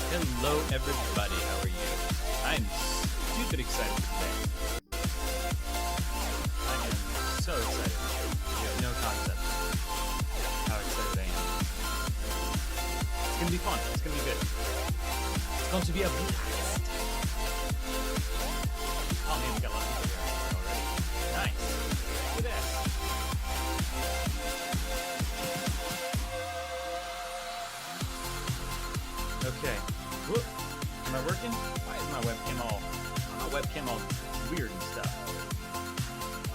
Hello everybody, how are you? I'm stupid excited for today. I am so excited. You have no concept how excited I am. It's gonna be fun, it's gonna be good. It's going to be a blast. Oh man, we got a lot of people here already. Nice. Look at this. Okay. Whoop. Am I working? Why is my webcam all weird and stuff?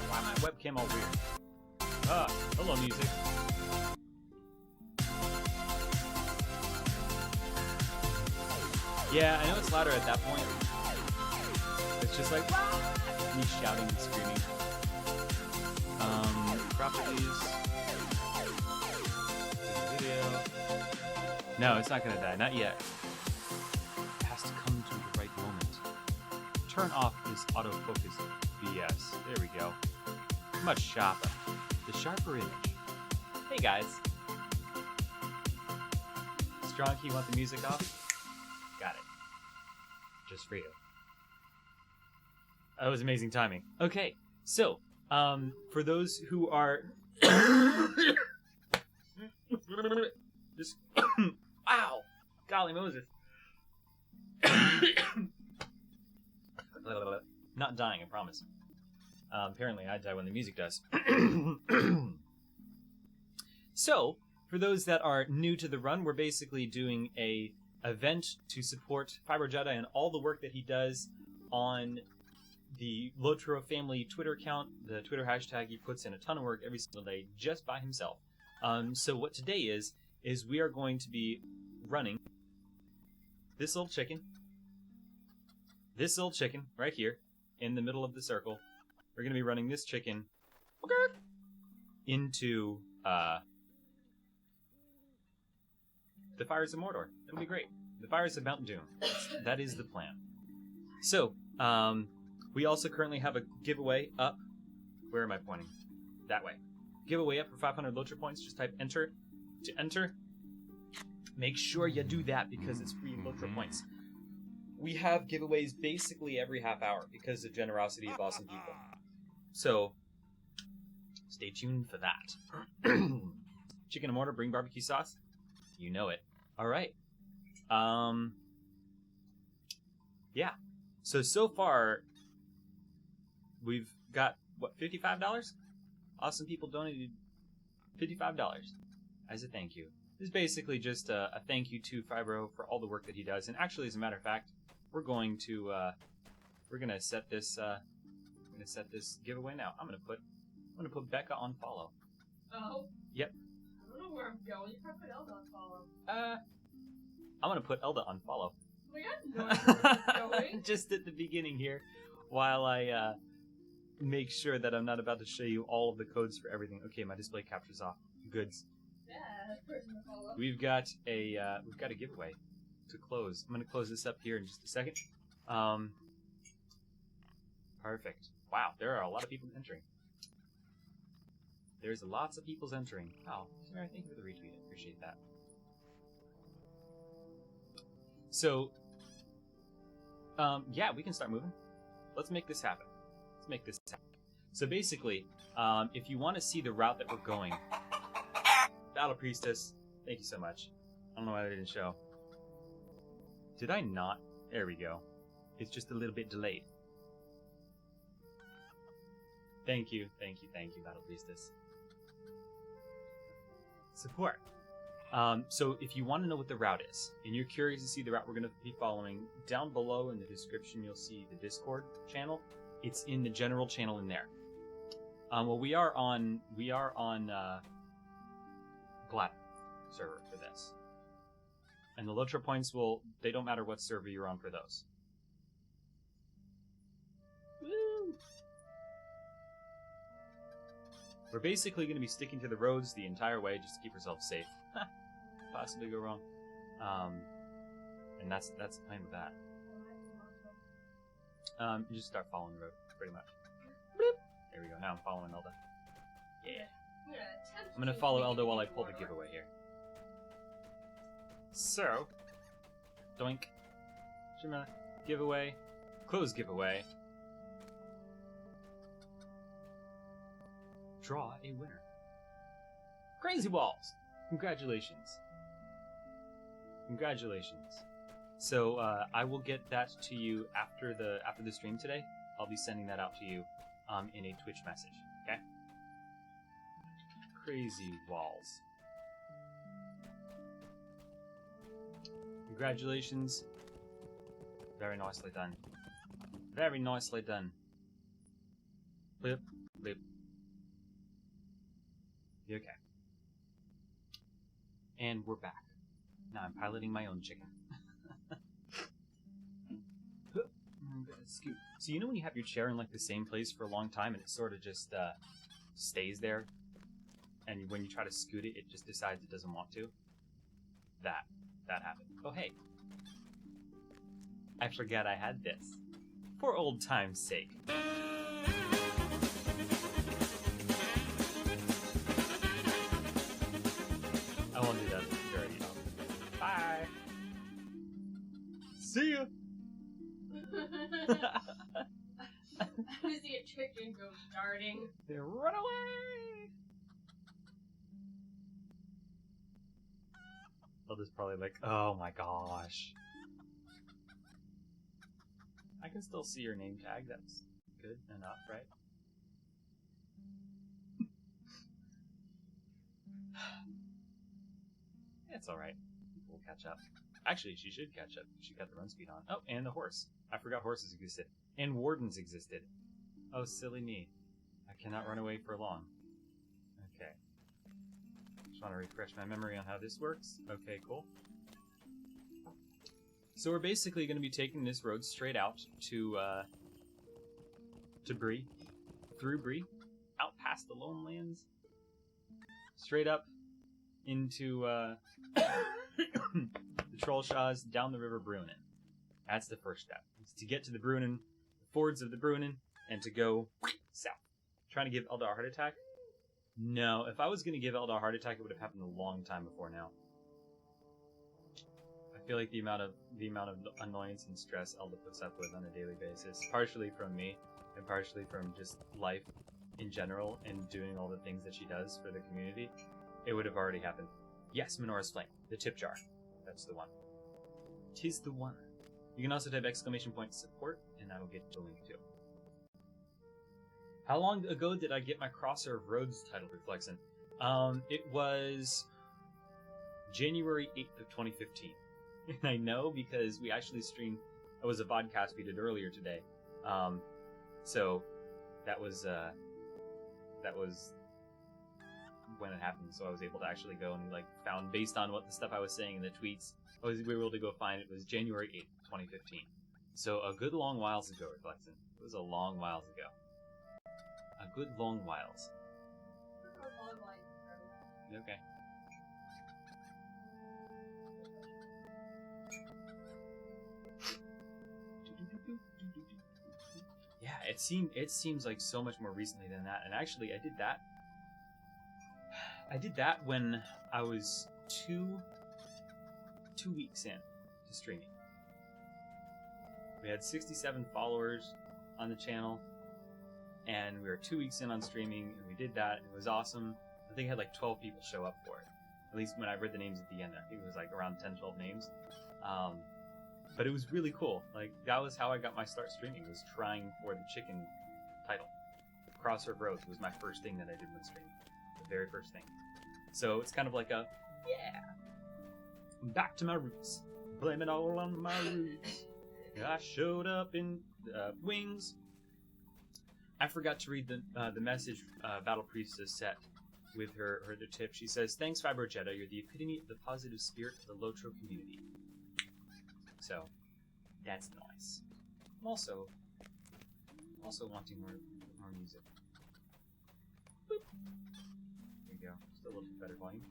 Why is my webcam all weird? Ah, hello music. Yeah, I know it's louder at that point. It's just like me shouting and screaming. Properties. Video. No, it's not gonna die. Not yet. It has to come to the right moment. Turn off this autofocus BS. There we go. Much sharper. The sharper image. Hey guys. Strong key, want the music off? Got it. Just for you. That was amazing timing. Okay, so, for those who are... just... Wow! Golly Moses. Not dying, I promise. Apparently I die when the music does. So, for those that are new to the run, we're basically doing a event to support Fibro Jedi and all the work that he does on the LOTROFamily Twitter account, the Twitter hashtag. He puts in a ton of work every single day just by himself. So what today is we are going to be running this little chicken right here in the middle of the circle. We're going to be running this chicken into the fires of Mordor. It'll be great. The fires of Mount Doom. That is the plan. So, we also currently have a giveaway up. Where am I pointing? That way. Giveaway up for 500 LOTRO points. Just type enter to enter. Make sure you do that because it's free LOTRO points. We have giveaways basically every half hour because of generosity of awesome people. So, stay tuned for that. Chicken and mortar, bring barbecue sauce. You know it. All right. Yeah. So far, we've got, what, $55? Awesome people donated $55 as a thank you. This is basically just a thank you to Fibro for all the work that he does. And actually, as a matter of fact, we're gonna set this giveaway now. I'm gonna put Becca on follow. Oh. Yep. I don't know where I'm going. You probably put Elda on follow. I'm gonna put Elda on follow. Oh my god, no idea where I'm going. Just at the beginning here, while I make sure that I'm not about to show you all of the codes for everything. Okay, my display capture's off. Goods. Yeah, person to follow. We've got a giveaway to close. I'm gonna close this up here in just a second. Perfect. Wow, there are a lot of people entering. There's lots of people's entering. Wow, Sarah, thank you for the retweet. I appreciate that. So, yeah, we can start moving. Let's make this happen. So basically, if you want to see the route that we're going, Battle Priestess, thank you so much. I don't know why I didn't show. Did I not? There we go. It's just a little bit delayed. Thank you, Battle Priestess. Support. So if you want to know what the route is, and you're curious to see the route we're going to be following, down below in the description you'll see the Discord channel. It's in the general channel in there. Well, we are on Glad server for this. And the LOTRO points they don't matter what server you're on for those. Woo! We're basically going to be sticking to the roads the entire way just to keep ourselves safe. Possibly go wrong. And that's the plan with that. You just start following the road, pretty much. Bloop. There we go. Now I'm following Elda. Yeah. I'm gonna follow Elda while I pull the giveaway here. So, Doink. Shima. Giveaway. Close giveaway. Draw a winner. Crazy Balls! Congratulations. Congratulations. So I will get that to you after the stream today. I'll be sending that out to you in a Twitch message. Okay? Crazy Walls. Congratulations. Very nicely done. Very nicely done. Blip, blip. You okay? And we're back. Now I'm piloting my own chicken. Scoot. So you know when you have your chair in like the same place for a long time and it sort of just stays there, and when you try to scoot it, it just decides it doesn't want to? That happened. Oh hey, I forgot I had this. For old time's sake. I won't do that very often. Bye. See ya. I see a chicken go darting. They run away. They'll just probably like, oh my gosh. I can still see your name tag. That's good enough, right? It's alright. We'll catch up. Actually, she should catch up. She got the run speed on. Oh, and the horse. I forgot horses existed. And wardens existed. Oh, silly me. I cannot run away for long. Okay. Just want to refresh my memory on how this works. Okay, cool. So we're basically going to be taking this road straight out to Bree. Through Bree. Out past the Lone Lands. Straight up into the Trollshaws, down the River Bruinen. That's the first step. It's to get to the Bruinen, the fords of the Bruinen, and to go south. Trying to give Eldar a heart attack? No, if I was going to give Eldar a heart attack, it would have happened a long time before now. I feel like the amount of annoyance and stress Elda puts up with on a daily basis, partially from me, and partially from just life in general, and doing all the things that she does for the community, it would have already happened. Yes, Minora's Flame, the tip jar. That's the one. 'Tis the one. You can also type !support, and I will get the link too. How long ago did I get my Crosser of Roads title, Reflexin? It was January 8th of 2015. And I know because we actually streamed, it was a vodcast we did earlier today. So that was when it happened, so I was able to actually go and found, based on what the stuff I was saying in the tweets, we were able to go find it was January 8th, 2015. So a good long whiles ago, Reflexin. It was a long whiles ago. A good long whiles. Okay. Yeah, it seems like so much more recently than that. And actually, I did that when I was two weeks in to streaming. We had 67 followers on the channel, and we were 2 weeks in on streaming, and we did that. It was awesome. I think I had 12 people show up for it. At least when I read the names at the end, I think it was around 10, 12 names. But it was really cool. That was how I got my start streaming, was trying for the chicken title. Crosser of Roads was my first thing that I did when streaming. The very first thing. So it's kind of like a, yeah, I'm back to my roots. Blame it all on my roots. I showed up in wings. I forgot to read the message Battle Priestess set with her the tip. She says, "Thanks, Fibrojetta. You're the epitome of the positive spirit of the LOTRO community." So that's nice. I'm also wanting more music. Boop. There you go. Just a little bit better volume.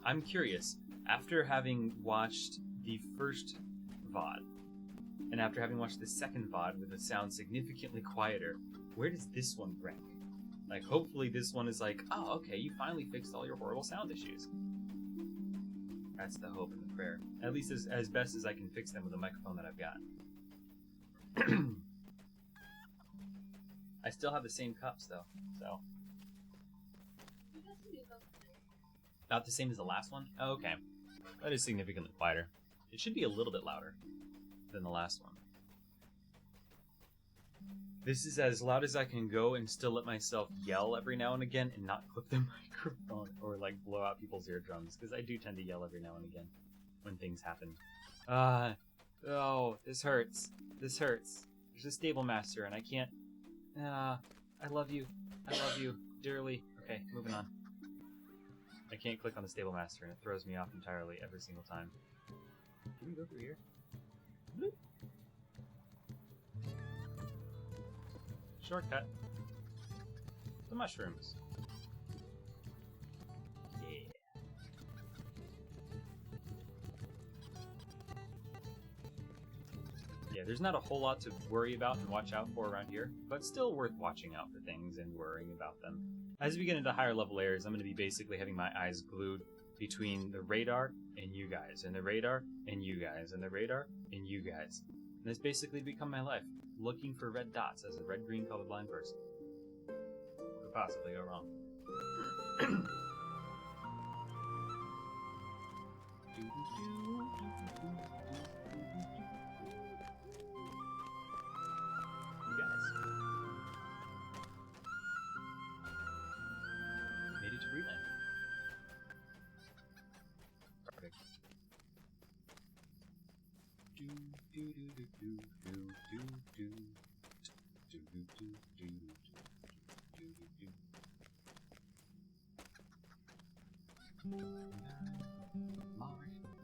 I'm curious. After having watched the first VOD, and after having watched the second VOD with a sound significantly quieter, where does this one rank? Hopefully this one is oh, okay, you finally fixed all your horrible sound issues. That's the hope and the prayer. At least as best as I can fix them with the microphone that I've got. I still have the same cups though, so. Not the same as the last one? Oh, okay. That is significantly quieter. It should be a little bit louder than the last one. This is as loud as I can go and still let myself yell every now and again and not clip the microphone or like blow out people's eardrums, because I do tend to yell every now and again when things happen. Oh, this hurts. This hurts. There's a stable master and I can't. I love you. I love you dearly. Okay, moving on. I can't click on the stable master and it throws me off entirely every single time. Can we go through here? Bloop. Shortcut. The mushrooms. Yeah. Yeah, there's not a whole lot to worry about and watch out for around here, but still worth watching out for things and worrying about them. As we get into higher level areas, I'm going to be basically having my eyes glued between the radar and you guys, and the radar and you guys, and the radar and you guys. And that's basically become my life, looking for red dots as a red-green colorblind person. What could possibly go wrong? You guys. Made it to Greenland. Perfect.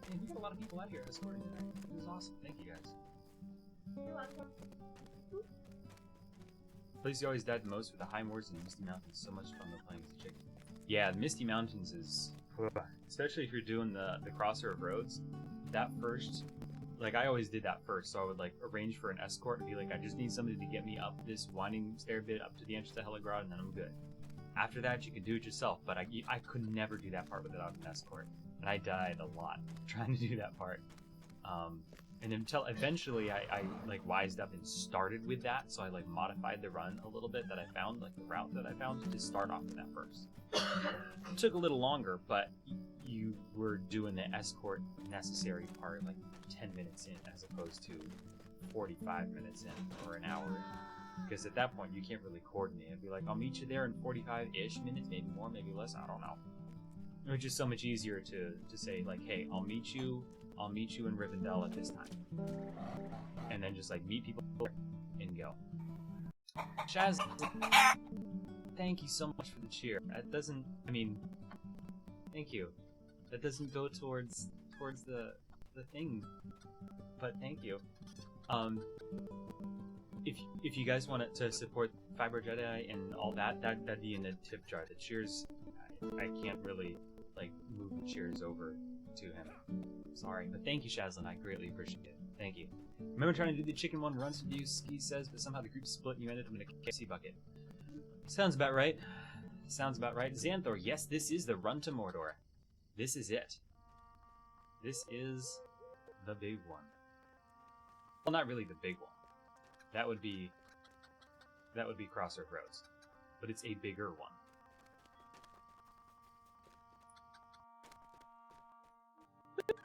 Man, we got a lot of people out here escorting tonight. This is awesome. Thank you guys. Place you always died the most with the high moors and Misty Mountains. So much fun playing as a chick. Yeah, Misty Mountains is, especially if you're doing the crosser of roads. That first, like I always did that first. So I would like arrange for an escort and be like, I just need somebody to get me up this winding stair bit up to the entrance to Helagrad, and then I'm good. After that, you can do it yourself, but I could never do that part without an escort, and I died a lot trying to do that part. And until eventually I like wised up and started with that, so I like modified the run a little bit that I found, like the route that I found, to start off with that first. It took a little longer, but you were doing the escort necessary part like 10 minutes in as opposed to 45 minutes in or an hour in. Because at that point you can't really coordinate. It'd be like, I'll meet you there in 45-ish minutes, maybe more, maybe less, I don't know. It was just so much easier to say like, hey, I'll meet you in Rivendell at this time. And then just like meet people and go. Shaz, thank you so much for the cheer. That doesn't, I mean, thank you. That doesn't go towards the thing, but thank you. If you guys wanted to support Fiber Jedi and all that, that'd be in the tip jar. The cheers, I can't really like move the cheers over to him. Sorry, but thank you, Shazlin. I greatly appreciate it. Thank you. Remember trying to do the chicken one runs with you, Ski says, but somehow the group split and you ended up in a KFC bucket. Sounds about right. Sounds about right. Xanthor, yes, this is the run to Mordor. This is it. This is the big one. Well, not really the big one. That would be Crosser of Roads. But it's a bigger one.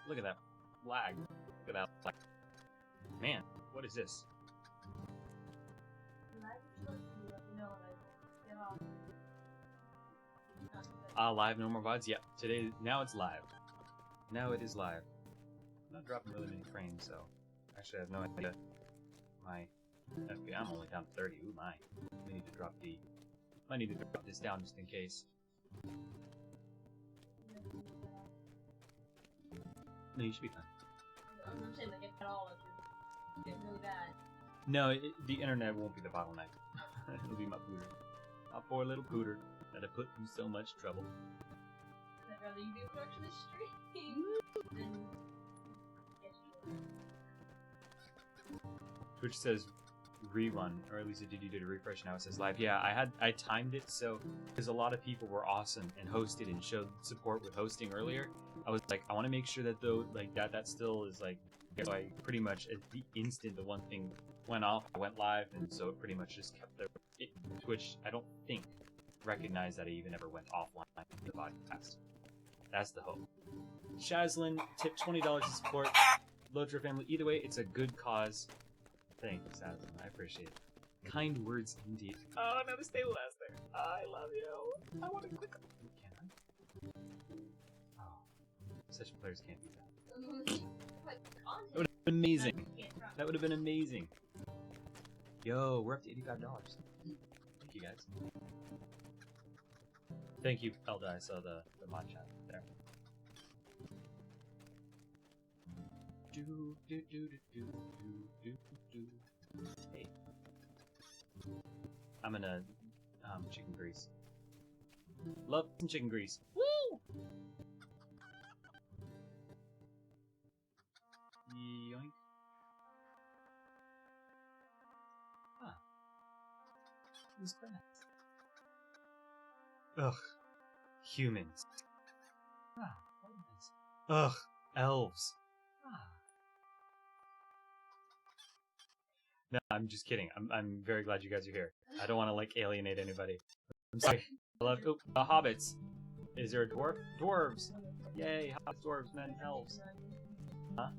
Look at that lag. Look at that lag. Man, what is this? Live no more VODs? Yep. Today, now it's live. Now it is live. I'm not dropping really many frames, so actually I have no idea. My FP, I'm only down to 30. Ooh my. I need to drop might need to drop this down just in case. No, you should be fine. I'm saying like it's all it's really bad. No, the internet won't be the bottleneck. It'll be my pooter. My poor little pooter that I put through so much trouble. I'd rather you be a part of the stream than get you. Twitch says, rerun, or at least it did. You did a refresh. Now it says live. Yeah, I timed it so because a lot of people were awesome and hosted and showed support with hosting earlier. I was like, I want to make sure that though, like that still is like. So I pretty much at the instant the one thing went off, I went live, and so it pretty much just kept the Twitch. I don't think recognized that I even ever went offline in the podcast. That's the hope. Shazlin tipped $20 to support LOTROFamily. Either way, it's a good cause. Thanks, Shazlin. I appreciate it. Kind words indeed. Oh, another stable master. I love you. I want to click on. Can I? Oh, such players can't do that. That would have been amazing. That would have been amazing. Yo, we're up to $85. Thank you guys. Thank you, Elda. I saw the mod chat there. Hey. I'm gonna chicken grease. Love some chicken grease. Woo! Yoink. Ah. Who's that? Ugh. Humans. Ah, what is this? Ugh. Elves. Ah. No, I'm just kidding. I'm very glad you guys are here. I don't want to like alienate anybody. I'm sorry. I love the hobbits. Is there a dwarf? Dwarves. Yay! Hobbits, dwarves, men, elves. Huh?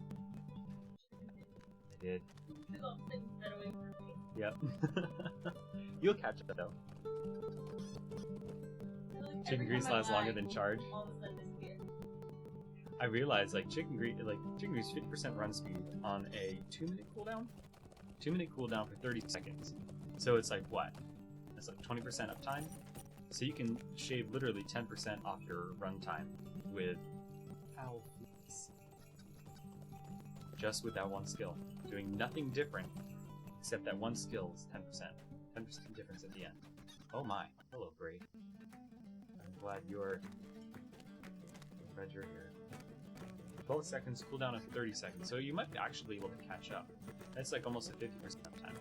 I did. Yep. You'll catch it though. Chicken grease lasts longer than charge. I realized like chicken grease 50% run speed on a 2-minute cooldown. 2-minute cooldown for 30 seconds. So it's like what? It's like 20% uptime. So you can shave literally 10% off your runtime with foul fleas. Just with that one skill. Doing nothing different except that one skill is 10%. 10% difference at the end. Oh my. Hello, Braid. I'm glad you're here. 12 seconds, cooldown of 30 seconds. So you might actually be able to catch up. That's like almost a 50% uptime.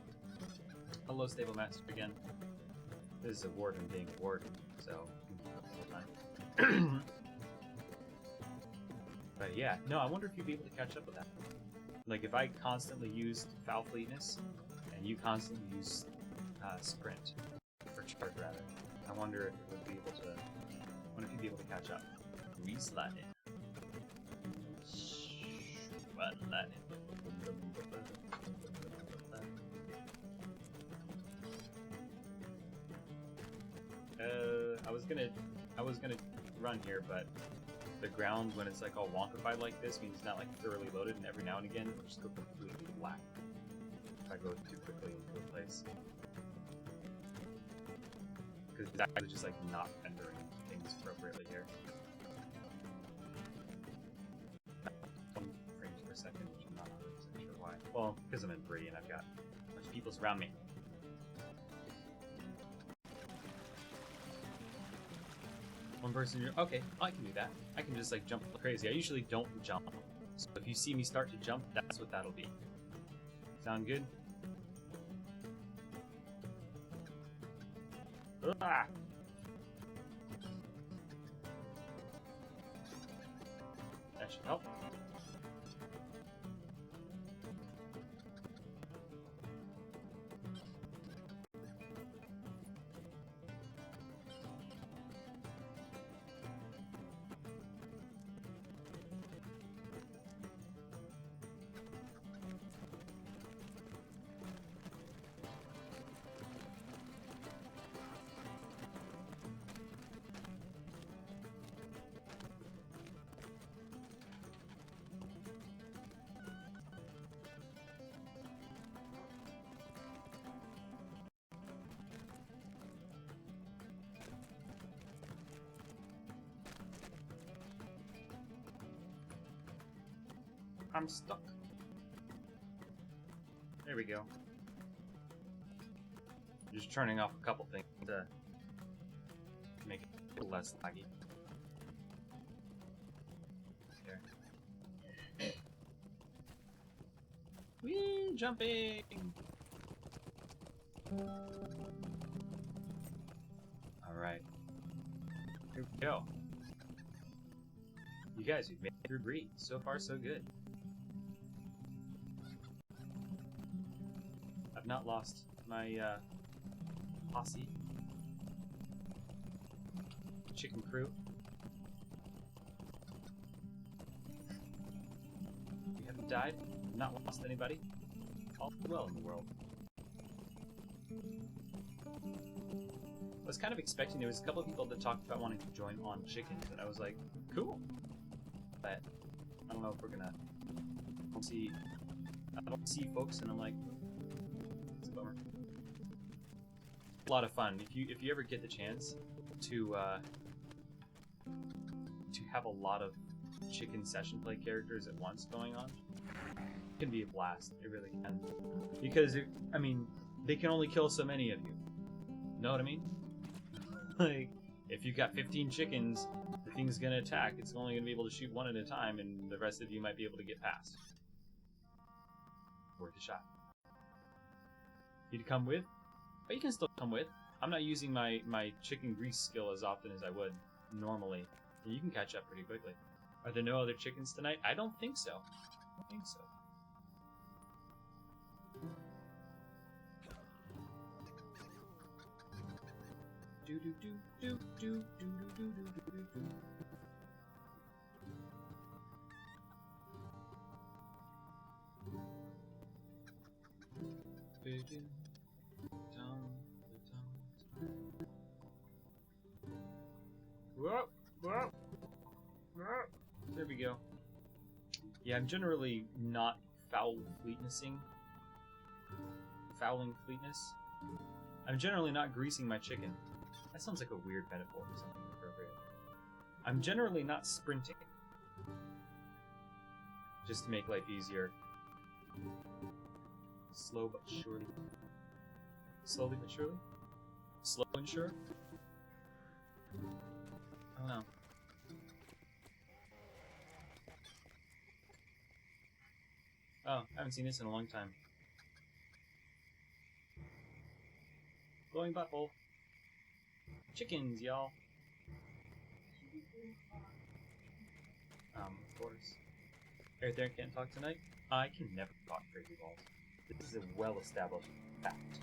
Hello, Stable Master again. This is a warden being a warden, so you can keep up the whole time. But yeah, no, I wonder if you'd be able to catch up with that. Like if I constantly used foul fleetness, and you constantly use sprint, or charge rather, I wonder if it would be able to. I wonder if you'd be able to catch up. Reslide it. I was gonna run here, but the ground when it's like all wonkified like this means it's not like thoroughly loaded, and every now and again it'll just go completely black if I go too quickly into a place. Because it's actually just like not rendering things appropriately here. 20 frames per second, which I'm not 100% sure why. Well, because I'm in Bree and I've got a bunch of people around me. One person, okay, I can do that. I can just like jump crazy. I usually don't jump. So if you see me start to jump, that's what that'll be. Sound good? Ah! That should help. I'm stuck. There we go. Just turning off a couple things to make it a little less laggy. There. Whee! Jumping! Alright. Here we go. You guys, we've made it through breed. So far, so good. I've not lost my posse. Chicken crew. We haven't died. Not lost anybody. All well in the world. I was kind of expecting there was a couple of people that talked about wanting to join on chickens, and I was like, cool. But I don't know if we're gonna see. I don't see folks, and I'm like, it's a bummer. A lot of fun. If you ever get the chance to have a lot of chicken session play characters at once going on, it can be a blast. It really can, because I mean, they can only kill so many of you. Know what I mean? Like, if you've got 15 chickens, the thing's gonna attack. It's only gonna be able to shoot one at a time, and the rest of you might be able to get past. Worth a shot. You'd come with? But you can still come with. I'm not using my chicken grease skill as often as I would normally. You can catch up pretty quickly. Are there no other chickens tonight? I don't think so. I don't think so. Do do do do do do do do do do. There we go. Yeah, I'm generally not fouling fleetness. I'm generally not greasing my chicken. That sounds like a weird metaphor for something appropriate. I'm generally not sprinting. Just to make life easier. Slow but surely. Slowly but surely? Slow and sure? I don't know. Oh, I haven't seen this in a long time. Glowing butthole. Chickens, y'all. Of course. Right there, can't talk tonight? I can never talk crazy balls. This is a well-established fact.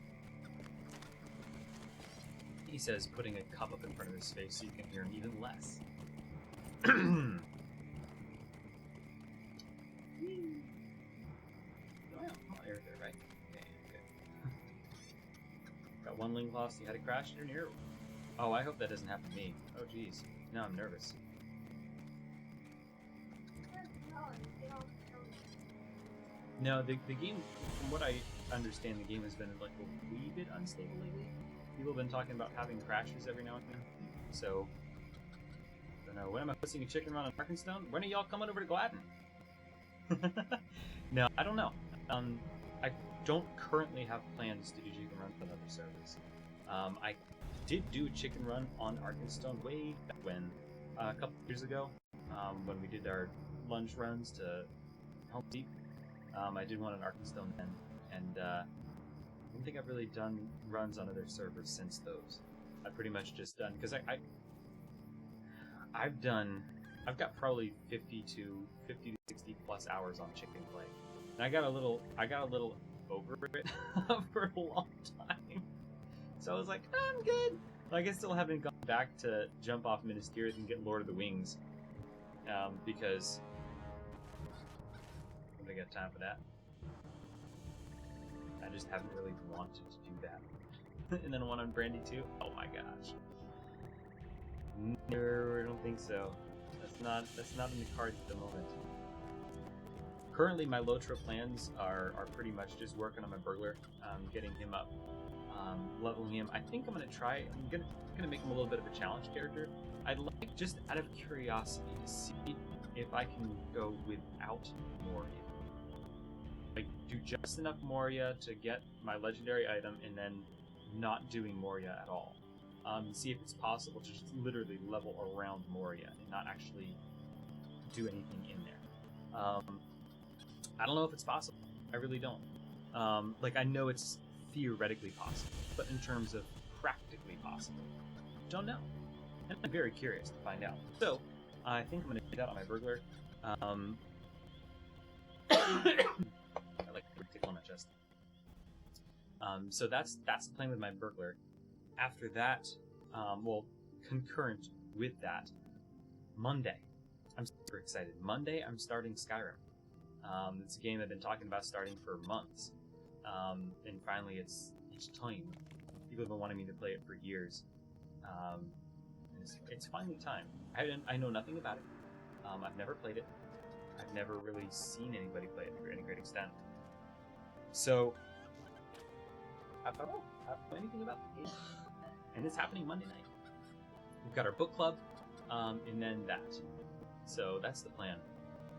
He says, putting a cup up in front of his face so you can hear him even less. Air there, right? Okay, good. Got one link lost, you had a crash in your ear. Oh, I hope that doesn't happen to me. Oh, jeez. Now I'm nervous. No, the game, from what I understand, the game has been like a wee bit unstable lately. People have been talking about having crashes every now and then. So, I don't know. When am I hosting a chicken run on Arkenstone? When are y'all coming over to Gladden? No, I don't know. I don't currently have plans to do chicken runs on other servers. I did do a chicken run on Arkenstone way back when, a couple years ago, when we did our lunch runs to Helm Deep. I did one on Arkenstone then, and I don't think I've really done runs on other servers since those. I've pretty much just done, because I've got probably 50 to 60 plus hours on chicken play, and I got a little over it for a long time. So I was like, I'm good. Like, I still haven't gone back to jump off Minas Tirith and get Lord of the Wings, because I don't got time for that. I just haven't really wanted to do that. And then one on Brandy too. Oh my gosh. No, I don't think so. That's not in the cards at the moment. Currently, my LOTRO plans are pretty much just working on my burglar, getting him up, leveling him. I think I'm gonna make him a little bit of a challenge character. I'd like, just out of curiosity, to see if I can go without Moria. Like, do just enough Moria to get my legendary item, and then not doing Moria at all. See if it's possible to just literally level around Moria and not actually do anything in there. I don't know if it's possible. I really don't. Like, I know it's theoretically possible, but in terms of practically possible, don't know. And I'm very curious to find out. So, I think I'm going to do that on my burglar. I like to tickle on my chest. So that's the plan with my burglar. After that, concurrent with that, Monday, I'm super excited. Monday, I'm starting Skyrim. It's a game I've been talking about starting for months, and finally, it's time. People have been wanting me to play it for years. It's finally time. I know nothing about it. I've never played it. I've never really seen anybody play it to any great extent. So, I don't know anything about the game. And it's happening Monday night. We've got our book club, and then that. So that's the plan.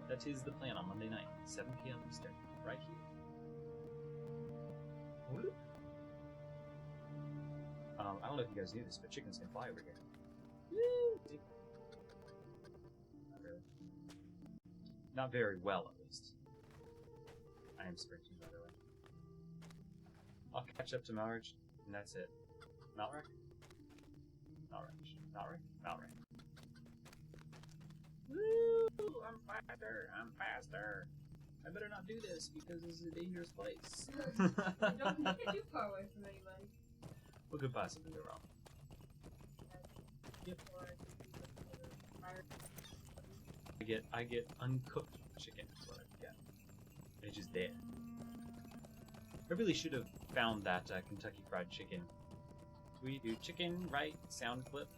That is the plan on Monday night, 7 p.m. Eastern, right here. I don't know if you guys knew this, but chickens can fly over here. Woo! Not really. Not very well, at least. I am sprinting, by the way. I'll catch up to Malrich, and that's it. Malrich? Malrich. Woo! I'm faster! I better not do this, because this is a dangerous place. Don't get too far away from anybody. What could possibly go wrong? Yep. I get uncooked chicken, is what I get. It's just dead. I really should have found that Kentucky Fried Chicken. We do chicken right sound clip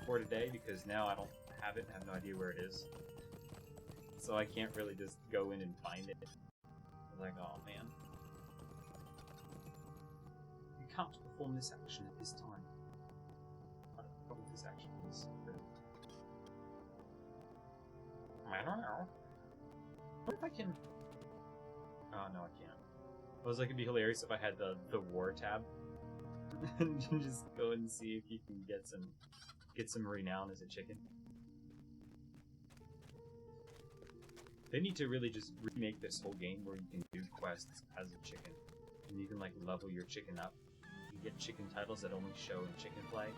for today, because now I don't have it and have no idea where it is. So I can't really just go in and find it. I'm like, oh man. You can't perform this action at this time. I don't know what this action is. I don't know. What if I can... Oh, no, I can't. I was like, it'd be hilarious if I had the war tab. And just go and see if you can get some renown as a chicken. They need to really just remake this whole game where you can do quests as a chicken. And you can like level your chicken up. You get chicken titles that only show in chicken play.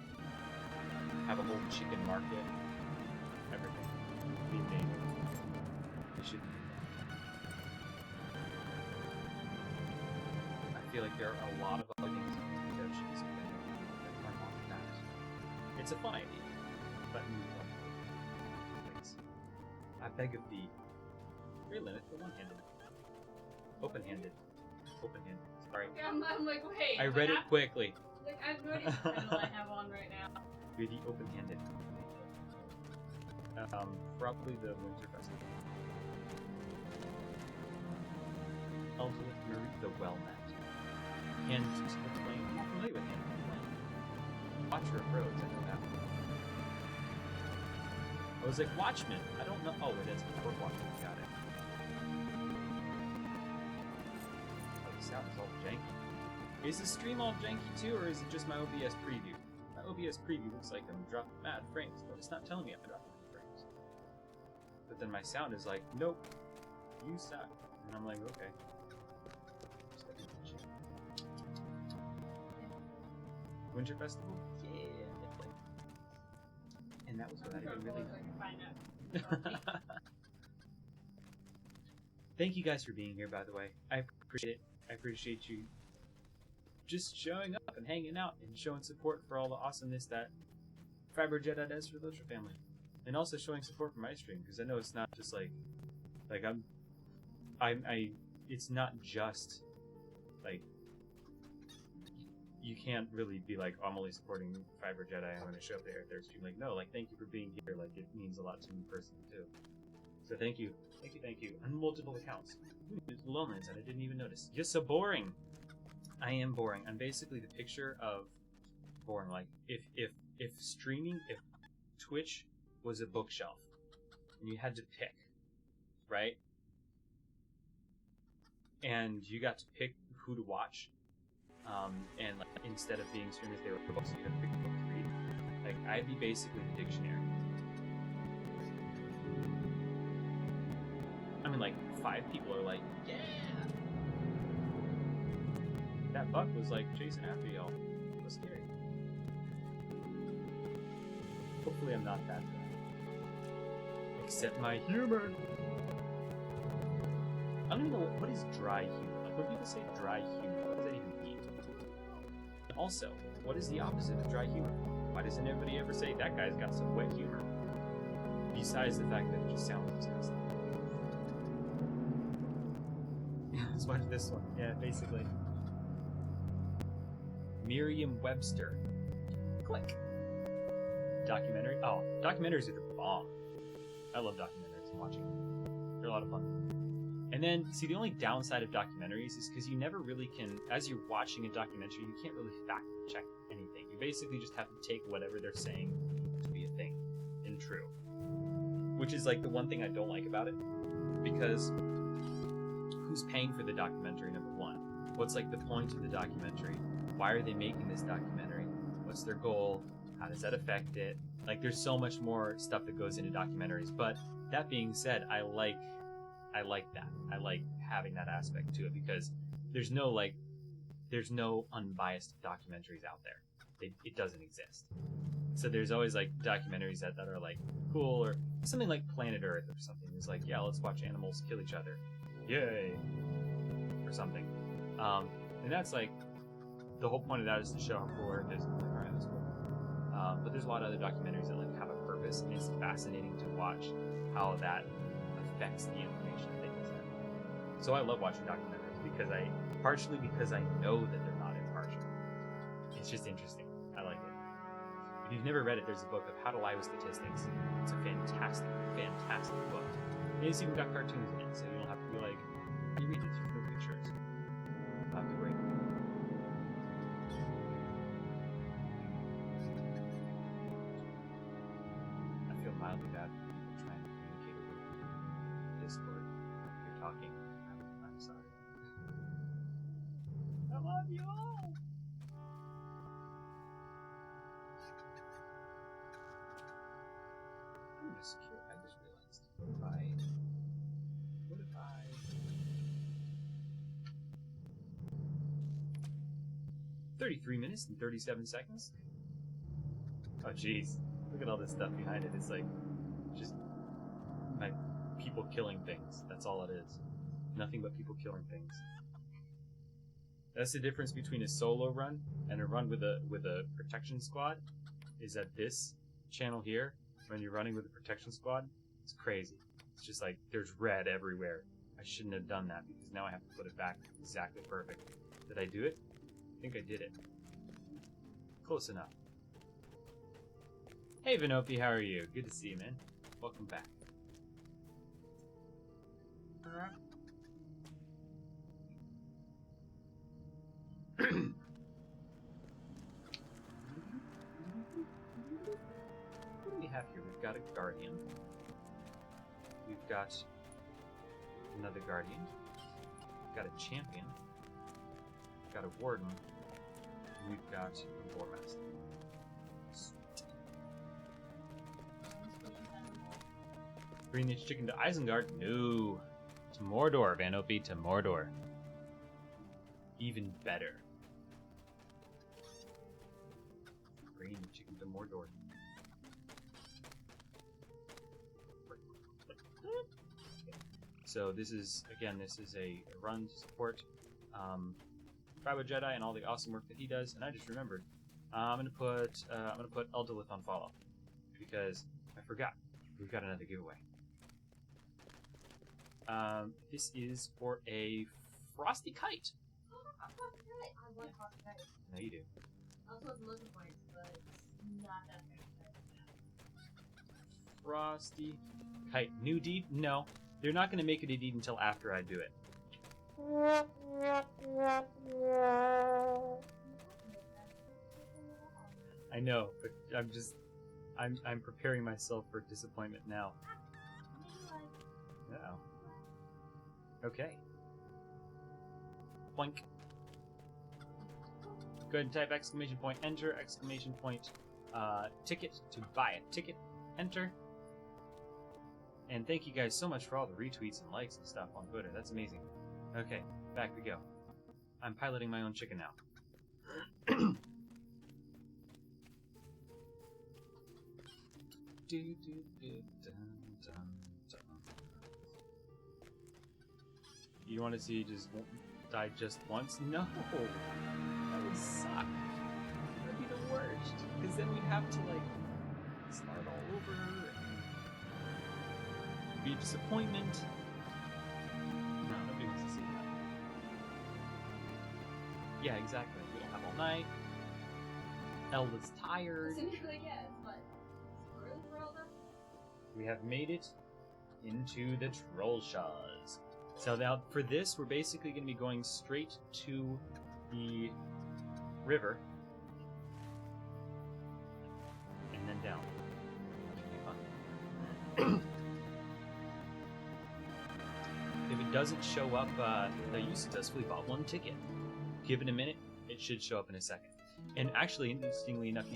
Have a whole chicken market. Everything. Be made. They should do that. I feel like there are a lot of other things in negotiations that are not that. It's a fun idea, but please. I beg of thee. Limit for one-handed. Open-handed. Open-handed. Sorry. I'm like, wait. I read it quickly. Like, I have no idea what title I have on right now. You're the open-handed. Probably the Winter Festival. Ultimate Marie the Well-Met. Hand to the Flame. I'm familiar with Hand to the Flame. Watcher of Roads, I know that one. I was like, Watchmen. I don't know. Oh, it is. We're Watchmen. Got it. Sound is all janky. Is the stream all janky too, or is it just my OBS preview? My OBS preview looks like I'm dropping mad frames, but it's not telling me I'm dropping frames. But then my sound is like, nope, you suck. And I'm like, okay. Winter Festival? Yeah. And that was without even really knowing. Thank you guys for being here, by the way. I appreciate it. I appreciate you just showing up and hanging out and showing support for all the awesomeness that Fiber Jedi does for the LOTROFamily. And also showing support for my stream, because I know it's not just like it's not just like, you can't really be like, oh, I'm only supporting Fiber Jedi, I'm going to show up there at their stream. Like, no, like, thank you for being here. Like, it means a lot to me personally, too. So thank you. Thank you. On multiple accounts. There's loneliness that I didn't even notice. You're so boring. I am boring. I'm basically the picture of boring. Like, if Twitch was a bookshelf, and you had to pick, right? And you got to pick who to watch, and like, instead of being streamers, they were books, you had to pick a book to read. Like, I'd be basically the dictionary. I mean, like, 5 people are like, yeah! that buck was like chasing after y'all. It was scary. Hopefully I'm not that bad. Accept my humor. I don't even know what is dry humor. Like when people say dry humor, what does that even mean? Also, what is the opposite of dry humor? Why doesn't everybody ever say that guy's got some wet humor? Besides the fact that it just sounds disgusting. Let's watch this one. Yeah, basically. Merriam-Webster. Click. Documentary. Oh, documentaries are the bomb. I love documentaries and watching them. They're a lot of fun. And then, see, the only downside of documentaries is because you never really can, as you're watching a documentary, you can't really fact check anything. You basically just have to take whatever they're saying to be a thing and true. Which is like the one thing I don't like about it. Because who's paying for the documentary, number one? What's like the point of the documentary? Why are they making this documentary? What's their goal? How does that affect it? Like, there's so much more stuff that goes into documentaries. But that being said, I like that. I like having that aspect to it because there's no unbiased documentaries out there. It doesn't exist. So there's always like documentaries that are like cool, or something like Planet Earth or something. It's like, yeah, let's watch animals kill each other. Yay! Or something. And that's like, the whole point of that is to show how cool Earth is. Alright, that's cool. But there's a lot of other documentaries that like have a purpose, and it's fascinating to watch how that affects the information that they present. So I love watching documentaries partially because I know that they're not impartial. It's just interesting. I like it. If you've never read it, there's a book of How to Lie with Statistics. It's a fantastic, fantastic book. And it's even got cartoons in it, so you don't have to be like, you read this, there's no pictures. Not to worry. I feel mildly bad for people trying to communicate over Discord. If you're talking, I'm sorry. I love you all! I'm insecure. I just realized. What if I 33 minutes and 37 seconds? Oh jeez. Look at all this stuff behind it. It's like just my people killing things. That's all it is. Nothing but people killing things. That's the difference between a solo run and a run with a protection squad, is that this channel here, when you're running with a protection squad, it's crazy. It's just like there's red everywhere. I shouldn't have done that because now I have to put it back exactly perfect. Did I do it? I think I did it. Close enough. Hey Vinopi, how are you? Good to see you, man. Welcome back. What do we have here? We've got a guardian. We've got another guardian. We've got a champion. We've got a warden. And we've got a warmaster. Bring this chicken to Isengard? No. To Mordor, Vanopi, to Mordor. Even better. Bring the chicken to Mordor. So this is, again, this is a run to support Tribal Jedi and all the awesome work that he does. And I just remembered, I'm gonna put Eldolith on follow because I forgot. We've got another giveaway. This is for a frosty kite. I want frosty kite. No, you do. I was supposed to look for points, but it's not that fair. Frosty kite. New deed? No. They're not going to make it a deed until after I do it. I know, but I'm preparing myself for disappointment now. Uh-oh. Okay. Boink. Go ahead and type exclamation point enter, exclamation point ticket to buy a ticket, enter. And thank you guys so much for all the retweets and likes and stuff on Twitter. That's amazing. Okay, back we go. I'm piloting my own chicken now. You want to see just die just once? No! That would suck. That would be the worst. Because then we'd have to, like, start all over. It'd be a disappointment. No, nobody wants to see that. Yeah, exactly. We don't have all night. Elda's tired. We have made it into the troll shaws. So now for this, we're basically going to be going straight to the river and then down. If it doesn't show up, you successfully bought one ticket. Give it a minute; it should show up in a second. And actually, interestingly enough,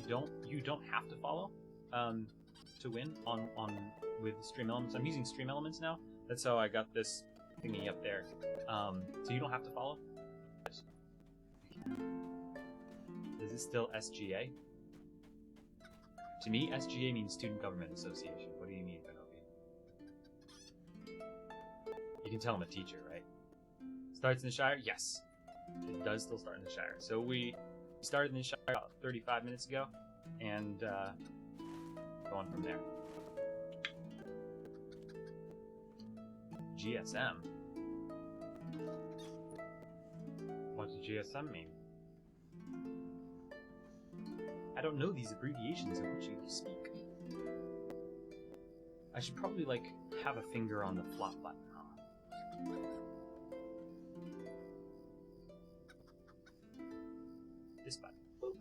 you don't have to follow to win on with Stream Elements. I'm using Stream Elements now. That's how I got this thingy up there. So you don't have to follow. Is it still SGA? To me, SGA means Student Government Association. What do you mean, Benobi? You can tell I'm a teacher, right? Starts in the Shire? Yes. It does still start in the Shire. So we started in the Shire about 35 minutes ago, and go on from there. GSM? What does GSM mean? I don't know these abbreviations of which you speak. I should probably, like, have a finger on the flop button, huh? This button. Boop.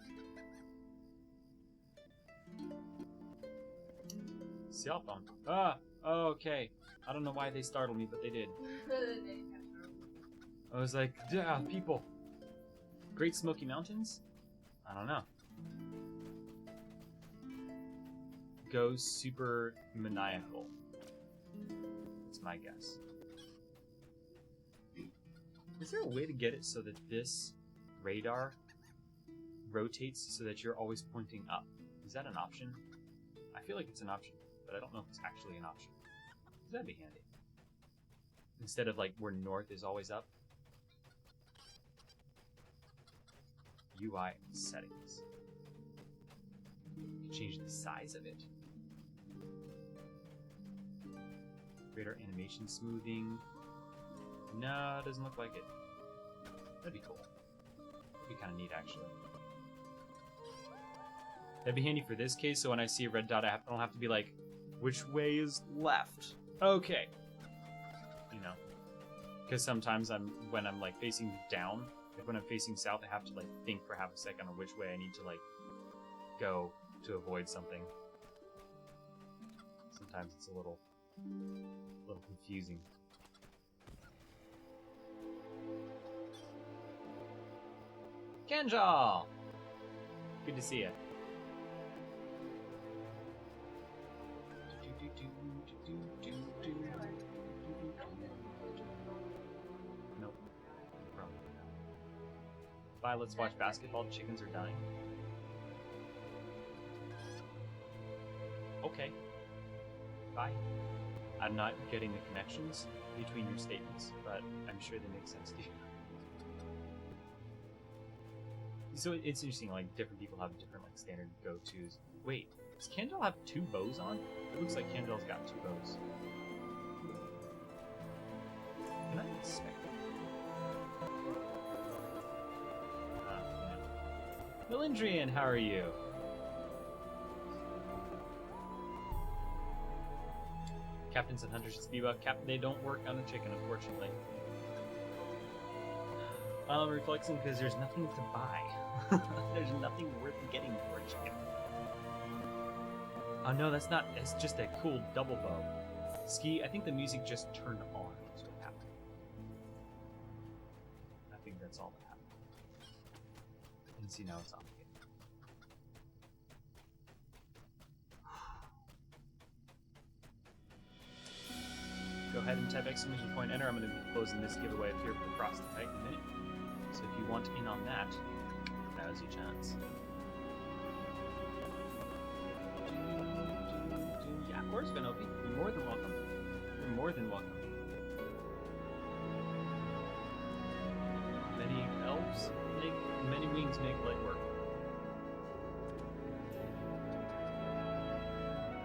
Cell phone. Ah! Oh, okay. I don't know why they startled me, but they did. I was like, yeah, people. Great Smoky Mountains? I don't know. Go super maniacal. That's my guess. Is there a way to get it so that this radar rotates so that you're always pointing up? Is that an option? I feel like it's an option, but I don't know if it's actually an option. That'd be handy. Instead of like where north is always up. UI settings. Change the size of it. Radar animation smoothing. No, it doesn't look like it. That'd be cool. That'd be kind of neat, actually. That'd be handy for this case, so when I see a red dot, I don't have to be like, which way is left? Okay. You know. Because sometimes when I'm like facing down, like when I'm facing south, I have to like think for half a second on which way I need to like go to avoid something. Sometimes it's a little confusing. Kenjal! Good to see you. Nope. Bye, let's watch basketball. Chickens are dying. Okay. Bye. I'm not getting the connections between your statements, but I'm sure they make sense to you. So it's interesting, like, different people have different, like, standard go-tos. Wait, does Kendall have 2 bows on? It looks like Kendall's got 2 bows. Can I inspect it? Melindrian, how are you? Captains and Hunters speed up. They don't work on the chicken, unfortunately. I'm reflexing because there's nothing to buy. There's nothing worth getting for a chicken. Oh no, that's not. It's just a cool double bow. Ski, I think the music just turned on. That's what happened. I think that's all that happened. And see, now it's off again. Go ahead and type exclamation point enter. I'm going to be closing this giveaway up here for Frost Titan in a minute. So if you want in on that, now's your chance. Yeah, of course, Venopi. You're more than welcome. You're more than welcome. Many elves make many wings make light work.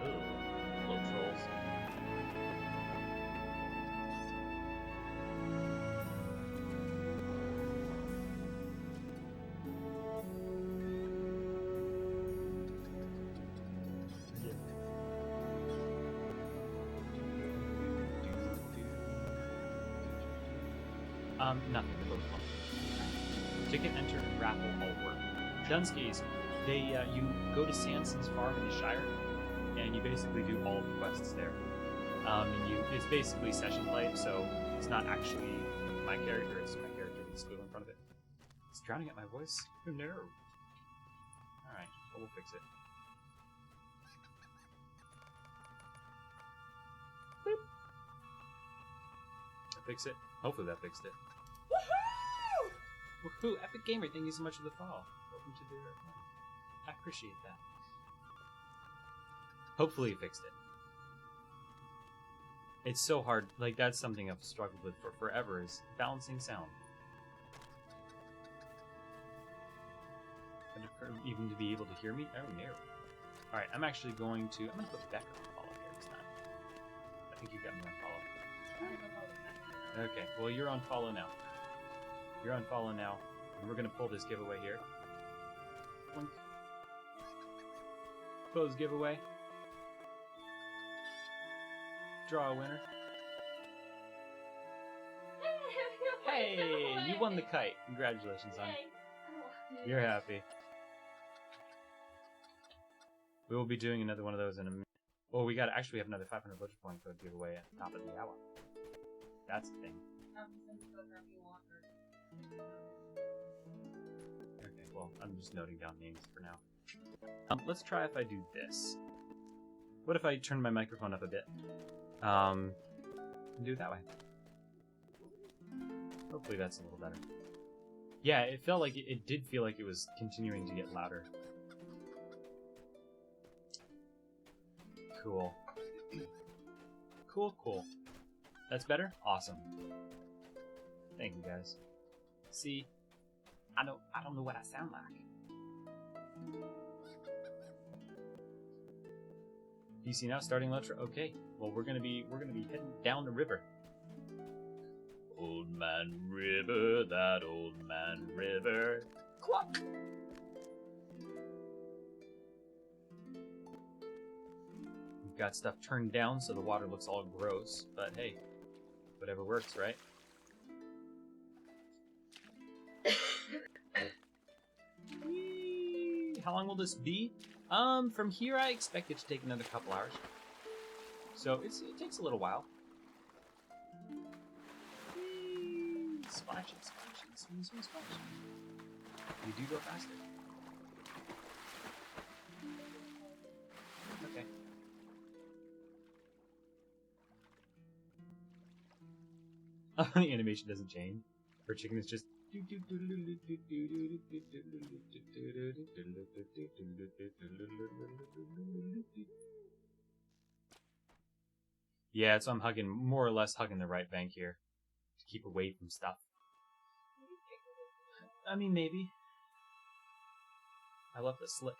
Ooh, low trolls. Nothing. The boat's gone. Ticket, enter, raffle, all work. Dunskies, you go to Sanson's farm in the Shire, and you basically do all the quests there. It's basically session play, so it's not actually my character, it's my character with the squiggle in front of it. It's drowning out my voice? Oh no. Alright, well, we'll fix it. Boop. That fix it? Hopefully that fixed it. Woohoo! Epic Gamer, thank you so much for the follow. Welcome to the... I appreciate that. Hopefully you fixed it. It's so hard. Like, that's something I've struggled with for forever, is balancing sound. And for even to be able to hear me? Oh, no. Alright, I'm actually going to... I'm going to put Becca on follow here this time. I think you got me on follow. Okay, well, you're on follow now. You're on follow now, and we're going to pull this giveaway here. Blink. Close giveaway. Draw a winner. Hey, you won the kite. Congratulations, hon. You're happy. We will be doing another one of those in a minute. Well, we have another 500 LOTRO point code giveaway at the top of the hour. That's the thing. Okay, well, I'm just noting down names for now. Let's try if I do this. What if I turn my microphone up a bit? Do it that way. Hopefully that's a little better. Yeah, it felt like it did feel like it was continuing to get louder. Cool. Cool. That's better? Awesome. Thank you, guys. See, I don't know what I sound like. PC now, starting LOTRO. Okay, well we're gonna be heading down the river. Old man river, that old man river. Cluck. We've got stuff turned down so the water looks all gross, but hey, whatever works, right? How long will this be? From here I expect it to take another couple hours. So it takes a little while. Splashing, swing, splash. You do go faster. Okay. The animation doesn't change. Her chicken is just... Yeah, so I'm more or less hugging the right bank here to keep away from stuff. I mean, maybe. I love the slick.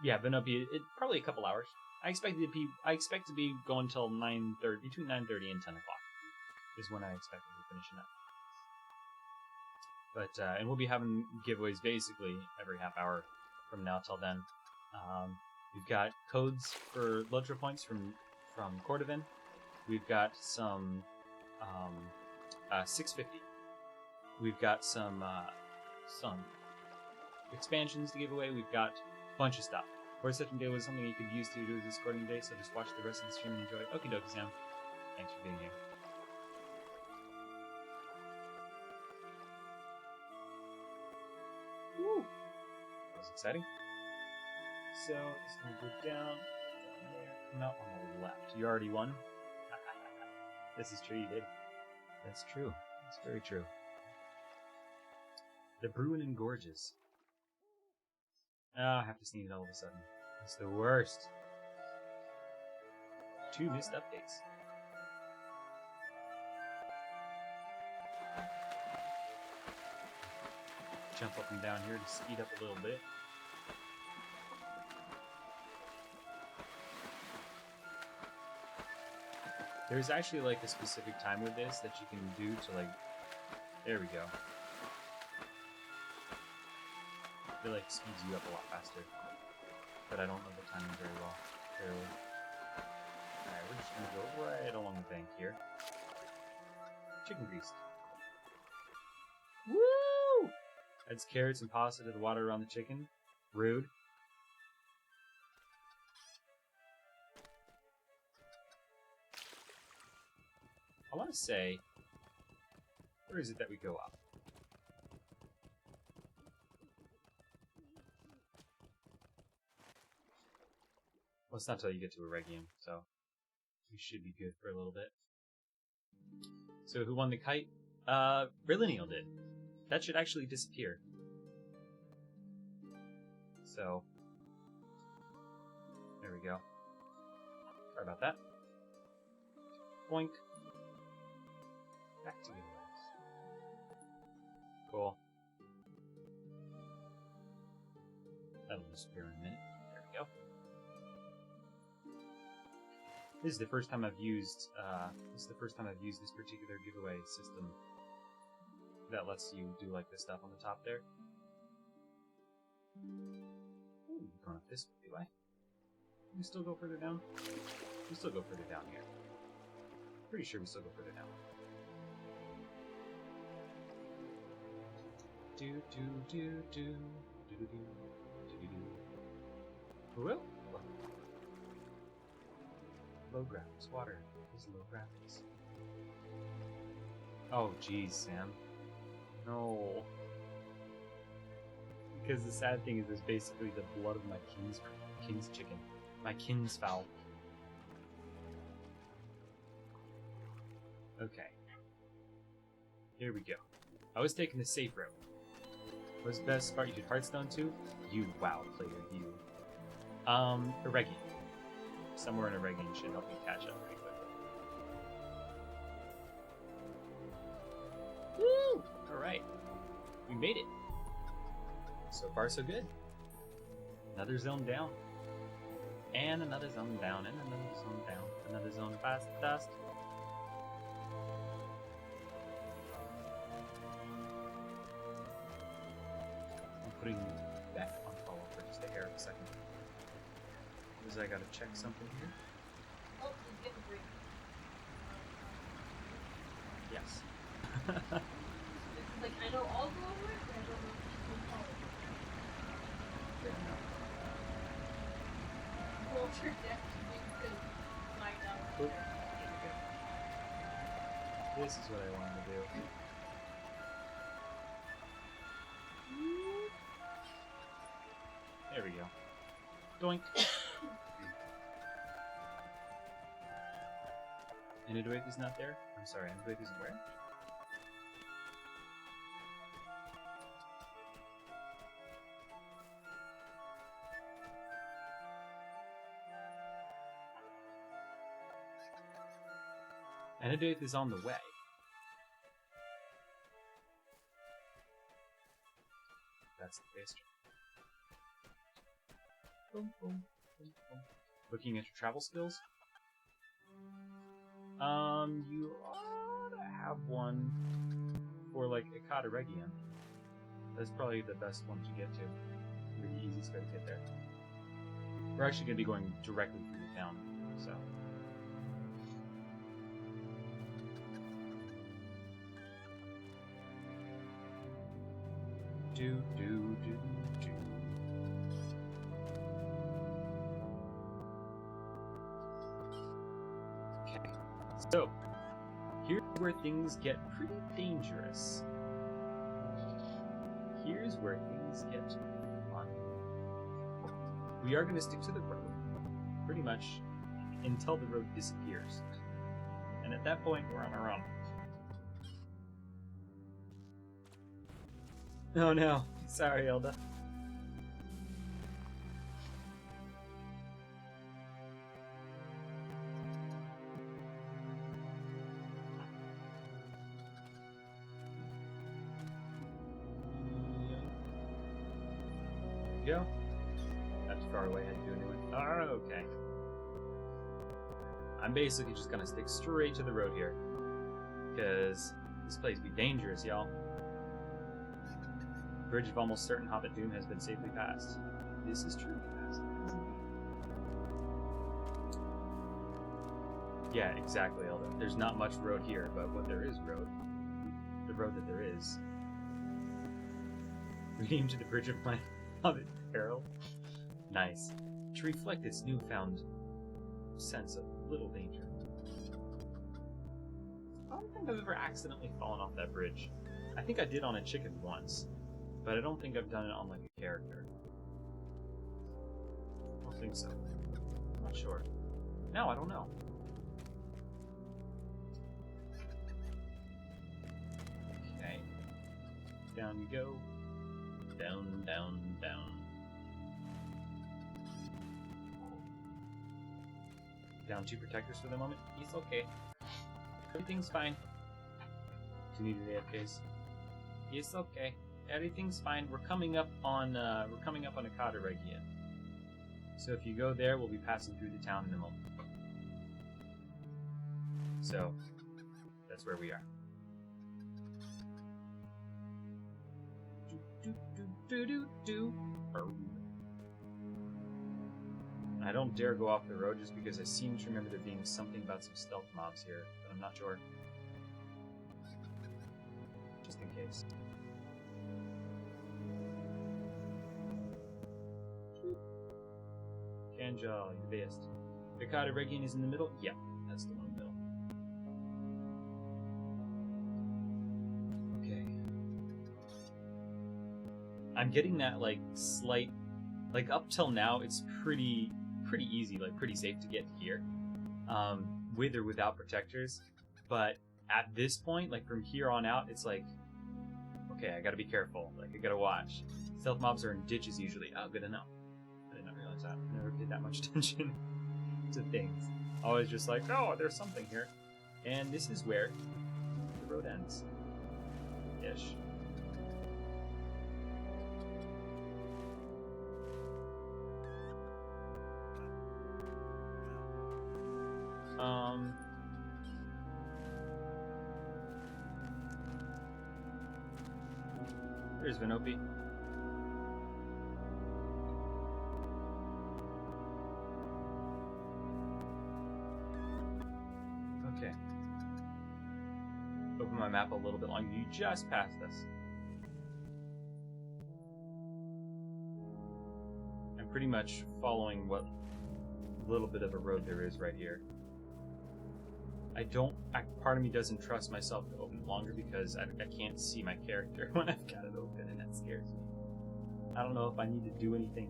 Yeah, but no, probably a couple hours. I expect to be going till 9:30, between 9:30 and 10 o'clock is when I expect to be finishing up. But and we'll be having giveaways basically every half hour from now till then. We've got codes for LOTRO points from Cordovan. We've got some 650. We've got some expansions to give away. We've got a bunch of stuff. Horse Session Day was something you could use to do this recording today, so just watch the rest of the stream and enjoy. Okie dokie, Sam. Thanks for being here. Woo! That was exciting. So, it's going to go down there. Come out on the left. You already won? This is true, you did. That's true. It's very true. The Bruinen Gorges. Oh, I have to sneeze all of a sudden. It's the worst. 2 missed updates. Jump up and down here to speed up a little bit. There's actually like a specific time with this that you can do to like... There we go. It like speeds you up a lot faster. But I don't know the timing very well. Barely. Alright, we're just gonna go right along the bank here. Chicken grease. Woo! Adds carrots and pasta to the water around the chicken. Rude. I want to say, where is it that we go up? Well, it's not until you get to Eregion, so we should be good for a little bit. So who won the kite? Rillineal did. That should actually disappear. So, there we go. Sorry about that. Boink. Back to you. Cool. That'll disappear in a minute. There we go. This is the first time I've used this particular giveaway system that lets you do like this stuff on the top there. Ooh, going up this way, do I? Can we still go further down? We still go further down here. Pretty sure we still go further down. Do do do do do do do do do. Whoa! Low graphics, water is low graphics. Oh, geez, Sam. No. Because the sad thing is, there's basically the blood of my king's chicken, my kin's fowl. Okay. Here we go. I was taking the safe route. What's the best part you did Hearthstone to? You, WoW player, you. Eregion. Somewhere in Eregion should help me catch up pretty quickly. Woo! Alright. We made it. So far, so good. Another zone down. And another zone down, and another zone down. Another zone past dust. I'm putting back on follow for just a hair of a second. Because I gotta check something here. Oh, you get the break. Yes. Like, I know I'll go over it, but I don't know if you can follow it. Fair enough. Roll your deck to make good find out. Oop. Okay. This is what I wanted to do. There we go. Doink. Anidoith is not there? I'm sorry, Anidoith isn't where? Anidoith is on the way. That's the base. Boom, boom, boom, boom. Looking at your travel skills? You ought to have one for like Ikata Region. That's probably the best one to get to. Really easiest way to get there. We're actually going to be going directly through the town, so. Do do do do. Okay, so here's where things get pretty dangerous. Here's where things get fun. We are going to stick to the road, pretty much until the road disappears, and at that point we're on our own. Oh no. Sorry, Elda. There you go. That's far away. I do anyway. Oh, okay. I'm basically just gonna stick straight to the road here, because this place be dangerous, y'all. Bridge of almost certain Hobbit doom has been safely passed. This is truly passed. Yeah, exactly, Elda. There's not much road here, but what there is road, the road that there is. Redeemed to the Bridge of Hobbit peril. Nice. To reflect this newfound sense of little danger. I don't think I've ever accidentally fallen off that bridge. I think I did on a chicken once, but I don't think I've done it on like a character. I don't think so. I'm not sure. No, I don't know. Okay. Down you go. Down, down, down. Down 2 protectors for the moment. He's okay. Everything's fine. Do you need an AFKs? It's okay. Everything's fine. We're coming up on Akata Regia. So if you go there, we'll be passing through the town in a moment. So that's where we are. I don't dare go off the road just because I seem to remember there being something about some stealth mobs here, but I'm not sure. Just in case. Kanjal, you're the best. Akata Regian is in the middle? Yep, that's the one in the middle. Okay. I'm getting that, like, slight... Like, up till now, it's pretty easy, like, pretty safe to get here. With or without protectors. But at this point, like, from here on out, it's like... Okay, I gotta be careful. Like, I gotta watch. Stealth mobs are in ditches usually. Oh, good to know. I did not realize that. I never paid that much attention to things. Always just like, oh, there's something here. And this is where the road ends. Ish. There's Vinopi. Okay. Open my map a little bit longer. You just passed us. I'm pretty much following what little bit of a road there is right here. Part of me doesn't trust myself to open it longer because I can't see my character when I've got it open, and that scares me. I don't know if I need to do anything.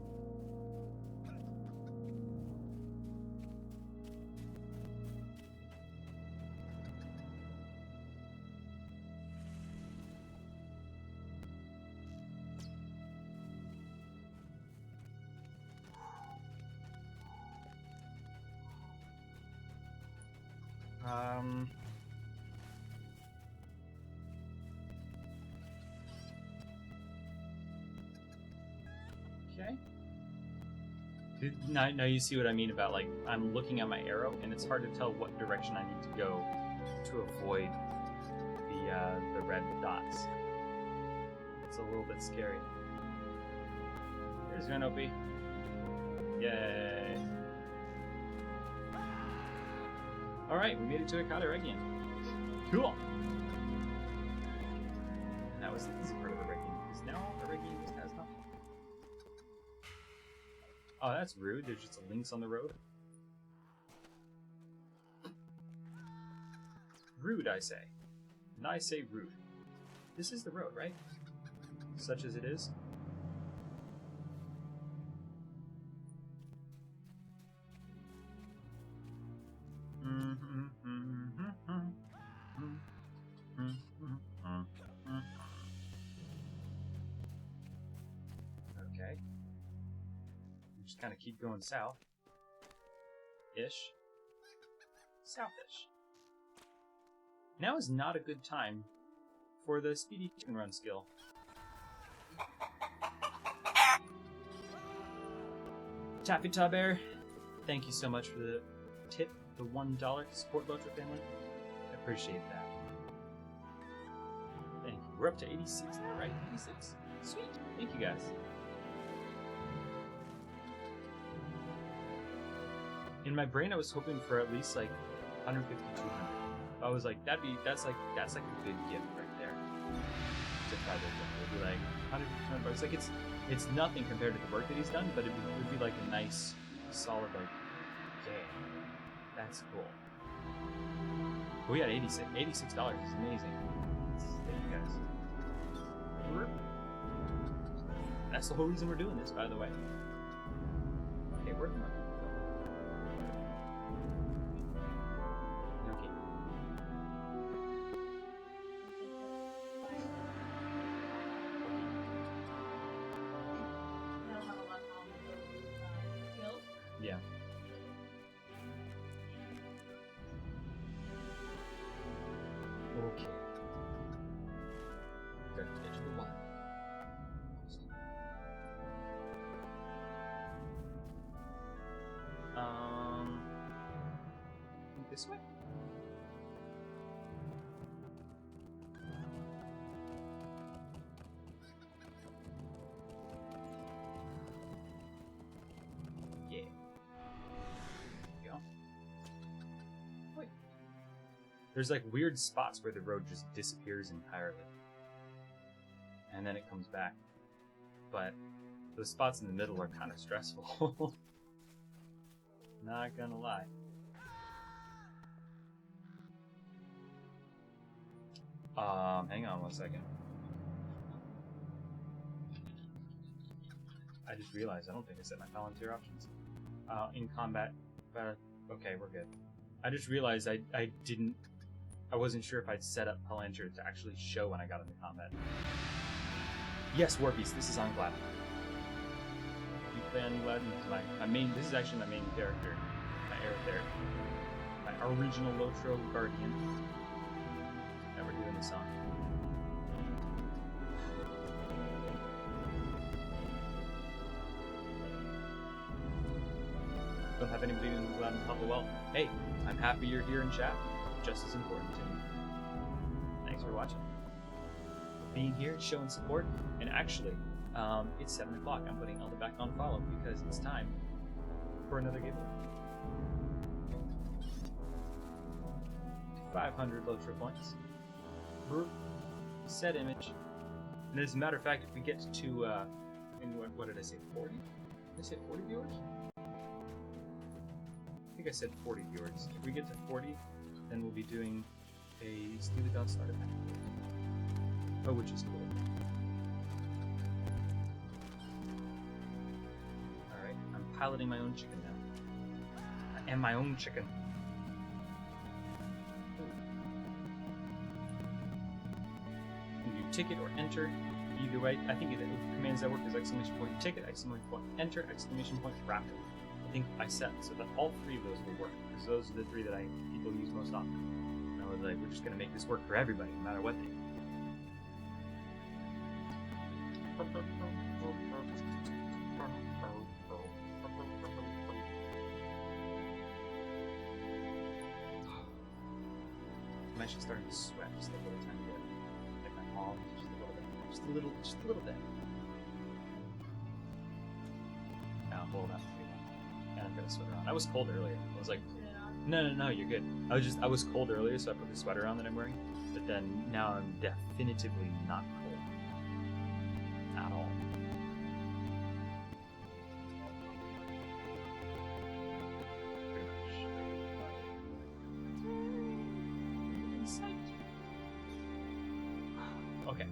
Okay. Now you see what I mean about, like, I'm looking at my arrow, and it's hard to tell what direction I need to go to avoid the red dots. It's a little bit scary. Here's Vinopi. Yay! Alright, we made it to Akata Regian. Cool! That was the easy part of the Regian, because now the Regian just has nothing. Oh, that's rude. There's just a lynx on the road. Rude, I say. And I say rude. This is the road, right? Such as it is. just kind of keep going south. Ish. Southish. Now is not a good time for the speedy chicken run skill. Taffy Bear, thank you so much for the tip, the $1 to support LOTROFamily. I appreciate that. Thank you. We're up to 86 now, right? 86. Sweet. Thank you guys. In my brain, I was hoping for at least like 150, 200. I was like, that's like a good gift right there. To try to it would be like 150, $200. Like it's nothing compared to the work that he's done, but it would be like a nice, solid like, yeah, that's cool. But we got $86 is amazing. Thank you guys. That's the whole reason we're doing this, by the way. Okay, where'd the money go? Okay. They'll have a lot on those skills. Yeah. Okay. Got to get to the one. This way? Yeah. There you go. Wait. There's like weird spots where the road just disappears entirely. And then it comes back. But those spots in the middle are kind of stressful. Not gonna lie. Hang on one second. I just realized I don't think I set my volunteer options. In combat, okay, we're good. I just realized I wasn't sure if I'd set up Palantir to actually show when I got into combat. Yes, Warpiece, this is Anglad. You play Anglad, this is actually my main character. My air therapy. My original LOTRO guardian. Now we're doing the song. Don't have anybody who can go out and help. Well, hey, I'm happy you're here in chat. Just as important to me. Thanks for watching. Being here, showing support, and actually, it's 7 o'clock. I'm putting Elder back on follow because it's time for another giveaway. 500 LOTRO points. Set image. And as a matter of fact, if we get to, what did I say, 40? Did I say 40 viewers? I think I said 40 viewers. If we get to 40, then we'll be doing a Steely Dan starter pack. Oh, which is cool. Alright, I'm piloting my own chicken now. I am my own chicken. You can do ticket or enter. Either way, I think the commands that work is exclamation point ticket, exclamation point enter, exclamation point rapid. I think I set so that all three of those will work, because those are the three that people use most often. And I was like, we're just gonna make this work for everybody, no matter what they do. I'm actually starting to sweat just a little tiny bit. Like my palms, just a little bit. Just a little bit. Now hold on. And I'm gonna sweater on. I was cold earlier. I was like, no, you're good. I was cold earlier, so I put the sweater on that I'm wearing. But then now I'm definitively not cold. At all. Okay.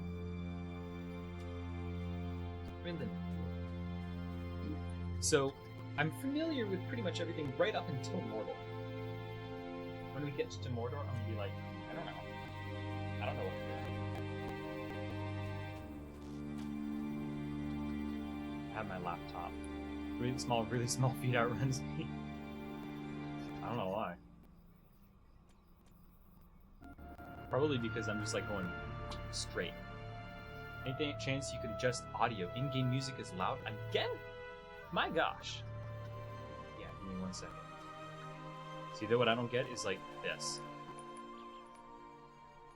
So, I'm familiar with pretty much everything right up until Mordor. When we get to Mordor, I'm gonna be like, I don't know what we're doing. I have my laptop, really small feet outruns me. I don't know why. Probably because I'm just like going straight. Any chance you could adjust audio? In-game music is loud again? My gosh. Yeah, give me 1 second. See, though, what I don't get is like this.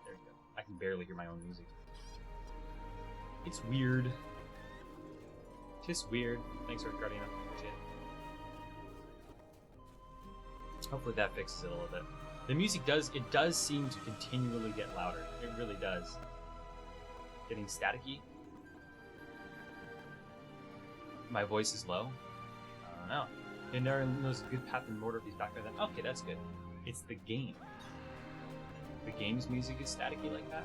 There we go. I can barely hear my own music. It's weird. Just weird. Thanks for Guardian. Hopefully that fixes it a little bit. The music does seem to continually get louder. It really does. Getting staticky. My voice is low. I don't know. And there knows a good path in Mordor if he's back there then. Okay, that's good. It's the game. The game's music is staticky like that.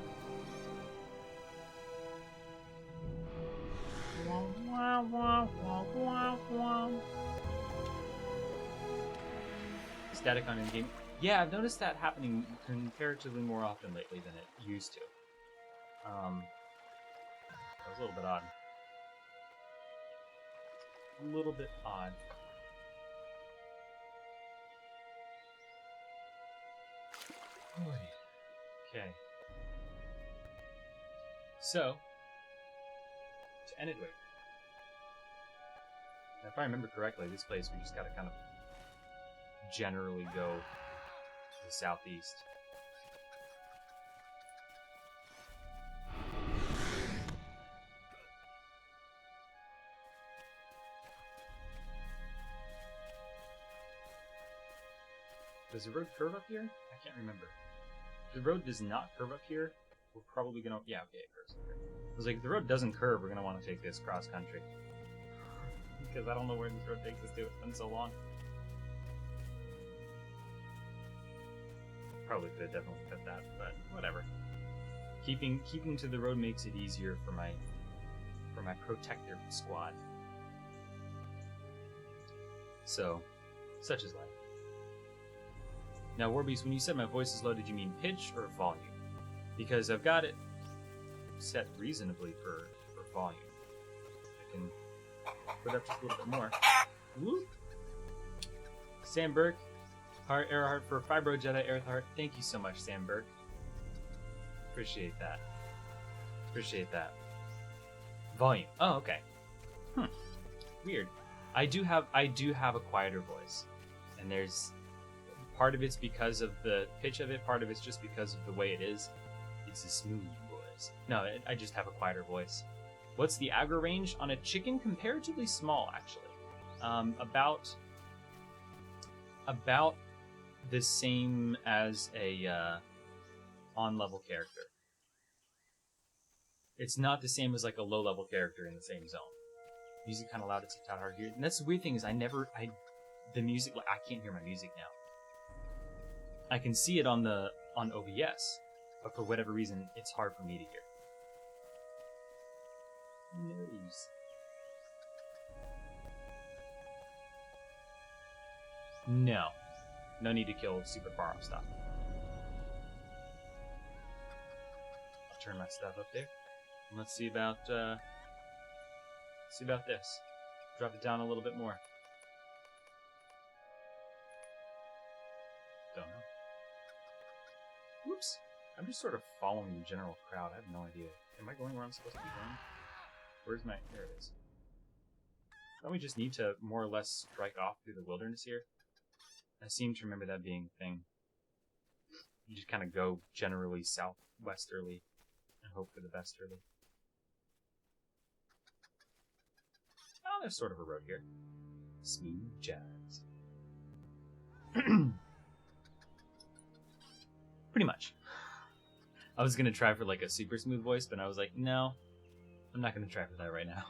Static on in-game. Yeah, I've noticed that happening comparatively more often lately than it used to. That was a little bit odd. A little bit odd. Okay. So, to end it with, if I remember correctly, this place we just gotta kind of generally go to the southeast. Does the road curve up here? I can't remember. If the road does not curve up here, we're probably gonna... Yeah, okay, it curves up here. I was like, if the road doesn't curve, we're gonna want to take this cross-country. Because I don't know where this road takes us to. It's been so long. Probably could have definitely cut that, but whatever. Keeping to the road makes it easier for my protector squad. So, such is life. Now, Warbeast, when you said my voice is low, did you mean pitch or volume? Because I've got it set reasonably for volume. I can put it up just a little bit more. Whoop. Sam Burke, Earhart for Fibro Jedi Earhart. Thank you so much, Sam Burke. Appreciate that. Appreciate that. Volume. Oh, okay. Weird. I do have a quieter voice, and there's part of it's because of the pitch of it. Part of it's just because of the way it is. It's a smooth voice. No, I just have a quieter voice. What's the aggro range on a chicken? Comparatively small, actually. About the same as a on-level character. It's not the same as like a low-level character in the same zone. Music kind of loud, it's hard to hear. And that's the weird thing is the music, like, I can't hear my music now. I can see it on OBS, but for whatever reason, it's hard for me to hear. News. No need to kill super far off stuff. I'll turn my stuff up there. And let's see about this. Drop it down a little bit more. Don't know. Whoops. I'm just sort of following the general crowd. I have no idea. Am I going where I'm supposed to be going? Where's my... There it is. Don't we just need to more or less strike off through the wilderness here? I seem to remember that being a thing. You just kind of go generally southwesterly and hope for the besterly. Oh, there's sort of a road here. Smooth jazz. Pretty much. I was gonna try for like a super smooth voice, but I was like, no, I'm not gonna try for that right now.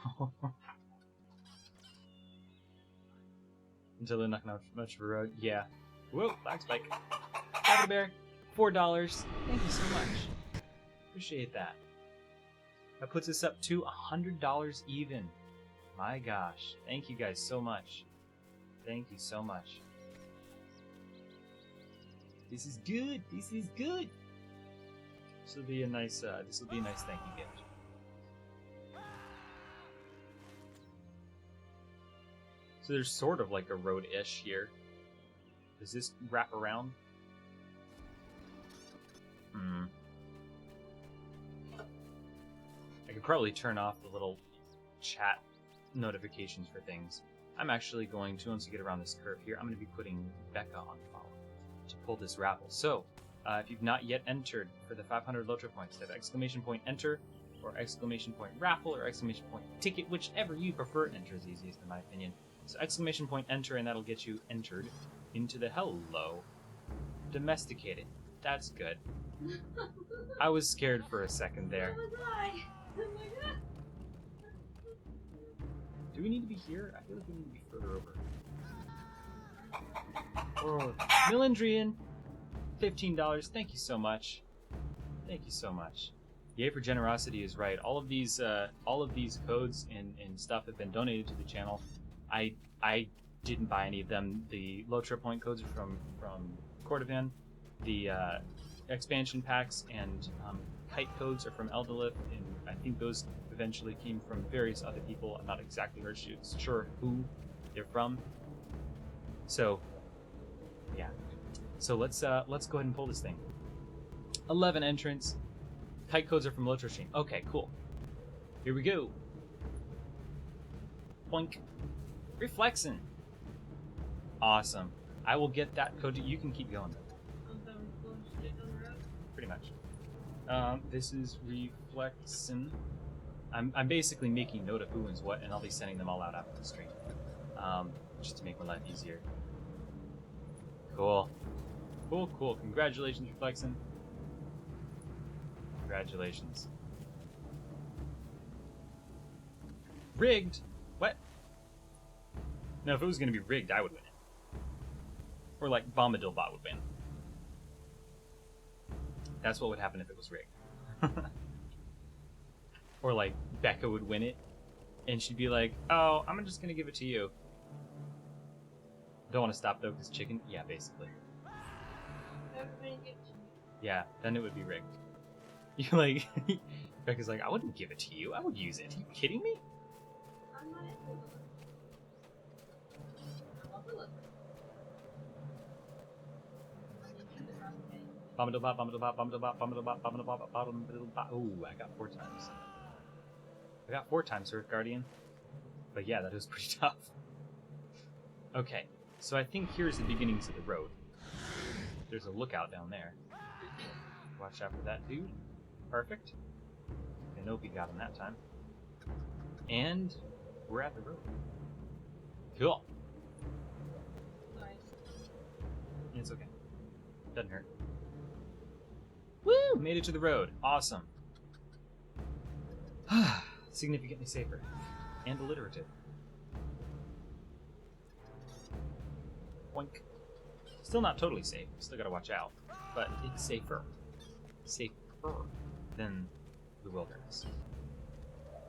Until they're not much of a road. Yeah. Whoa, black spike. Captain Bear, $4. Thank you so much. Appreciate that. That puts us up to $100 even. My gosh. Thank you guys so much. Thank you so much. This is good. This is good. This will be a nice thank you gift. So there's sort of like a road-ish here. Does this wrap around? I could probably turn off the little chat notifications for things. I'm actually going to, once you get around this curve here, I'm going to be putting Becca on follow to pull this raffle. So, if you've not yet entered for the 500 LOTRO points, type exclamation point enter, or exclamation point raffle, or exclamation point ticket, whichever you prefer. Enter is easiest in my opinion. So exclamation point enter, and that'll get you entered into the hello. Domesticated. That's good. I was scared for a second there. So was I. Oh my god. Do we need to be here? I feel like we need to be further over. Oh, Milindrian, $15. Thank you so much. Thank you so much. Yay for generosity is right. All of these codes and stuff have been donated to the channel. I didn't buy any of them. The LOTRO point codes are from Cordovan. The expansion packs and kite codes are from Eldolith, and I think those eventually came from various other people. I'm not exactly sure who they're from. So, yeah. So let's go ahead and pull this thing. 11 entrants. Kite codes are from LOTRO stream. Okay, cool. Here we go. Boink. Reflexin. Awesome. I will get that code. You can keep going. Pretty much. This is Reflexin. I'm basically making note of who and what, and I'll be sending them all out after the stream, just to make my life easier. Cool. Cool. Congratulations, Reflexin. Congratulations. Rigged? What? No, if it was going to be rigged, I would win it. Or like Bombadilbot would win. That's what would happen if it was rigged. Or like Becca would win it, and she'd be like, "Oh, I'm just gonna give it to you." Don't want to stop though, because chicken. Yeah, basically. Yeah, then it would be rigged. You're like, Becca's like, "I wouldn't give it to you. I would use it. Are you kidding me?" I'm not into Ooh, I got 4 times. I got 4 times, Earth Guardian. But yeah, that was pretty tough. Okay, so I think here's the beginnings of the road. There's a lookout down there. Watch out for that dude. Perfect. I know if he got him that time. And we're at the road. Cool. Nice. It's okay. Doesn't hurt. Woo! Made it to the road. Awesome. Significantly safer. And alliterative. Boink. Still not totally safe. Still gotta watch out. But it's safer. Safer than the wilderness.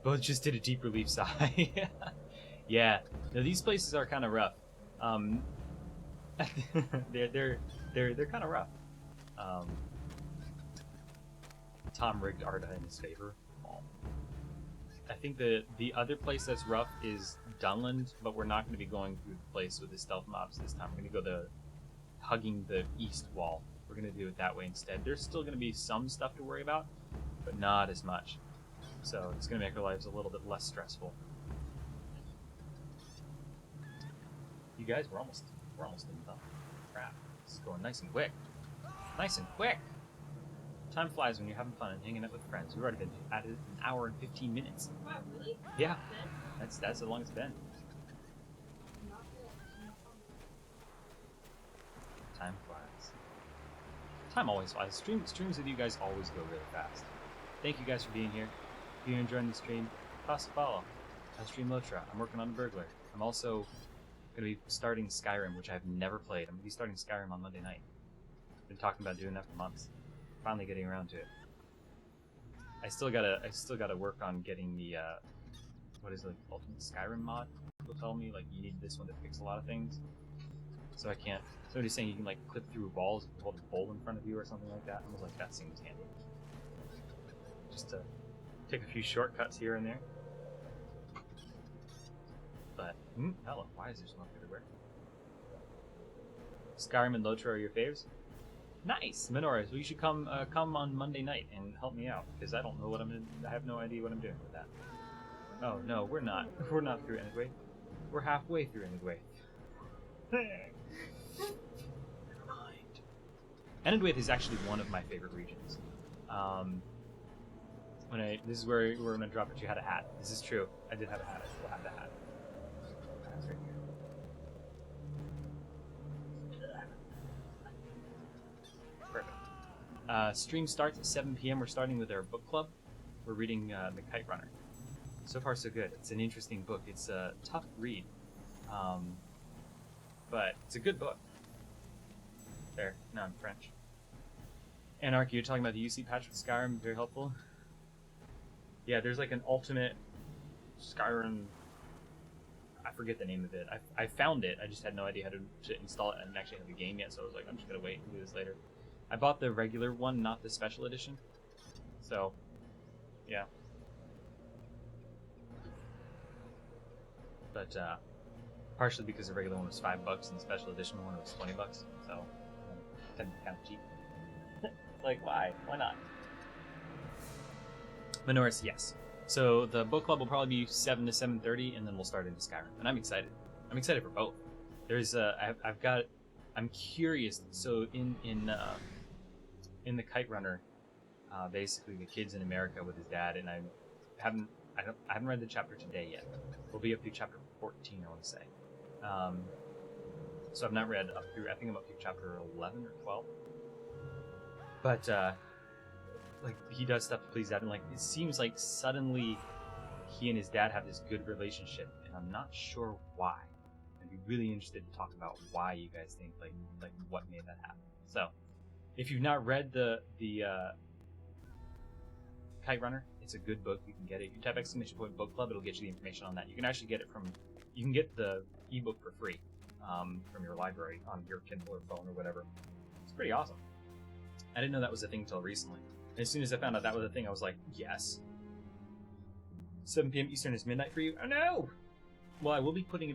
Both just did a deep relief sigh. Yeah. No, these places are kind of rough. They're kind of rough. Tom rigged Arda in his favor. I think the other place that's rough is Dunland, but we're not going to be going through the place with the stealth mobs this time. We're going to go hugging the east wall. We're going to do it that way instead. There's still going to be some stuff to worry about, but not as much. So it's going to make our lives a little bit less stressful. You guys, we're almost in the crap. This is going nice and quick. Nice and quick. Time flies when you're having fun and hanging out with friends. We've already been at it an hour and 15 minutes. Wow, really? Yeah, that's as long as it's been. Time flies. Time always flies. Streams with you guys always go really fast. Thank you guys for being here. If you're enjoying the stream, toss a follow. I stream LOTRO. I'm working on a burglar. I'm also going to be starting Skyrim, which I've never played. I'm going to be starting Skyrim on Monday night. I've been talking about doing that for months. Finally getting around to it. I still gotta work on getting the what is it, like Ultimate Skyrim mod? People tell me like you need this one to fix a lot of things. So I can't. Somebody's saying you can like clip through walls if you hold a bowl in front of you or something like that. I was like, that seems handy. Just to take a few shortcuts here and there. But hello, why is there smoke everywhere? Skyrim and LOTRO are your faves? Nice, Minoras. We should come on Monday night and help me out because I don't know what I have no idea what I'm doing with that. Oh no, we're not. We're not through Endgame. We're halfway through Endgame. Never mind. Endgame is actually one of my favorite regions. This is where we're gonna drop it. You had a hat. This is true. I did have a hat. I still have the hat. That's right here. Perfect. Stream starts at 7 p.m. We're starting with our book club. We're reading The Kite Runner. So far, so good. It's an interesting book. It's a tough read, but it's a good book. There. Now I'm French. Anarchy, you're talking about the UC patch with Skyrim. Very helpful. Yeah, there's like an ultimate Skyrim. I forget the name of it. I found it. I just had no idea how to install it. I didn't actually have the game yet, so I was like, I'm just gonna wait and do this later. I bought the regular one, not the special edition. So, yeah. But partially because the regular one was $5 and the special edition one was $20. So, kind of cheap. Like, why? Why not? Minoris, yes. So the book club will probably be 7 to 7:30, and then we'll start into Skyrim. And I'm excited. I'm excited for both. There's I'm curious. So in the Kite Runner, basically the kid's in America with his dad, and I haven't read the chapter today yet. We'll be up through chapter 14, I want to say. So I've not read up through. I think I'm up through chapter 11 or 12. But like he does stuff to please dad, and like it seems like suddenly he and his dad have this good relationship, and I'm not sure why. I'd be really interested to talk about why you guys think like what made that happen. So if you've not read the Kite Runner, it's a good book. You can get it. If you type !book club, it'll get you the information on that. You can actually get it you can get the ebook for free from your library on your Kindle or phone or whatever. It's pretty awesome. I didn't know that was a thing until recently. And as soon as I found out that was a thing, I was like, yes. 7 p.m. Eastern is midnight for you? Oh no! Well, I will be putting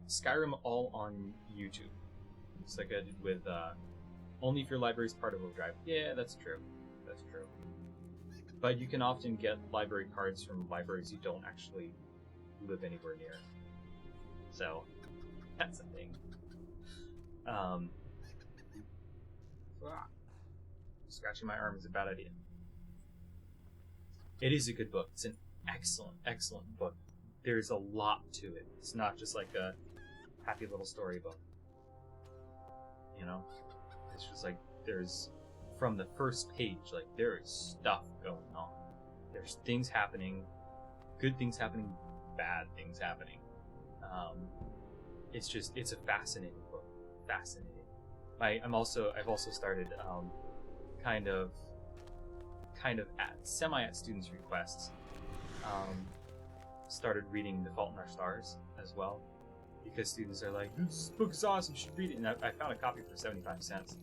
Skyrim all on YouTube. Just like I did with only if your library is part of Overdrive. Yeah, that's true. That's true. But you can often get library cards from libraries you don't actually live anywhere near. So, that's a thing. Scratching my arm is a bad idea. It is a good book. It's an excellent, excellent book. There's a lot to it. It's not just like a happy little storybook. You know? It's just like there's, from the first page, like there is stuff going on. There's things happening, good things happening, bad things happening. It's a fascinating book. Fascinating. I've also started kind of at students' requests, started reading The Fault in Our Stars as well, because students are like, this book is awesome, you should read it. And I found a copy for 75 cents.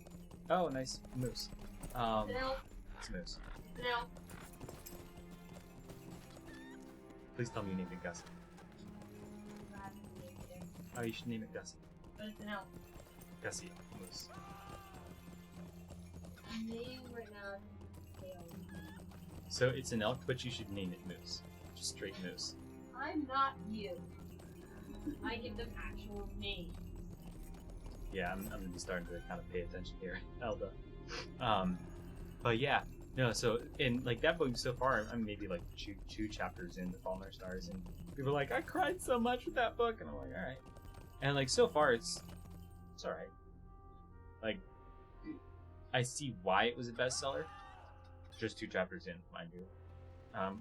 Oh, nice moose. It's a moose. No. Please tell me you named it Gussie. Oh, you should name it Gussie. But it's an elf. Gussie, moose. Name right now. So it's an elk, but you should name it Moose. Just straight Moose. I'm not you. I give them actual names. Yeah, I'm gonna be starting to kind of pay attention here, Elda. But yeah, no. So in like that book so far, I'm maybe like two chapters in The Fault in Our Stars, and people are like, I cried so much with that book, and I'm like, all right. And like so far, it's all right. Like, I see why it was a bestseller. Just 2 chapters in, mind you.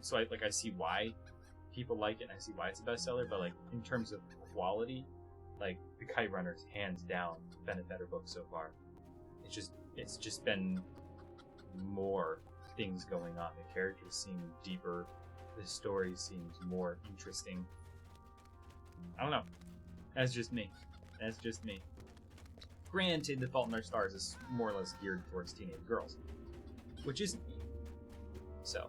So I see why people like it, and I see why it's a bestseller. But like in terms of quality, like The Kite Runner's hands down been a better book so far. It's just been more things going on. The characters seem deeper. The story seems more interesting. I don't know. That's just me. Granted, The Fault in Our Stars is more or less geared towards teenage girls, which isn't me. So.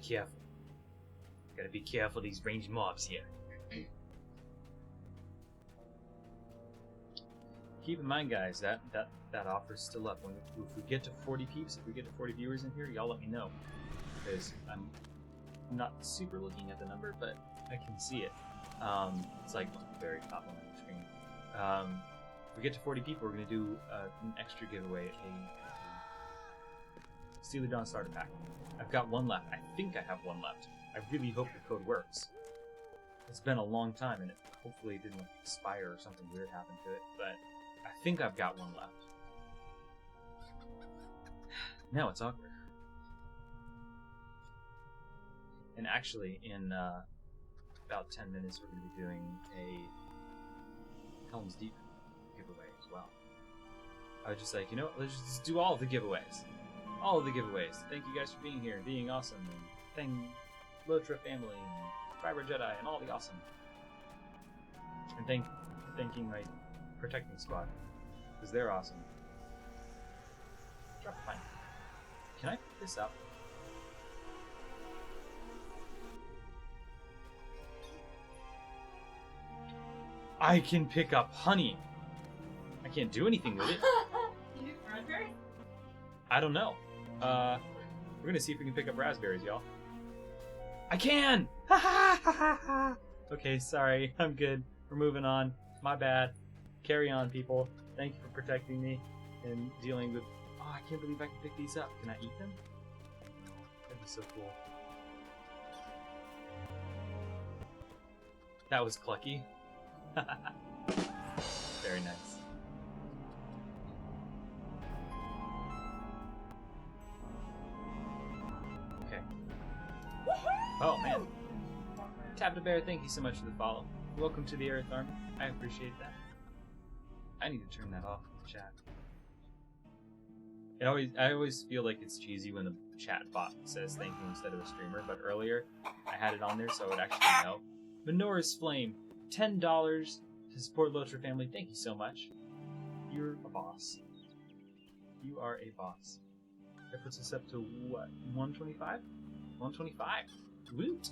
careful. Gotta be careful of these ranged mobs here. Keep in mind, guys, that offer's still up. If we get to 40 peeps, if we get to 40 viewers in here, y'all let me know. Because I'm not super looking at the number, but I can see it. It's like on the very top of the screen. If we get to 40 people, we're going to do an extra giveaway, a Steely Dawn starter pack. I've got one left. I think I have one left. I really hope the code works. It's been a long time, and it hopefully didn't expire or something weird happened to it, but I think I've got one left. Now it's awkward. And actually, in about 10 minutes, we're going to be doing a Helm's Deep giveaway as well. I was just like, you know what, let's just do all of the giveaways. All of the giveaways. Thank you guys for being here and being awesome. And thank LOTROFamily and Fiber Jedi and all the awesome. And thanking my protecting squad, because they're awesome. Drop a pine. Can I pick this up? I can pick up honey. I can't do anything with it. You do raspberry? I don't know. We're gonna see if we can pick up raspberries, y'all. I can! Ha ha ha ha ha! Okay, sorry. I'm good. We're moving on. My bad. Carry on, people. Thank you for protecting me and dealing with... Oh, I can't believe I can pick these up. Can I eat them? That'd be so cool. That was clucky. Very nice. Okay. Oh, man. Tabitha Bear, thank you so much for the follow. Welcome to the Earth Army. I appreciate that. I need to turn that off in the chat. I always feel like it's cheesy when the chat bot says thank you instead of a streamer, but earlier I had it on there so I would actually know. Menora's Flame, $10 to support LOTROFamily. Thank you so much. You're a boss. You are a boss. That puts us up to what? 125? 125. Woot!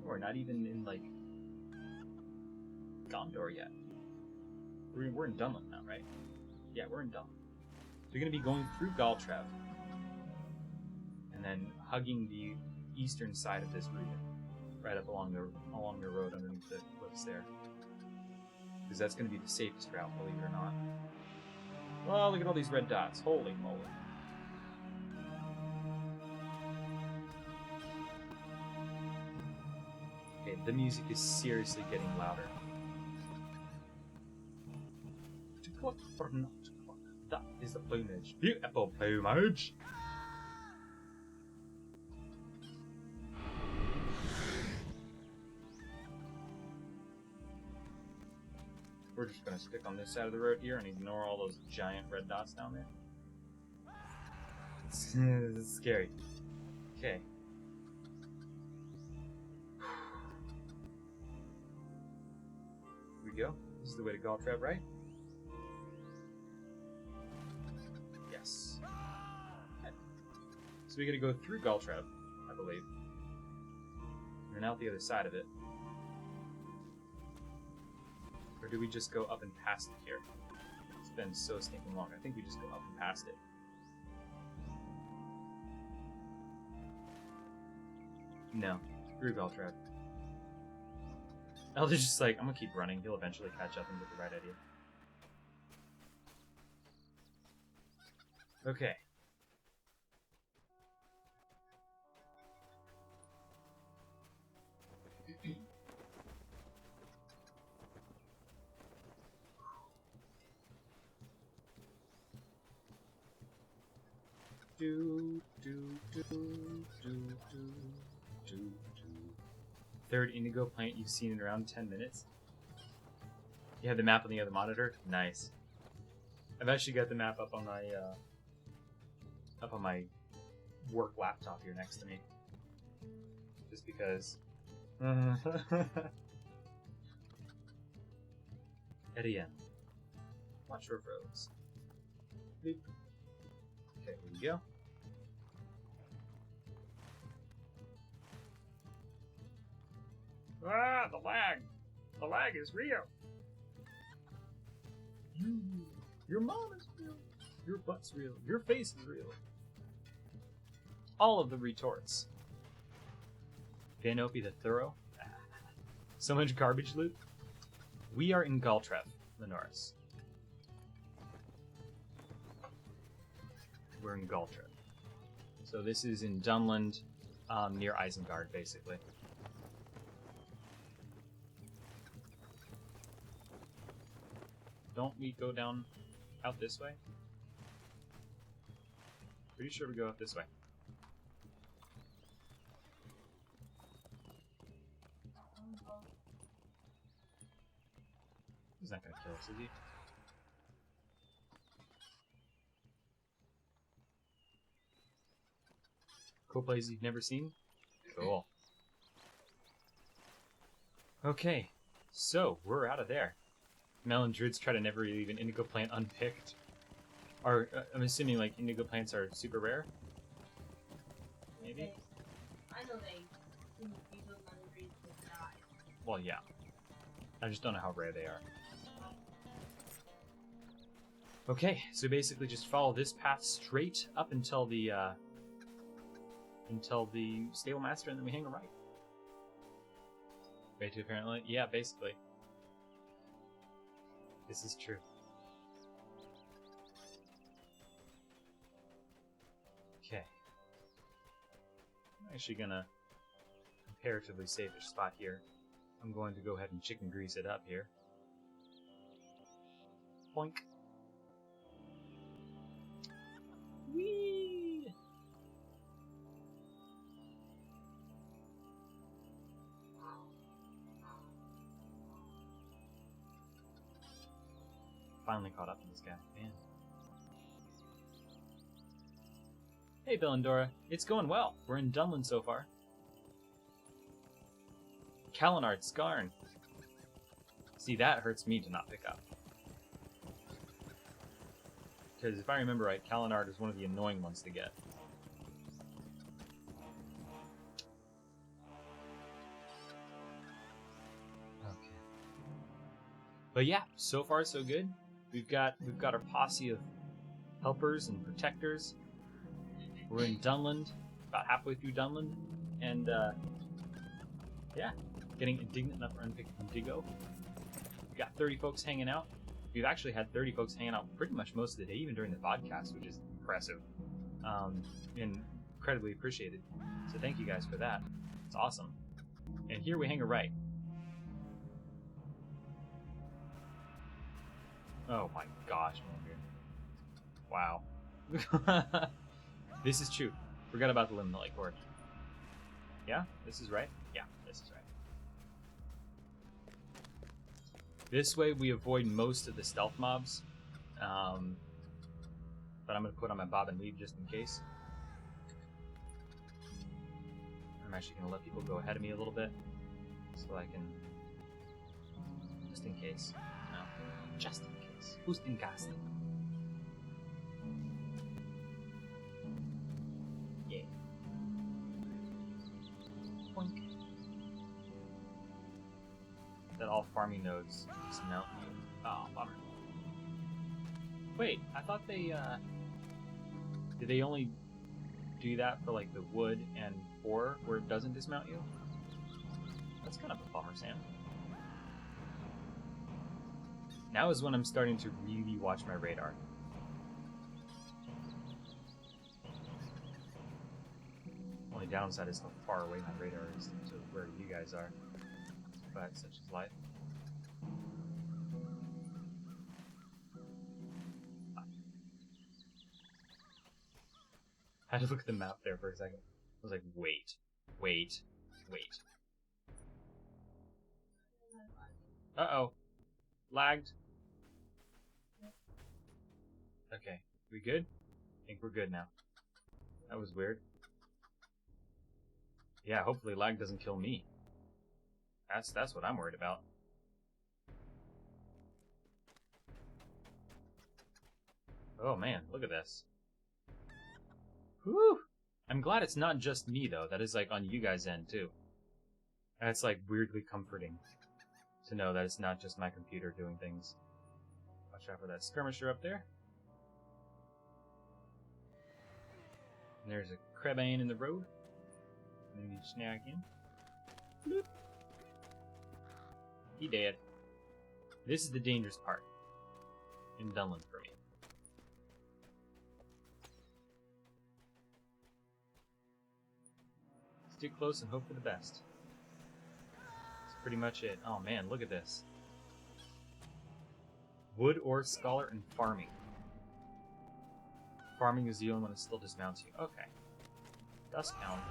We're not even in like Gondor yet. We're in Dunlop now, right? Yeah, we're in Dunlop. So you're gonna be going through Galtrev and then hugging the eastern side of this region, right up along the road underneath the cliffs there, because that's gonna be the safest route, believe it or not. Well, look at all these red dots. Holy moly! Okay, the music is seriously getting louder. To quack or not to quack? That is the plumage. Beautiful plumage! We're just gonna stick on this side of the road here and ignore all those giant red dots down there. It's scary. Okay. Here we go. This is the way to Galtrev, right? Yes. Okay. So we gotta go through Galtrev, I believe. And then out the other side of it. Or do we just go up and past it here? It's been so stinking long. I think we just go up and past it. No. Through Galtrev. Elder's just like, I'm gonna keep running. He'll eventually catch up and get the right idea. Okay. Third indigo plant you've seen in around 10 minutes. You have the map on the other monitor? Nice. I've actually got the map up on my work laptop here next to me. Just because. Etienne. Watcher of roads. Boop. Okay, here we go. the lag. The lag is real. Your mom is real. Your butt's real. Your face is real. All of the retorts. Vanopi the Thorough. So much garbage loot. We are in Galtref, Lenoris. We're in Galtref. So this is in Dunland, near Isengard, basically. Don't we go down out this way? Pretty sure we go out this way. He's not gonna kill us, is he? Cool places you've never seen? Cool. Okay, so we're out of there. Mel and Druids try to never leave an indigo plant unpicked. Or, I'm assuming, like, indigo plants are super rare? Maybe? I know they use those on the trees to die. Well, yeah. I just don't know how rare they are. Okay, so basically just follow this path straight up until the stable master, and then we hang a right. Way too apparently? Yeah, basically. This is true. Okay. I'm actually gonna comparatively safe-ish spot here. I'm going to go ahead and chicken grease it up here. Boink. Whee! Finally caught up to this guy. Man. Hey, Bill and Dora. It's going well. We're in Dunland so far. Kalinard, Skarn. See, that hurts me to not pick up. Because if I remember right, Kalinard is one of the annoying ones to get. Okay. But yeah, so far so good. We've got our posse of helpers and protectors. We're in Dunland, about halfway through Dunland, and yeah, getting indignant enough to unpick Indigo. We've got 30 folks hanging out. We've actually had 30 folks hanging out pretty much most of the day, even during the podcast, which is impressive and incredibly appreciated. So thank you guys for that. It's awesome. And here we hang a right. Oh my gosh, wow. This is true. Forgot about the Liminal Cord. Yeah? This is right? Yeah, this is right. This way we avoid most of the stealth mobs. But I'm going to put on my bob and weave just in case. I'm actually going to let people go ahead of me a little bit. So I can... Just in case. No. Just in case. Just in case. Yeah. Boink. That all farming nodes dismount you. Oh, bummer. Wait, I thought they, did they only do that for, like, the wood and ore where it doesn't dismount you? That's kind of a bummer, Sam. Now is when I'm starting to really watch my radar. Only downside is how far away my radar is to where you guys are. But such is life. I had to look at the map there for a second. I was like, wait. Uh-oh. Lagged. Okay. We good? I think we're good now. That was weird. Yeah, hopefully lag doesn't kill me. That's what I'm worried about. Oh man, look at this. Whew! I'm glad it's not just me though. That is like on you guys' end too. And it's like weirdly comforting to know that it's not just my computer doing things. Watch out for that skirmisher up there. And there's a Krebane in the road. Maybe snag him. Bloop. He dead. This is the dangerous part in Dunland for me. Stick close and hope for the best. That's pretty much it. Oh man, look at this. Wood, ore, scholar, and farming. Farming is the only one that still dismounts you. Okay. Dust count.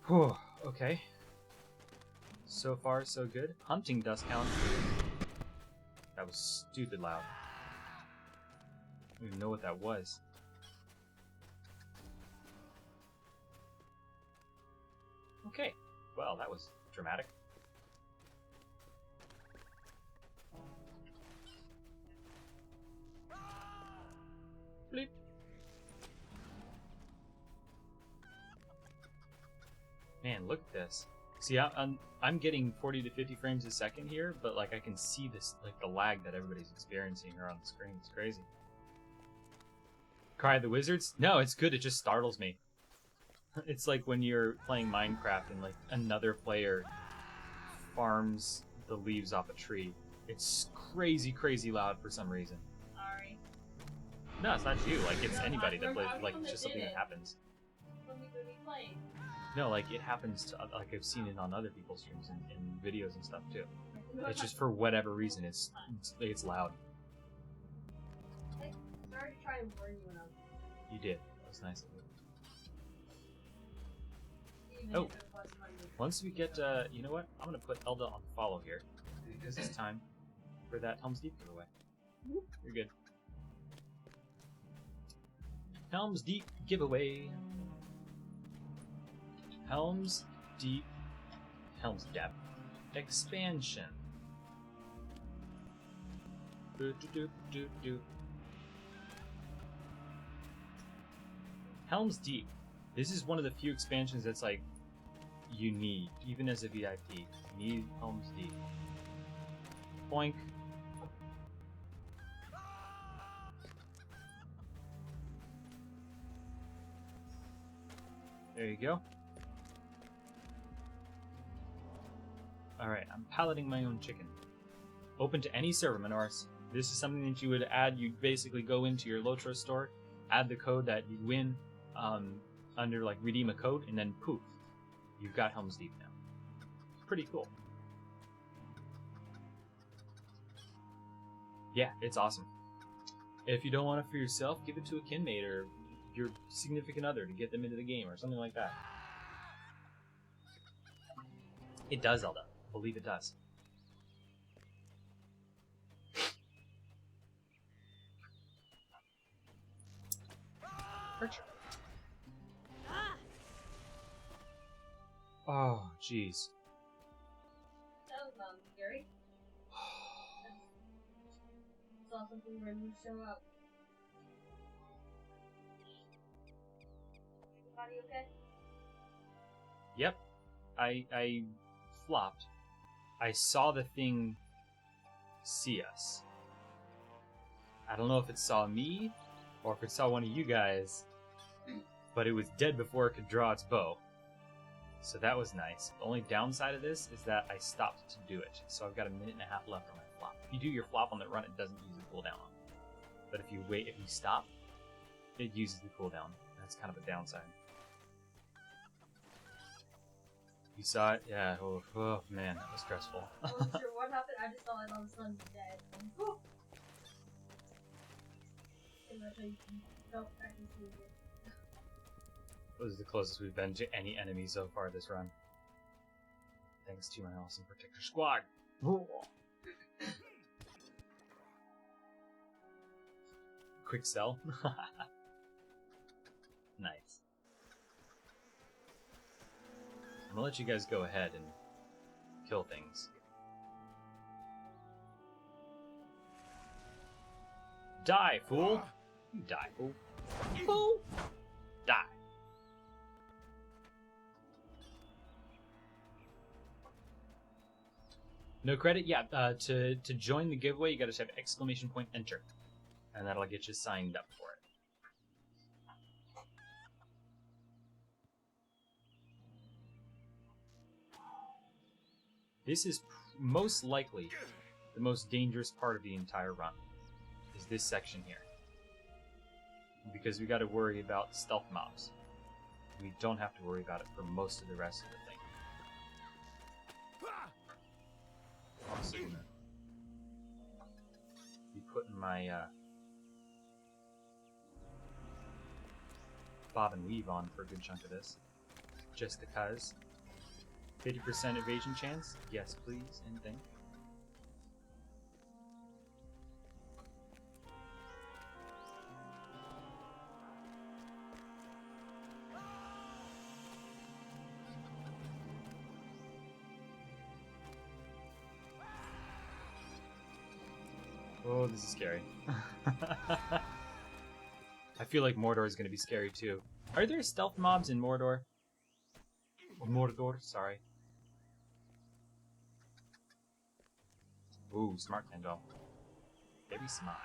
Whew, okay. So far, so good. Hunting dust count. That was stupid loud. I don't even know what that was. Okay. Well, that was dramatic. Bleep. Man, look at this. See, I'm getting 40 to 50 frames a second here, but like I can see this, like the lag that everybody's experiencing here on the screen. It's crazy. Cry of the Wizards? No, it's good. It just startles me. It's like when you're playing Minecraft and like another player farms the leaves off a tree. It's crazy, crazy loud for some reason. Sorry. No, it's not you. Like it's anybody that plays. Like it's just something that happens. When we played. No, like it happens to like I've seen it on other people's streams and videos and stuff too. It's just for whatever reason it's loud. Sorry to try and warn you enough. You did. That was nice of you. Even Oh, if it wasn't on you. once we get you know what? I'm gonna put Elda on follow here because it's time for that Helm's Deep giveaway. You're good. Helm's Deep giveaway. Helm's Depth expansion. Helm's Deep. This is one of the few expansions that's like you need, even as a VIP. You need Helm's Deep. Boink. There you go. Alright, I'm piloting my own chicken. Open to any server, Minoris. This is something that you would add. You'd basically go into your LOTRO store, add the code that you win under like redeem a code, and then poof, you've got Helm's Deep now. It's pretty cool. Yeah, it's awesome. If you don't want it for yourself, give it to a kinmate or your significant other to get them into the game or something like that. It does, Elda. Believe it does. Archer. Oh, jeez. That was scary. Saw something randomly show up. Everybody okay? Yep. I flopped. I saw the thing see us. I don't know if it saw me or if it saw one of you guys, but it was dead before it could draw its bow. So that was nice. The only downside of this is that I stopped to do it, so I've got a minute and a half left on my flop. If you do your flop on the run, it doesn't use the cooldown on. But if you wait, if you stop, it uses the cooldown. That's kind of a downside. You saw it? Yeah. Oh man, that was stressful. I wasn't sure what happened. I just saw it all of a sudden dead. Whew. That's how you felt practicing it. This is the closest we've been to any enemy so far this run. Thanks to my awesome Protector Squad. Quick sell. Nice. I'm gonna let you guys go ahead and kill things. Die, fool! You die, fool. Fool! Die. No credit? Yeah, to join the giveaway, you gotta type !enter. And that'll get you signed up for it. This is most likely the most dangerous part of the entire run, is this section here. Because we gotta worry about stealth mobs. We don't have to worry about it for most of the rest of the thing. Also gonna be putting my bob and weave on for a good chunk of this. Just because. 50% evasion chance? Yes, please, and thank you. Oh, this is scary. I feel like Mordor is going to be scary too. Are there stealth mobs in Mordor? Or Mordor, sorry. Ooh, smart Kendall. Very smart.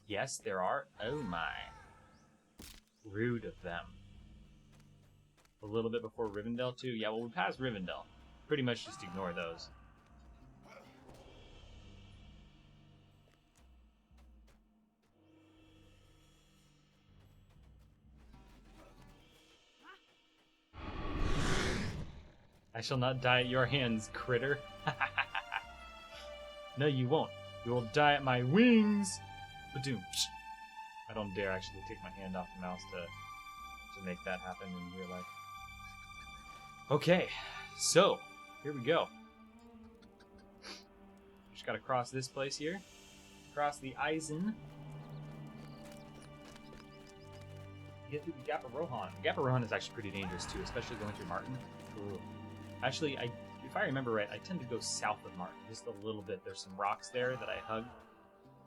Yes, there are. Oh my. Rude of them. A little bit before Rivendell too? Yeah, well, we passed Rivendell. Pretty much just ignore those. I shall not die at your hands, critter. No, you won't. You will die at my wings. Badoom. I don't dare actually take my hand off the mouse to make that happen in real life. Okay, so here we go. Just gotta cross this place here. Cross the Eisen. Get through the Gap of Rohan. The Gap of Rohan is actually pretty dangerous too, especially going through Martin. Ooh. Actually, if I remember right, I tend to go south of Martin just a little bit. There's some rocks there that I hugged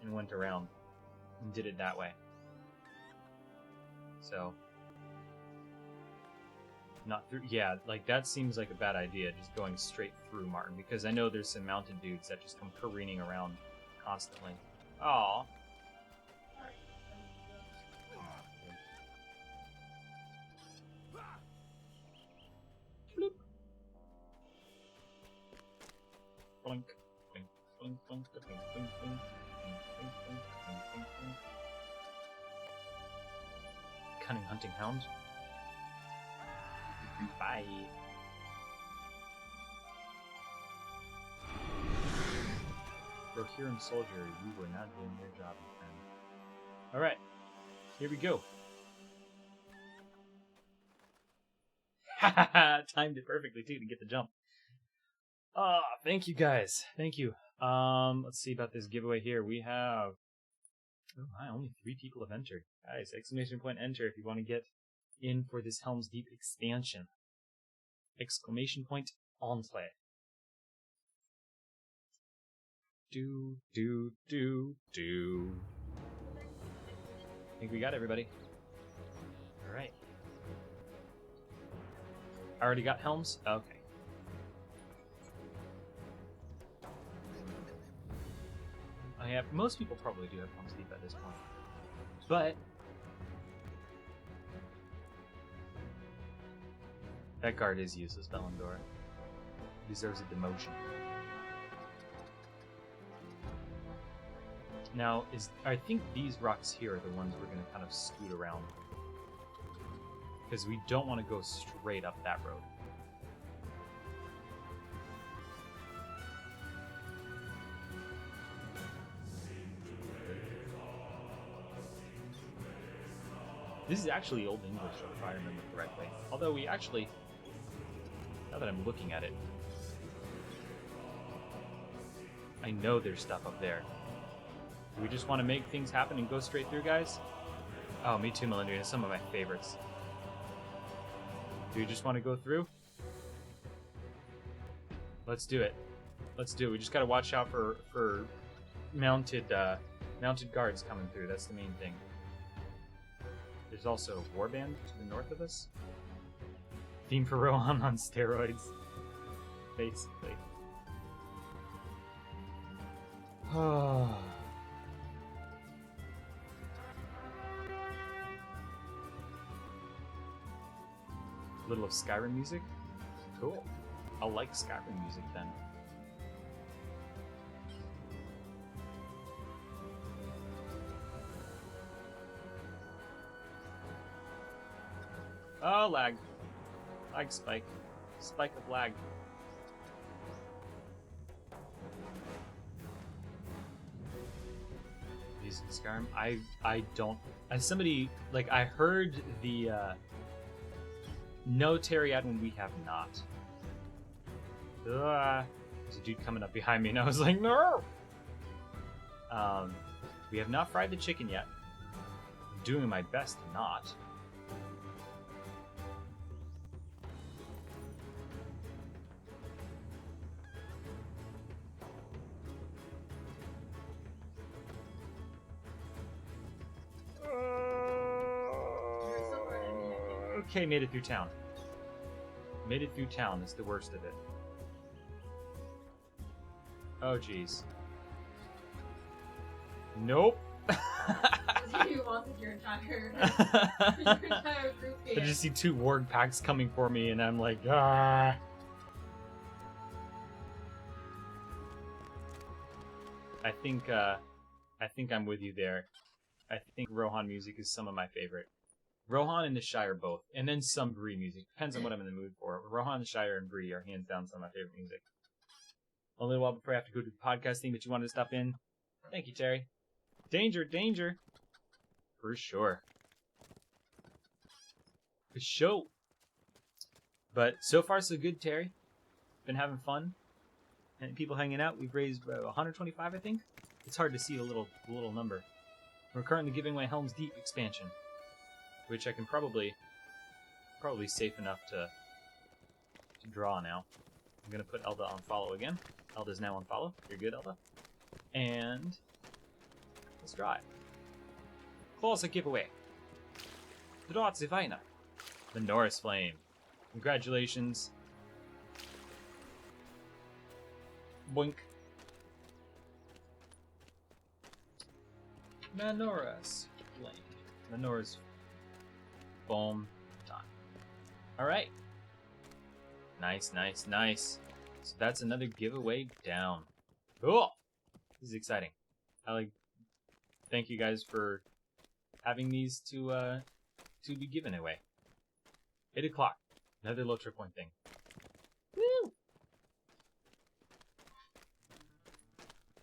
and went around and did it that way. So, not through. Yeah, like that seems like a bad idea, just going straight through Martin, because I know there's some mounted dudes that just come careening around constantly. Aww. Blink, blink, blink, blink, blink, blink, blink, blink, blink, blink, blink, blink. Cunning hunting hound. Bye. Rohirrim soldier, you were not doing your job, my friend. Alright, here we go. Hahaha, timed it perfectly too to get the jump. Thank you guys. Thank you. Let's see about this giveaway here. We have... Oh my, only 3 people have entered. Guys, !enter if you want to get in for this Helm's Deep expansion. !entrée. Do. I think we got everybody. Alright. I already got Helms? Okay. Yeah, most people probably do have Helm's Deep at this point. But that guard is useless, Bellandor. Deserves a demotion. Now, I think these rocks here are the ones we're going to kind of scoot around. Because we don't want to go straight up that road. This is actually Old English, if I remember correctly. Although we actually, now that I'm looking at it, I know there's stuff up there. Do we just want to make things happen and go straight through, guys? Oh, me too, Melindria. Some of my favorites. Do we just want to go through? Let's do it. Let's do it. We just gotta watch out for mounted Mounted guards coming through, that's the main thing. There's also a warband to the north of us. Theme for Rohan on steroids. Basically. Little of Skyrim music? Cool. I'll like Skyrim music then. Oh, lag. Lag spike. Spike of lag. Music Skyrim? I don't... As somebody... Like, I heard the, No, Terry Adwin, we have not. There's a dude coming up behind me, and I was like, no! We have not fried the chicken yet. I'm doing my best to not. Okay, made it through town. Made it through town is the worst of it. Oh, jeez. Nope. You wanted your entire group I here. just see two warg packs coming for me, and I'm like, ah. I think I'm with you there. I think Rohan music is some of my favorite. Rohan and the Shire both, and then some Bree music. Depends on what I'm in the mood for. Rohan, the Shire, and Bree are hands down some of my favorite music. A little while before I have to go to the podcast thing, but you wanted to stop in. Thank you, Terry. Danger, danger. For sure. For sure. But so far so good, Terry. Been having fun. And people hanging out. We've raised 125, I think. It's hard to see the little number. We're currently giving away Helm's Deep expansion, which I can probably safe enough to draw now. I'm gonna put Elda on follow again. Elda's now on follow. You're good, Elda. And let's draw it. Close a giveaway. Draw it, Zivina. The Norris Flame. Congratulations. Boink. Manora's Flame. Manora's Boom. Time. Alright. Nice, nice, nice. So that's another giveaway down. Cool! This is exciting. Thank you guys for having these to be given away. 8 o'clock. Another LOTRO point thing.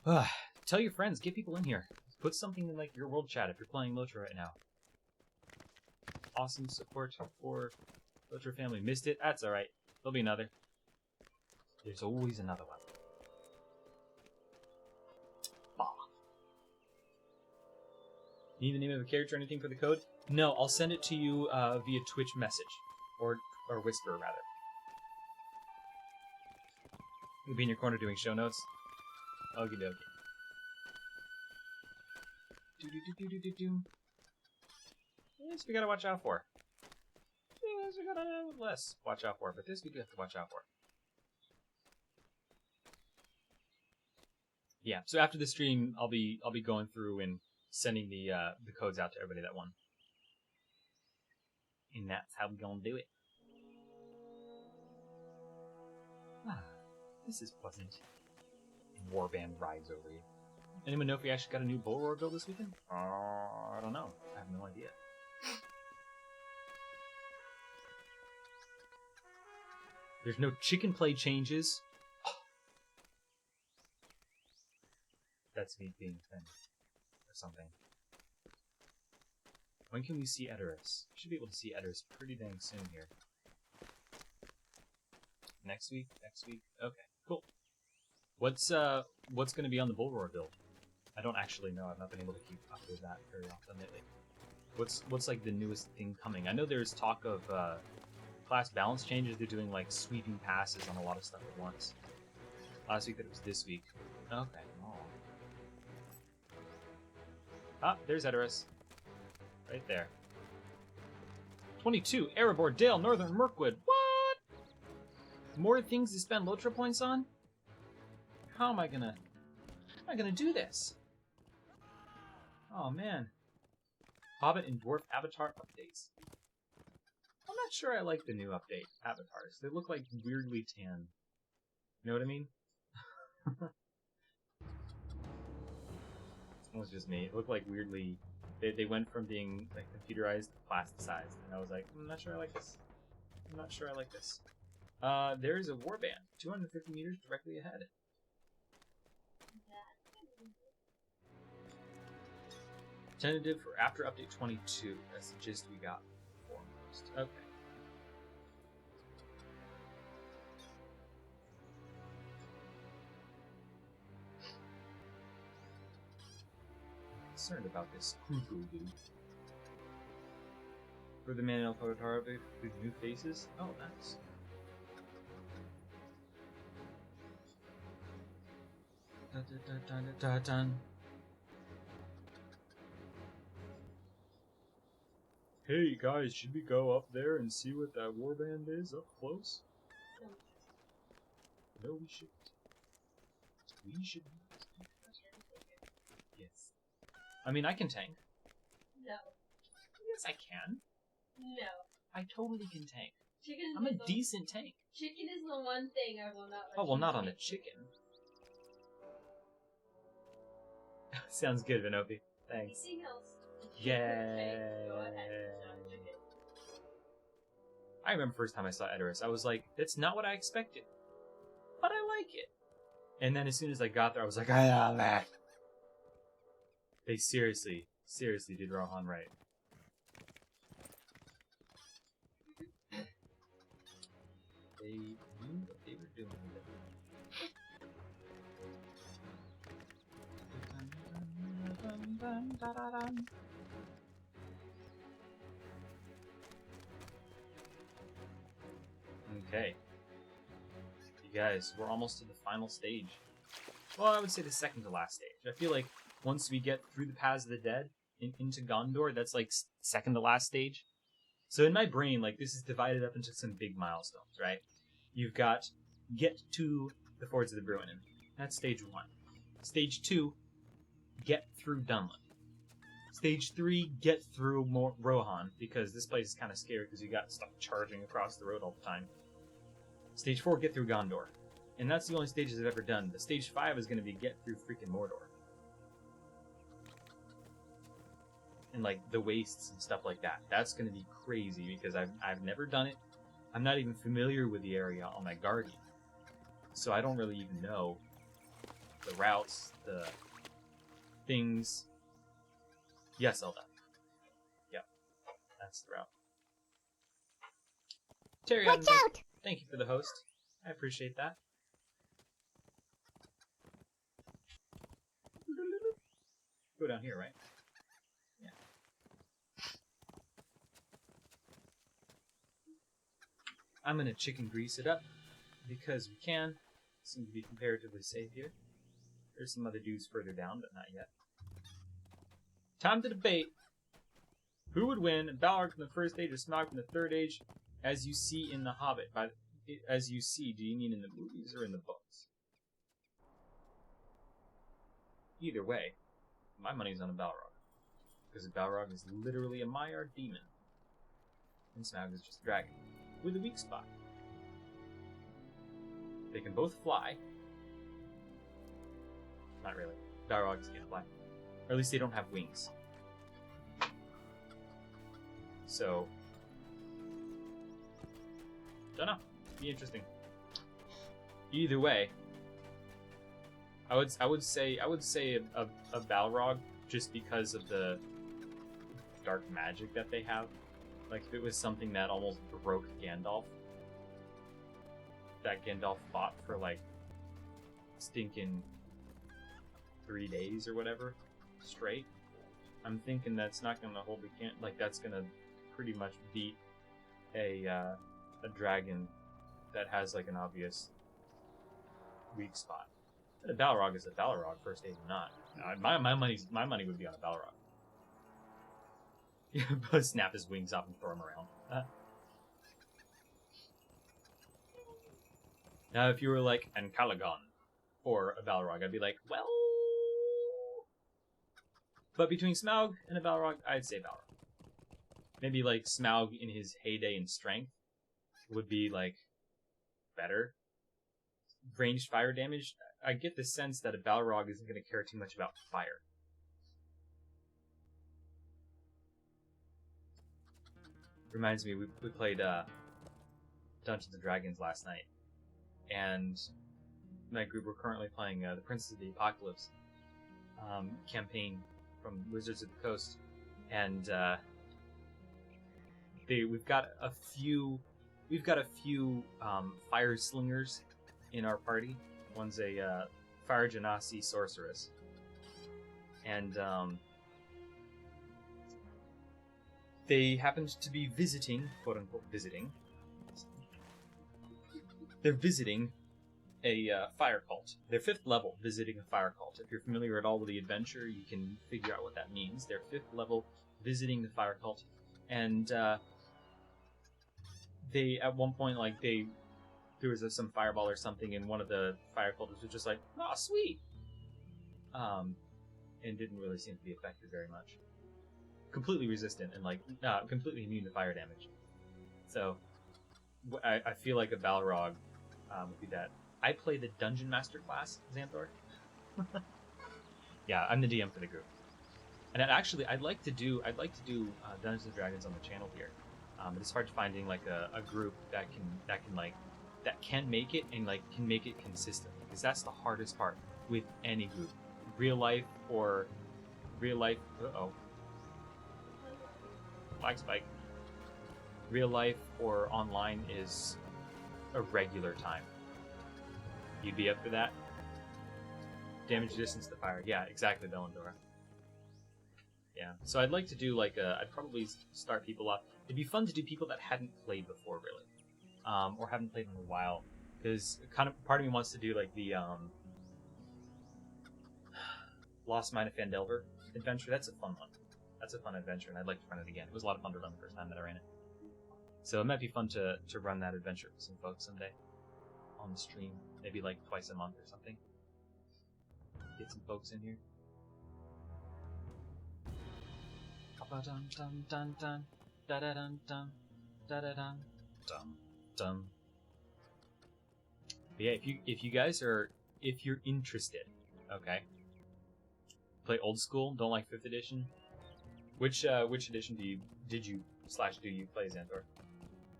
Woo! Tell your friends, get people in here. Put something in like your world chat if you're playing LOTRO right now. Awesome support for LOTROFamily. Missed it? That's alright. There'll be another. There's always another one. Bah. Need the name of a character or anything for the code? No, I'll send it to you via Twitch message. Or Whisper, rather. You'll be in your corner doing show notes. Okie dokie. Do. This we gotta watch out for. This we gotta less watch out for, but this we do have to watch out for. Yeah, so after the stream, I'll be going through and sending the codes out to everybody that won. And that's how we gonna do it. This is pleasant. Warband rides over you. Anyone know if we actually got a new Bull Roar build this weekend? I don't know. I have no idea. There's no chicken play changes. That's me being offended. Or something. When can we see Edoras? We should be able to see Edoras pretty dang soon here. Next week? Next week? Okay, cool. What's going to be on the Bull Roar build? I don't actually know. I've not been able to keep up with that very often lately. What's like the newest thing coming? I know there's talk of class balance changes. They're doing like sweeping passes on a lot of stuff at once. Last week that it was this week. Okay. Oh. Ah, there's Edoras. Right there. 22, Erebor Dale, Northern Mirkwood. What? More things to spend LOTRO points on? How am I gonna do this? Oh man. Hobbit and Dwarf Avatar updates. I'm not sure I like the new update avatars. They look like weirdly tan. You know what I mean? It was just me. It looked like weirdly... They went from being like computerized to plasticized, and I was like, I'm not sure I like this. I'm not sure I like this. There is a warband, 250 meters directly ahead. Tentative for after update 22. That's the gist we got foremost. Okay. Concerned about this cuckoo dude. For the man Alpha with new faces? Oh, nice. Dun, dun, dun, dun, dun, dun. Hey guys, should we go up there and see what that warband is up close? No, we shouldn't. We should not. Yes. I mean, I can tank. No. Yes, I can. No. I totally can tank. Chicken I'm a is decent tank. Chicken is the one thing I will not let Oh, well, you not on a tank. chicken. Sounds good, Vinopi. Thanks. Anything else? Yay. Go ahead. Not chicken. I remember first time I saw Edoras, I was like, that's not what I expected. But I like it. And then as soon as I got there, I was like, I love that. They seriously did Rohan right. They knew what they were doing. Okay. You guys, we're almost to the final stage. Well, I would say the second to last stage. I feel like once we get through the Paths of the Dead into Gondor, that's like second to last stage. So in my brain, like, this is divided up into some big milestones, right? You've got get to the Fords of the Bruin. That's stage 1. Stage 2, get through Dunlop. Stage 3, get through Rohan, because this place is kind of scary because you got stuff charging across the road all the time. Stage 4, get through Gondor. And that's the only stages I've ever done. The stage 5 is going to be get through freaking Mordor. And like the wastes and stuff like that. That's going to be crazy because I've never done it. I'm not even familiar with the area on my Guardian. So I don't really even know the routes, the things. Yes, Elda. Yep. That's the route. Terry, Watch out! Thank you for the host. I appreciate that. Go down here, right? Yeah. I'm gonna chicken grease it up because we can. Seem to be comparatively safe here. There's some other dudes further down, but not yet. Time to debate. Who would win, Balrog from the first age or Smaug from the third age, as you see in The Hobbit? As you see, do you mean in the movies or in the books? Either way, my money's on a Balrog. Because a Balrog is literally a Maiar demon. And Smaug is just a dragon. With a weak spot. They can both fly. Not really. Balrogs can't fly. Or at least they don't have wings. So... Dunno. Be interesting. Either way, I would say a Balrog just because of the dark magic that they have. Like if it was something that almost broke Gandalf, that Gandalf fought for like stinking 3 days or whatever straight. I'm thinking that's not gonna hold the that's gonna pretty much beat a dragon that has like an obvious weak spot. And a Balrog is a Balrog, first aid or not. My money would be on a Balrog. Snap his wings off and throw him around. Now, if you were like an Calagon or a Balrog, I'd be like, well. But between Smaug and a Balrog, I'd say Balrog. Maybe like Smaug in his heyday in strength would be like better. Ranged fire damage, I get the sense that a Balrog isn't going to care too much about fire. Reminds me, we played Dungeons and Dragons last night, and my group were currently playing the Princes of the Apocalypse campaign from Wizards of the Coast, and we've got a few fire slingers in our party. One's a fire genasi sorceress, and they happened to be visiting, quote unquote, visiting. They're visiting a fire cult. They're 5th level visiting a fire cult. If you're familiar at all with the adventure, you can figure out what that means. They're 5th level visiting the fire cult, and they at one point there was some fireball or something, and one of the fire cultists was just like, "Oh, sweet," and didn't really seem to be affected very much. Completely resistant and completely immune to fire damage. So I feel like a Balrog would be that. I play the Dungeon Master class, Xanthor. Yeah, I'm the DM for the group. And I'd like to do Dungeons and Dragons on the channel here. But it's hard finding like a group that can make it and can make it consistent, because that's the hardest part with any group. Real life. Flag spike. Real life or online is a regular time. You'd be up for that? Damage distance to fire. Yeah, exactly, Bellandora. Yeah. So I'd like to do I'd probably start people off. It'd be fun to do people that hadn't played before, really. Or haven't played in a while. Because part of me wants to do the Lost Mine of Phandelver adventure. That's a fun one. That's a fun adventure, and I'd like to run it again. It was a lot of fun to run the first time that I ran it. So it might be fun to run that adventure with some folks someday. On the stream. Maybe twice a month or something. Get some folks in here. Dun dun dun dun da da dun dun da da dun dun dun. But yeah, if you're interested, okay. Play old school, don't like 5th edition. Which edition do you play, Xanthor?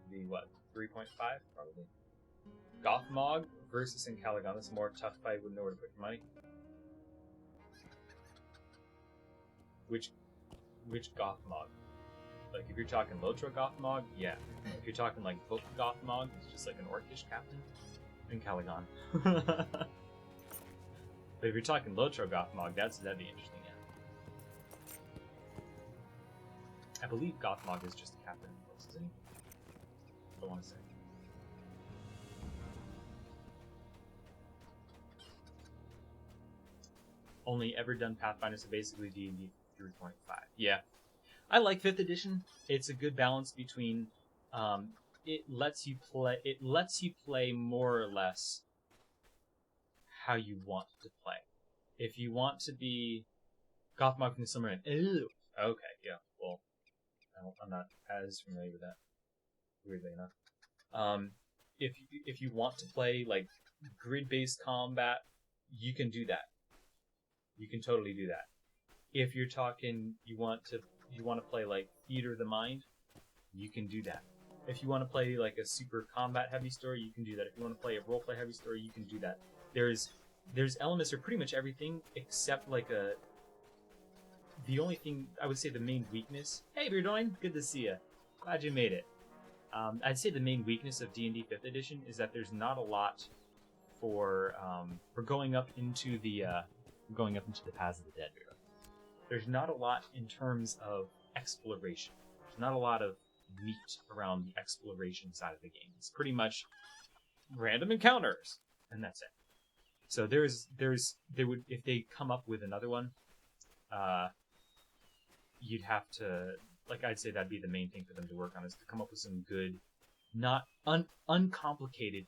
The what? 3.5 probably. Gothmog versus Encalagon. That's a more tough fight. Wouldn't know where to put your money. Which Gothmog? If you're talking LOTRO Gothmog, yeah. If you're talking book Gothmog, it's just an orcish captain. Encalagon. But if you're talking LOTRO Gothmog, that'd be interesting. Yeah. I believe Gothmog is just a captain, isn't he? I don't want to say. Only ever done Pathfinder, so basically D&D 3.5. Yeah, I like 5th edition. It's a good balance between it lets you play more or less how you want to play. If you want to be Gothmog from the Silmarillion, okay, yeah, well, I'm not as familiar with that, weirdly enough. If you want to play grid-based combat, you can do that. You can totally do that. If you're talking, you want to play Theater of the Mind, you can do that. If you want to play a super combat heavy story, you can do that. If you want to play a roleplay heavy story, you can do that. There's elements of pretty much everything except the only thing I would say the main weakness. Hey, Beardoin, good to see you. Glad you made it. I'd say the main weakness of D&D 5th edition is that there's not a lot for going up into the Paths of the Dead. There's not a lot in terms of exploration. There's not a lot of meat around the exploration side of the game. It's pretty much random encounters, and that's it. So there would, if they come up with another one, you'd have to like I'd say that'd be the main thing for them to work on, is to come up with some good, not uncomplicated,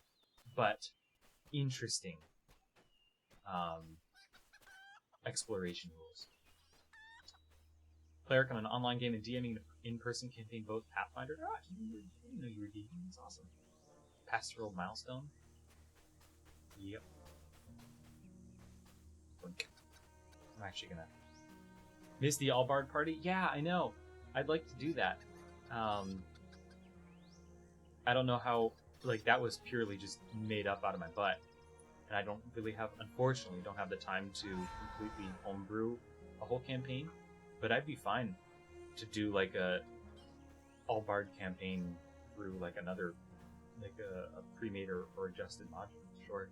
but interesting exploration rules. Player can an online game and DMing an in-person campaign, both Pathfinder. Oh, I didn't know you were DMing. That's awesome. Pastoral milestone. Yep. I'm actually gonna miss the All Bard party. Yeah, I know. I'd like to do that. I don't know how. Like, that was purely just made up out of my butt, and I don't really have, unfortunately, don't have the time to completely homebrew a whole campaign. But I'd be fine to do like a All Bard campaign through like another, like a pre-made or adjusted module. Sure.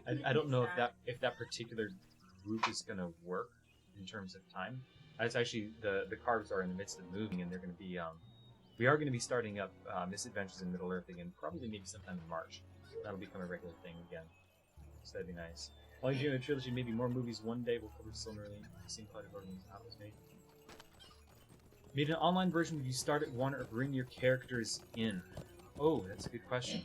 I don't know if that particular group is gonna work in terms of time. It's actually the carves are in the midst of moving, and they're gonna be we are gonna be starting up Misadventures in Middle Earth again, probably maybe sometime in March. That'll become a regular thing again. So that'd be nice. While you're doing a trilogy, maybe more movies one day. We'll cover Silmarillion, same part of how it was made. Made an online version. Would you start at one or bring your characters in? Oh, that's a good question.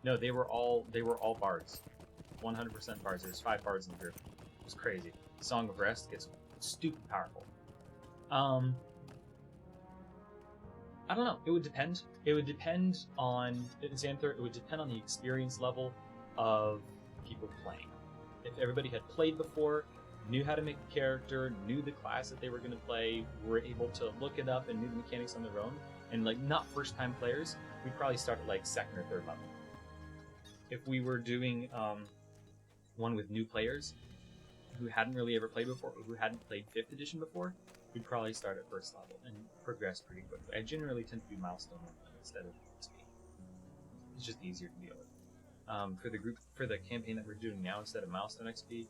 No, they were all bards. 100% bards. There's 5 bards in the group. It was crazy. Song of Rest gets stupid powerful. I don't know. It would depend. It would depend on Xanther. It would depend on the experience level of people playing. If everybody had played before, knew how to make a character, knew the class that they were going to play, were able to look it up and knew the mechanics on their own, and like not first-time players, we'd probably start at like 2nd or 3rd level. If we were doing one with new players who hadn't really ever played before, or who hadn't played 5th edition before, we'd probably start at 1st level and progress pretty quickly. I generally tend to do milestone instead of XP. It's just easier to deal with. For the campaign that we're doing now, instead of milestone XP,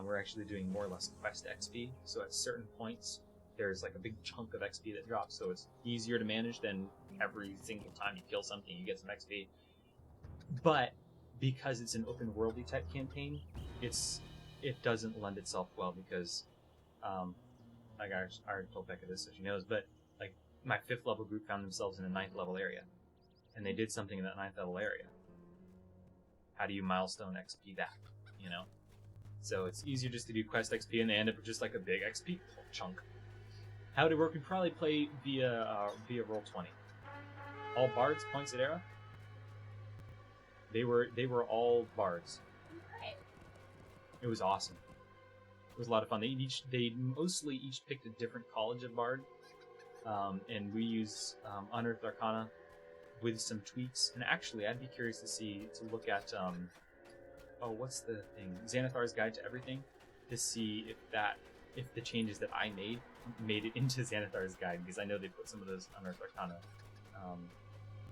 we're actually doing more or less quest XP. So at certain points, there's like a big chunk of XP that drops, so it's easier to manage than every single time you kill something, you get some XP. But because it's an open worldy type campaign, it doesn't lend itself well because, like I already told Becca this, so she knows, but like my 5th level group found themselves in a 9th level area, and they did something in that 9th level area. How do you milestone XP that, you know? So it's easier just to do quest XP, and they end up with just like a big XP chunk. How would it work? We'd probably play via Roll20. All bards, points at era. They were all bards. It was awesome. It was a lot of fun. They mostly each picked a different college of bard, and we use Unearthed Arcana with some tweaks. And actually, I'd be curious to look at what's the thing? Xanathar's Guide to Everything, to see if the changes that I made it into Xanathar's Guide, because I know they put some of those Unearthed Arcana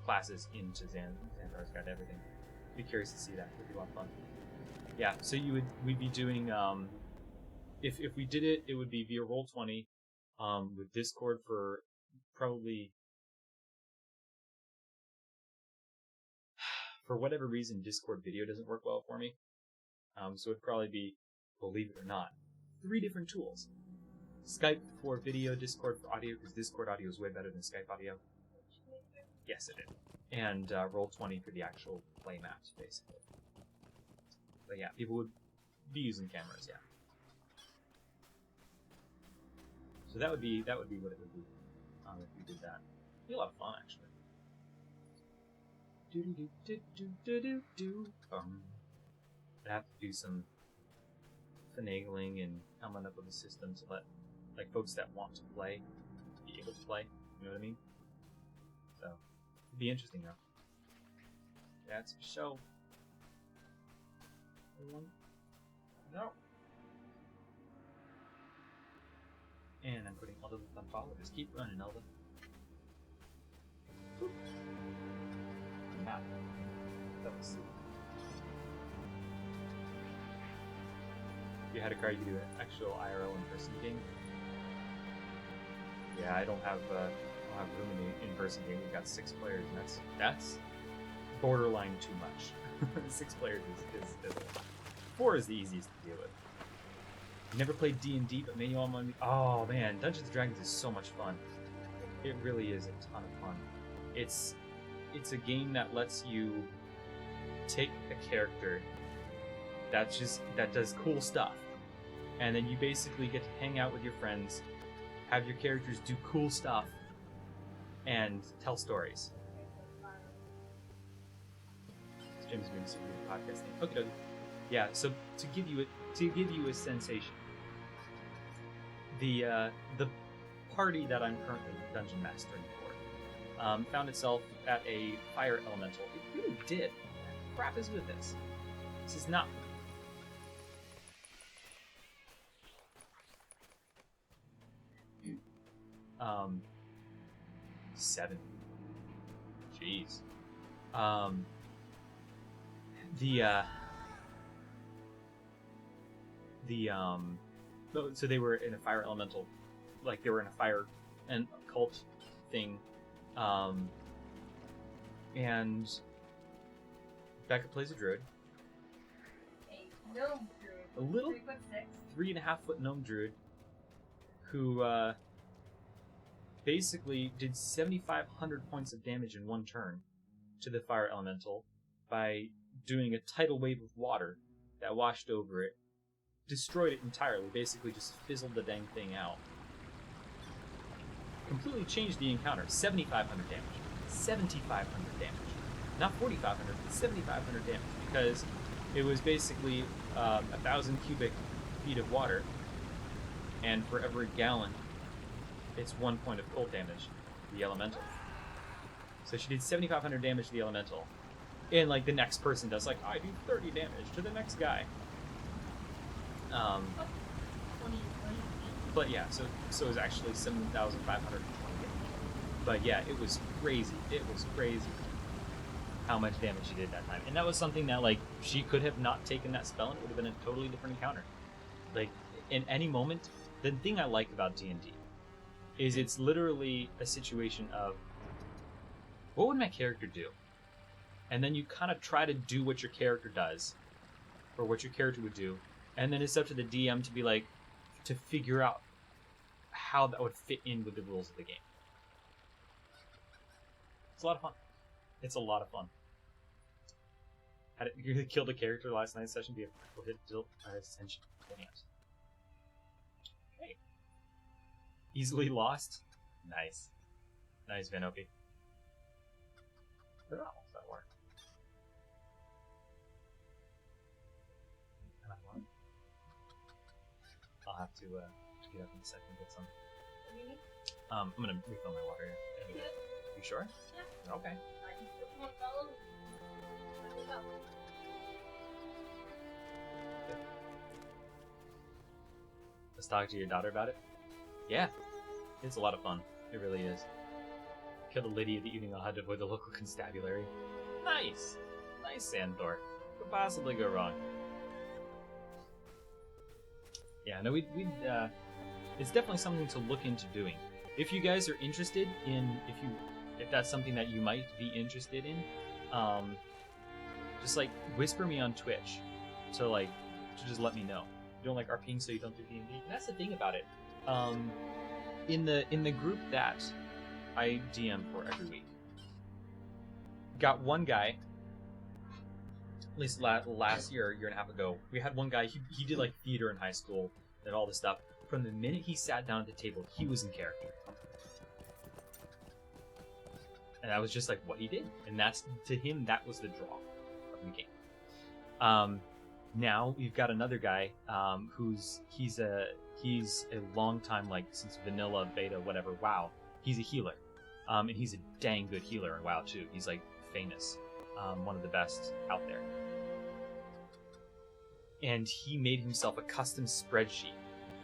classes into Xanathar's Guide to Everything. Be curious to see that. It would be a lot of fun. Yeah, so we'd be doing if we did it, it would be via Roll20 with Discord for probably, for whatever reason, Discord video doesn't work well for me. So it'd probably be, believe it or not, 3 different tools. Skype for video, Discord for audio, because Discord audio is way better than Skype audio. Yes, it is. And Roll20 for the actual play maps, basically. But yeah, people would be using cameras, yeah. So that would be what it would be if we did that. It'd be a lot of fun, actually. I'd have to do some finagling and coming up with a system to let like folks that want to play be able to play. You know what I mean? So it'd be interesting though. That's for show. No. And I'm putting Elda with unfollow. Just keep running, Elda. Map. That was silly. If you had a card, you could do an actual IRL in-person game. Yeah, I don't have room in the in-person game. We've got 6 players, and that's borderline too much. 6 players is 4 is the easiest to deal with. You never played D&D, but man, you all want. Oh man, Dungeons and Dragons is so much fun. It really is a ton of fun. It's a game that lets you take a character that does cool stuff, and then you basically get to hang out with your friends, have your characters do cool stuff, and tell stories. Jim's doing some good podcasting. Okay, yeah. So to give you a sensation, the party that I'm currently dungeon mastering for found itself at a fire elemental. It really did. What the crap is with this? This is not. Um. 7. Jeez. So they were in a fire elemental, like they were in a fire and occult thing, and Becca plays a druid. A gnome druid. A little 3'6". 3.5-foot gnome druid who basically did 7,500 points of damage in one turn to the fire elemental by doing a tidal wave of water that washed over it, destroyed it entirely, basically just fizzled the dang thing out. Completely changed the encounter. 7,500 damage. 7,500 damage. Not 4,500, but 7,500 damage, because it was basically 1,000 cubic feet of water, and for every gallon, it's 1 point of cold damage to the elemental. So she did 7,500 damage to the elemental. And like the next person does, like, I do 30 damage to the next guy. 20. But yeah, so it was actually 7,520 damage. But yeah, it was crazy. It was crazy how much damage she did that time. And that was something that, like, she could have not taken that spell and it would have been a totally different encounter. Like, in any moment, the thing I like about D&D is it's literally a situation of, what would my character do? And then you kind of try to do what your character does, or what your character would do, and then it's up to the DM to be like, to figure out how that would fit in with the rules of the game. It's a lot of fun. It's a lot of fun. You killed a character last night's session via hit ascension. Okay. Easily lost. Nice. Nice, Vanopi. They're almost at work. I'll have to get up in a second and get some. What do you need? I'm gonna refill my water. Yeah. You sure? Yeah. Okay. Come on, follow. Let me go. Let's talk to your daughter about it. Yeah, it's a lot of fun. It really is. Killed a lady of the evening. I'll have to avoid the local constabulary. Nice, nice, Sandor. What could possibly go wrong? Yeah, no, it's definitely something to look into doing. If you guys are interested in, if that's something that you might be interested in, just like whisper me on Twitch, to just let me know. You don't like RPing, so you don't do D&D. And that's the thing about it. In the group that I DM for every week, got one guy. At least last year and a half ago, we had one guy. He did like theater in high school and all this stuff. From the minute he sat down at the table, he was in character, and that was just like what he did. And that's, to him, that was the draw of the game. Now we've got another guy he's a long time, like since vanilla, beta, whatever. WoW, he's a healer, and he's a dang good healer in WoW too. He's like famous, one of the best out there. And he made himself a custom spreadsheet.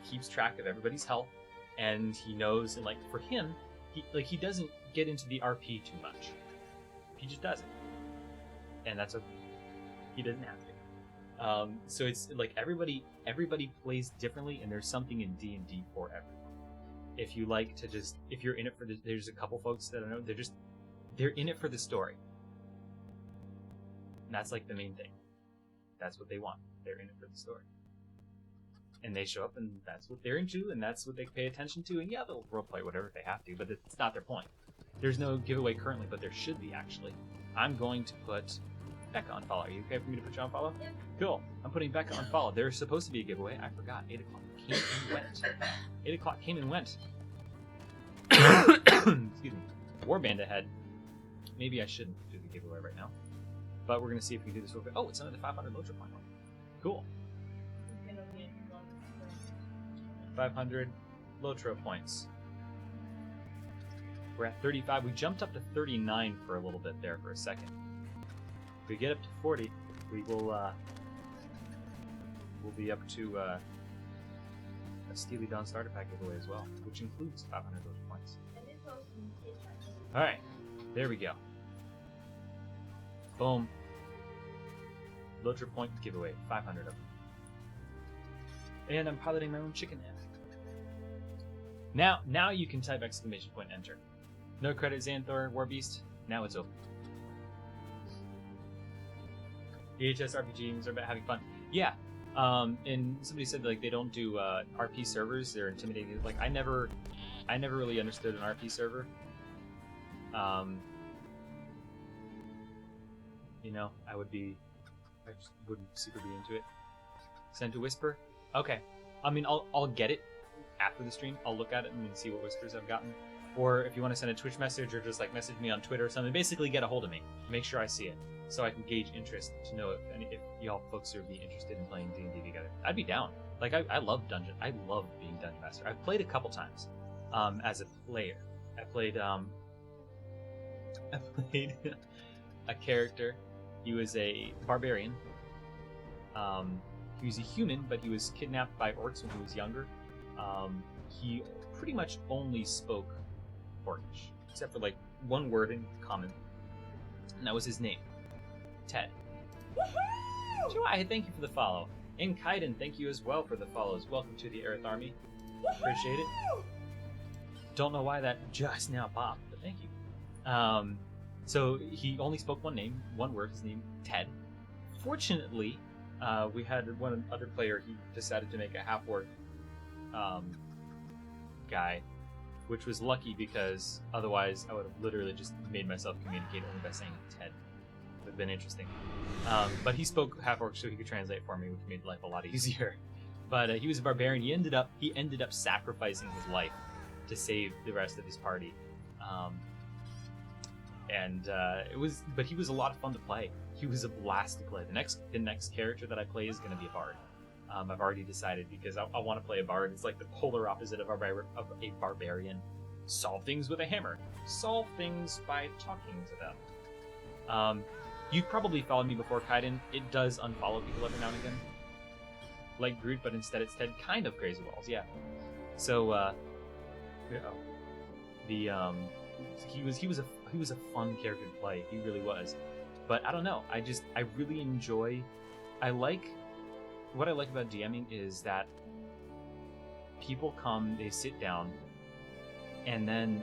He keeps track of everybody's health, and he knows, and like for him, he doesn't get into the RP too much. He just doesn't, and that's okay. He doesn't have to. So it's like everybody plays differently, and there's something in D&D for everyone. If you like to if you're in it for there's a couple folks that I know, they're in it for the story. And that's like the main thing. That's what they want. they're in it for the story. And they show up, and that's what they're into, and that's what they pay attention to, and yeah, they'll roleplay whatever they have to, but it's not their point. There's no giveaway currently, but there should be, actually. I'm going to put Becca on follow. Are you okay for me to put you on follow? Yeah. Cool. I'm putting Becca on follow. There's supposed to be a giveaway. I forgot. 8 o'clock came and went. 8 o'clock came and went. Excuse me. Warband ahead. Maybe I shouldn't do the giveaway right now. But we're going to see if we can do this real quick. Oh, it's another 500 LOTRO point. Cool. 500 LOTRO points. We're at 35. We jumped up to 39 for a little bit there for a second. If we get up to 40, we will we'll be up to a Steely Dawn starter pack giveaway as well, which includes 500 LOTRO points. Alright, there we go. Boom. LOTRO point giveaway, 500 of them. And I'm piloting my own chicken head. Now you can type exclamation point enter. No credit, Xanthor, Warbeast. Now it's open. EHS RPGs are about having fun. Yeah. And somebody said like they don't do RP servers. They're intimidating. Like I never really understood an RP server. You know, I just wouldn't super be into it. Send to Whisper. Okay. I mean, I'll get it after the stream. I'll look at it and see what whispers I've gotten. Or if you want to send a Twitch message or just like message me on Twitter or something, basically get a hold of me. Make sure I see it so I can gauge interest to know if y'all folks would be interested in playing D&D together. I'd be down. Like I love dungeon. I love being dungeon master. I've played a couple times as a player. I played a character. He was a barbarian. He was a human, but he was kidnapped by orcs when he was younger. He pretty much only spoke Orcish, except for like one word in common, and that was his name, Ted. Woohoo! Joy, thank you for the follow. And Kaiden, thank you as well for the follows. Welcome to the Aerith Army. Appreciate it. Don't know why that just now popped, but thank you. So he only spoke one word, his name, Ted. Fortunately, we had one other player, he decided to make a half-orc guy, which was lucky because otherwise I would have literally just made myself communicate only by saying Ted. It would have been interesting. But he spoke half-orc so he could translate for me, which made life a lot easier. But he was a barbarian. He ended up sacrificing his life to save the rest of his party. But he was a lot of fun to play. He was a blast to play. The next character that I play is going to be a bard. I've already decided because I want to play a bard. It's like the polar opposite of a barbarian. Solve things with a hammer. Solve things by talking to them. You've probably followed me before, Kaiden. It does unfollow people every now and again. Like Groot, but instead it's Ted. Kind of Crazy Walls, yeah. So, he was a fun character to play. He really was. But I don't know. I really enjoy. What I like about DMing is that people come, they sit down, and then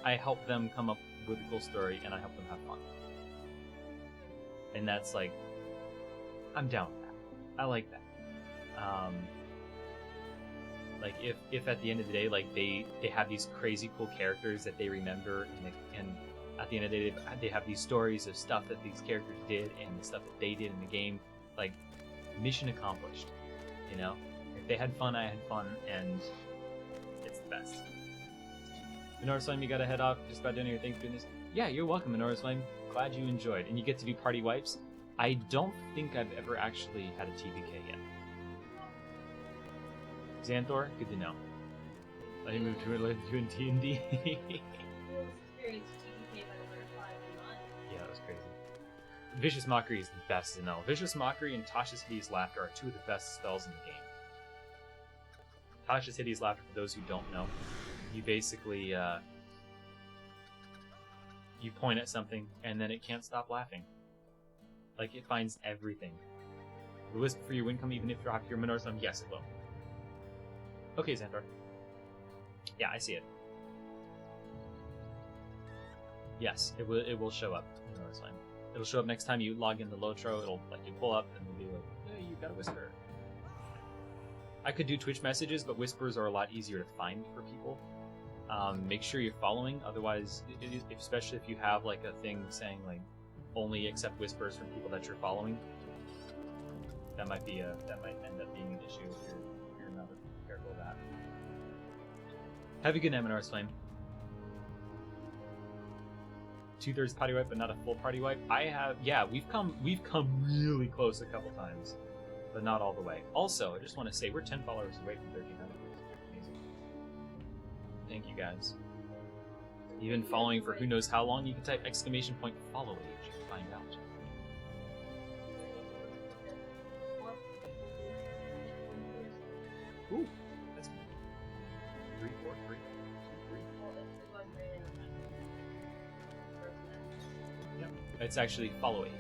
I help them come up with a cool story, and I help them have fun. And that's like, I'm down with that. I like that. Like if at the end of the day, like they have these crazy cool characters that they remember, and at the end of the day, they have these stories of stuff that these characters did and the stuff that they did in the game, like mission accomplished. You know, if they had fun, I had fun, and it's the best. Menorah Slime, you gotta head off. Just about doing your thing for doing this. Yeah, you're welcome, Menorah Slime. Glad you enjoyed, and you get to do party wipes. I don't think I've ever actually had a TPK yet. Xanthor, good to know. Let me move to in D&D. Yeah, that was crazy. Vicious Mockery is the best to know. Vicious Mockery and Tasha's Hideous Laughter are two of the best spells in the game. Tasha's Hideous Laughter, for those who don't know, you basically you point at something and then it can't stop laughing. Like, it finds everything. Will whisper for your win come even if you're off your Menorah Slime? Yes, it will. Okay, Xanthor. Yeah, I see it. Yes, it will show up. Menorah Slime. It'll show up next time you log into LOTRO. It'll like you pull up and it'll be like, hey, you got a whisper. I could do Twitch messages, but whispers are a lot easier to find for people. Make sure you're following, otherwise, especially if you have like a thing saying like only accept whispers from people that you're following, that might end up being an issue if you're not careful of that. Have a good night, Minora's Flame. 2/3 party wipe, but not a full party wipe. We've come really close a couple times, but not all the way. Also, I just want to say we're 10 followers away from 1,300. Amazing. Thank you guys. You've been following for who knows how long. You can type !follow age to find out. Ooh, that's 3, 4, 3, 2, 3. Yep, it's actually follow age.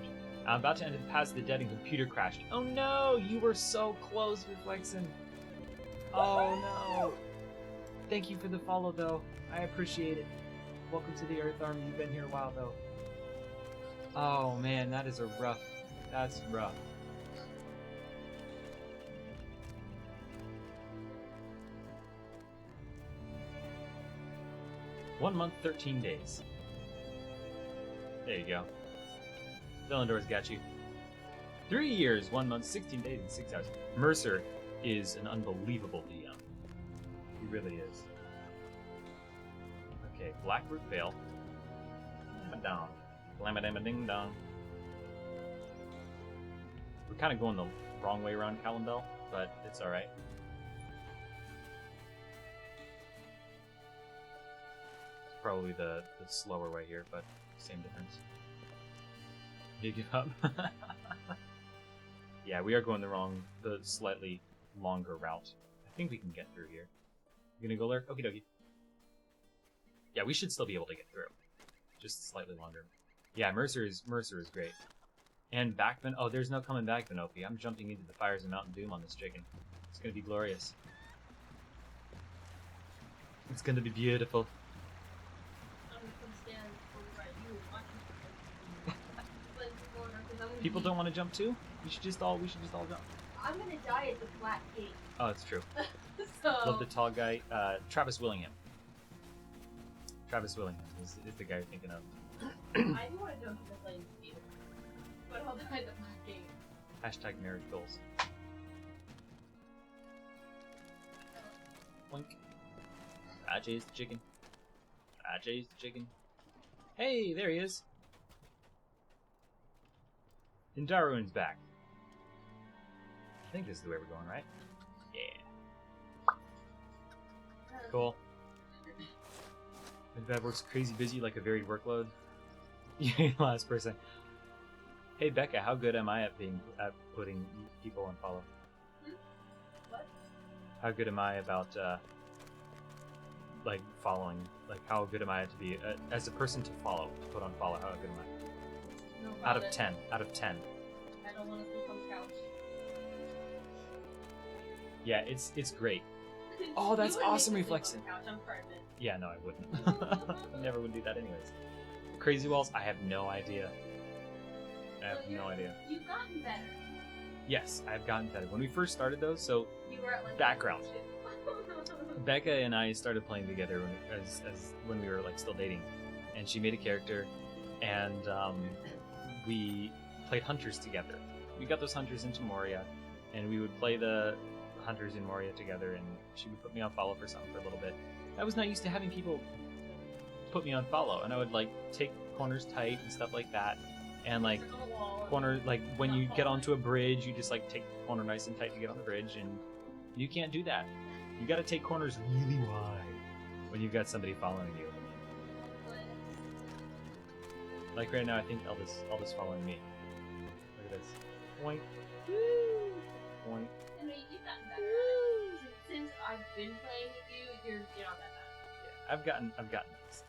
I'm about to enter the paths of the dead and computer crashed. Oh no, you were so close, Reflexin. Oh no. Thank you for the follow though. I appreciate it. Welcome to the Earth Army. You've been here a while though. Oh man, that's rough. 1 month, 13 days. There you go. Villandor's got you. 3 years, 1 month, 16 days, and 6 hours. Mercer is an unbelievable DM. He really is. Okay, Blackroot Vale. Down. Blam-a-dam-a-ding dong. We're kind of going the wrong way around Calendel, but it's alright. Probably the slower way here, but same difference. You give up? Yeah, we are going the slightly longer route. I think we can get through here. You gonna go there? Okie dokie. Yeah, we should still be able to get through. Just slightly longer. Yeah, Mercer is great. And Backman. Oh, there's no coming back, Vinopi. I'm jumping into the fires of Mountain Doom on this chicken. It's gonna be glorious. It's gonna be beautiful. People don't want to jump too? We should just all jump. I'm gonna die at the flat gate. Oh, that's true. So... Love the tall guy. Travis Willingham. Travis Willingham is the guy you're thinking of. I do want to jump to the flames too, but I'll die at the flat gate. Hashtag marriage goals. Blink. I chased the chicken. I chased the chicken. Hey, there he is. And Darwin's back. I think this is the way we're going, right? Yeah. Cool. Bad works crazy busy like a varied workload. Yeah, last person. Hey Becca, how good am I at putting people on follow? What? How good am I about like following? Like how good am I to be as a person to follow, to put on follow? How good am I? No, Out of 10. Out of 10. I don't want to sleep on the couch. Yeah, it's great. Oh, that's awesome, Reflexin. I'm pregnant. Yeah, no, I wouldn't. I never would do that anyways. Crazy Walls, I have no idea. I have no idea. You've gotten better. Yes, I've gotten better. When we first started those, so You were at like background. Becca and I started playing together when we were like still dating, and she made a character, and we played hunters together. We got those hunters into Moria, and we would play the hunters in Moria together, and she would put me on follow for something for a little bit. I was not used to having people put me on follow, and I would like take corners tight and stuff like that, and like corner like when you get onto a bridge, you just like take the corner nice and tight to get on the bridge, and you can't do that. You got to take corners really wide when you've got somebody following you. Like right now, I think Elda's following me. Look at this. Point. Point. And you've gotten better at it. Since I've been playing with you, you're not that bad. Yeah, I've gotten this.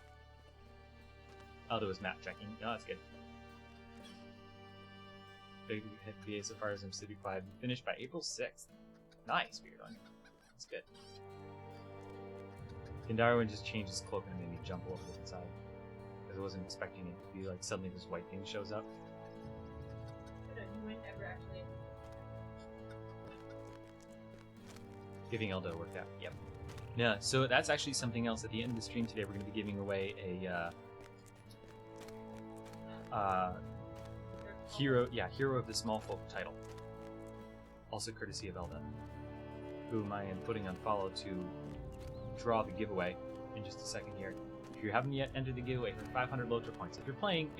Oh, there was map checking. Oh, that's good. Big hit VA so far as I'm City 5. Finished by April 6th. Nice, weird on you. That's good. And Darwin just changed his cloak and made me jump a little bit inside. Because I wasn't expecting it to be like suddenly this white thing shows up. You wouldn't ever actually. Giving Elda worked out. Yep. Yeah, so that's actually something else. At the end of the stream today, we're going to be giving away a Hero of the Small Folk title. Also courtesy of Elda, whom I am putting on follow to draw the giveaway in just a second here. If you haven't yet entered the giveaway for 500 LOTRO points, if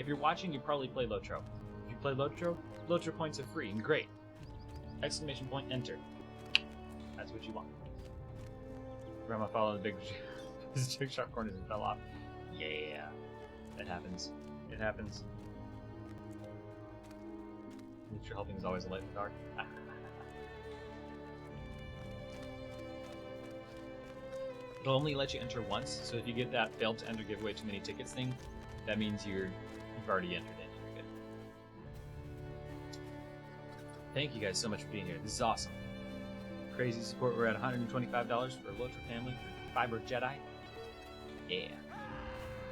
you're watching, you probably play LOTRO. If you play LOTRO, LOTRO points are free and great. Exclamation point enter. That's what you want. Grandma followed the big sharp corners and fell off. Yeah, that happens. It happens. Nature helping is always a light in the dark. It'll only let you enter once, so if you get that failed to enter giveaway too many tickets thing, that means you've already entered it. You're good. Thank you guys so much for being here. This is awesome. Crazy support. We're at $125 for LOTROFamily for Fiber Jedi. Yeah.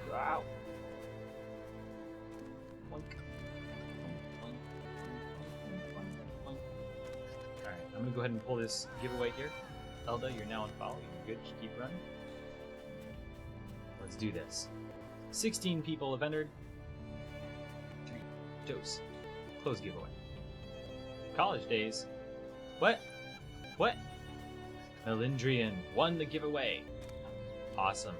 Wow. Alright, I'm gonna go ahead and pull this giveaway here. Elda, you're now on follow. You're good. Just keep running. Let's do this. 16 people have entered. 3 dose. Close giveaway. College days. What? What? Melindrian won the giveaway. Awesome.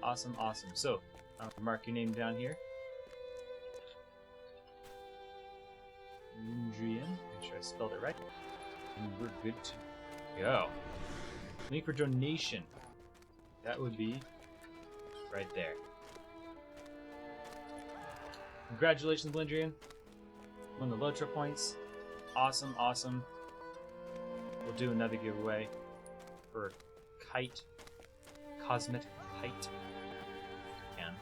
Awesome, awesome. So, I'll mark your name down here. Melindrian. Make sure I spelled it right. And we're good to go. Link for donation. That would be right there. Congratulations, Melindrian. Won the LOTRO points. Awesome, awesome. We'll do another giveaway for Kite. Cosmetic Kite. And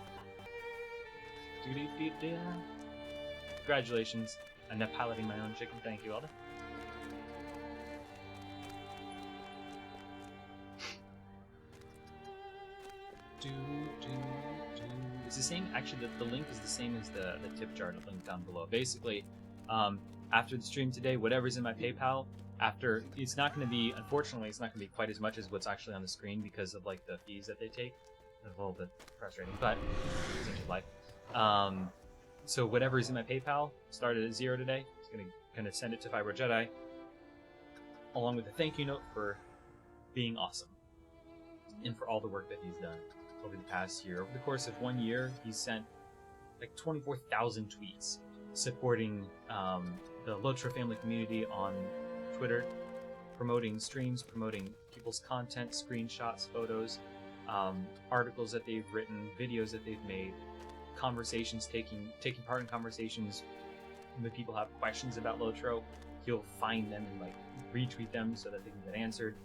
congratulations. I'm now piloting my own chicken. Thank you, Elda. It's the same. Actually, the link is the same as the tip jar link down below. Basically, after the stream today, whatever's in my PayPal, it's not going to be, unfortunately, it's not going to be quite as much as what's actually on the screen because of like the fees that they take. It's a little bit frustrating, but it's just life. So whatever's in my PayPal started at 0 today. It's going to send it to Fiber Jedi, along with a thank you note for being awesome and for all the work that he's done over the past year. Over the course of 1 year, he's sent like 24,000 tweets supporting the LOTROFamily community on Twitter, promoting streams, promoting people's content, screenshots, photos, articles that they've written, videos that they've made, conversations, taking part in conversations. When people have questions about LOTRO, he'll find them and like retweet them so that they can get answered.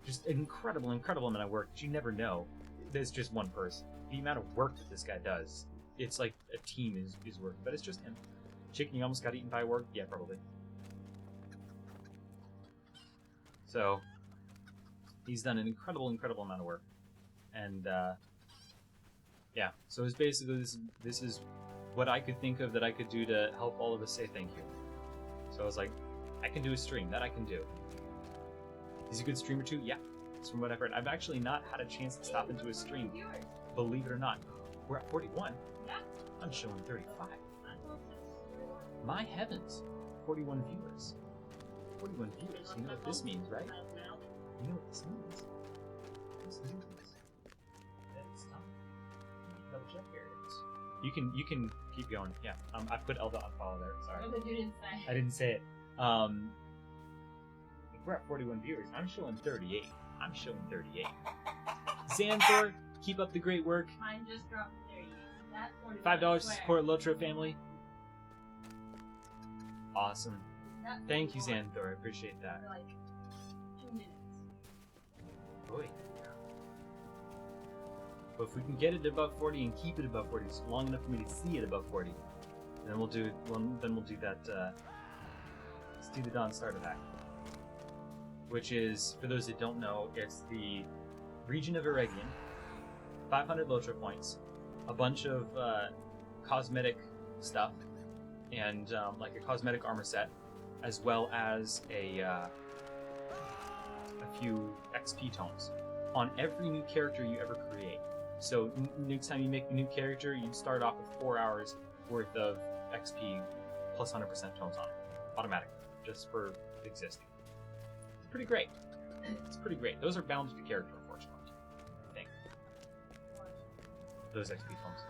Just an incredible amount of work that you never know. There's just one person. The amount of work that this guy does, it's like a team is working, but it's just him. Chicken, you almost got eaten by a work? Yeah, probably. So, he's done an incredible amount of work. And, yeah, so it's basically, this is what I could think of that I could do to help all of us say thank you. So I was like, I can do a stream. That I can do. Is he a good streamer too? Yeah. That's from what I've heard. I've actually not had a chance to stop into a stream. Believe it or not. We're at 41. Yeah. I'm showing 35. My heavens. 41 viewers. 41 viewers. You know what this means, right? You know what this means. This means that it's time. Double check here it is. You can keep going. Yeah. I put Elda on follow there. Sorry. No, but you didn't say. I didn't say it. We're at 41 viewers. I'm showing 38. I'm showing 38. Xanthor, keep up the great work. Mine just dropped 30. That's $5 to support LOTROFamily. Awesome. Thank you, Xanthor. I appreciate that. For like 2 minutes. Boy. But if we can get it above 40 and keep it above 40, it's long enough for me to see it above 40, then we'll do that. Let's do the Dawn Starter Pack, which is, for those that don't know, it's the region of Eregion, 500 LOTRO points, a bunch of cosmetic stuff, and like a cosmetic armor set, as well as a a few XP tomes on every new character you ever create. So next time you make a new character, you start off with 4 hours worth of XP plus 100% tomes on it, automatically, just for existing. It's pretty great. It's pretty great. Those are bound to character, unfortunately. I think those XP tomes,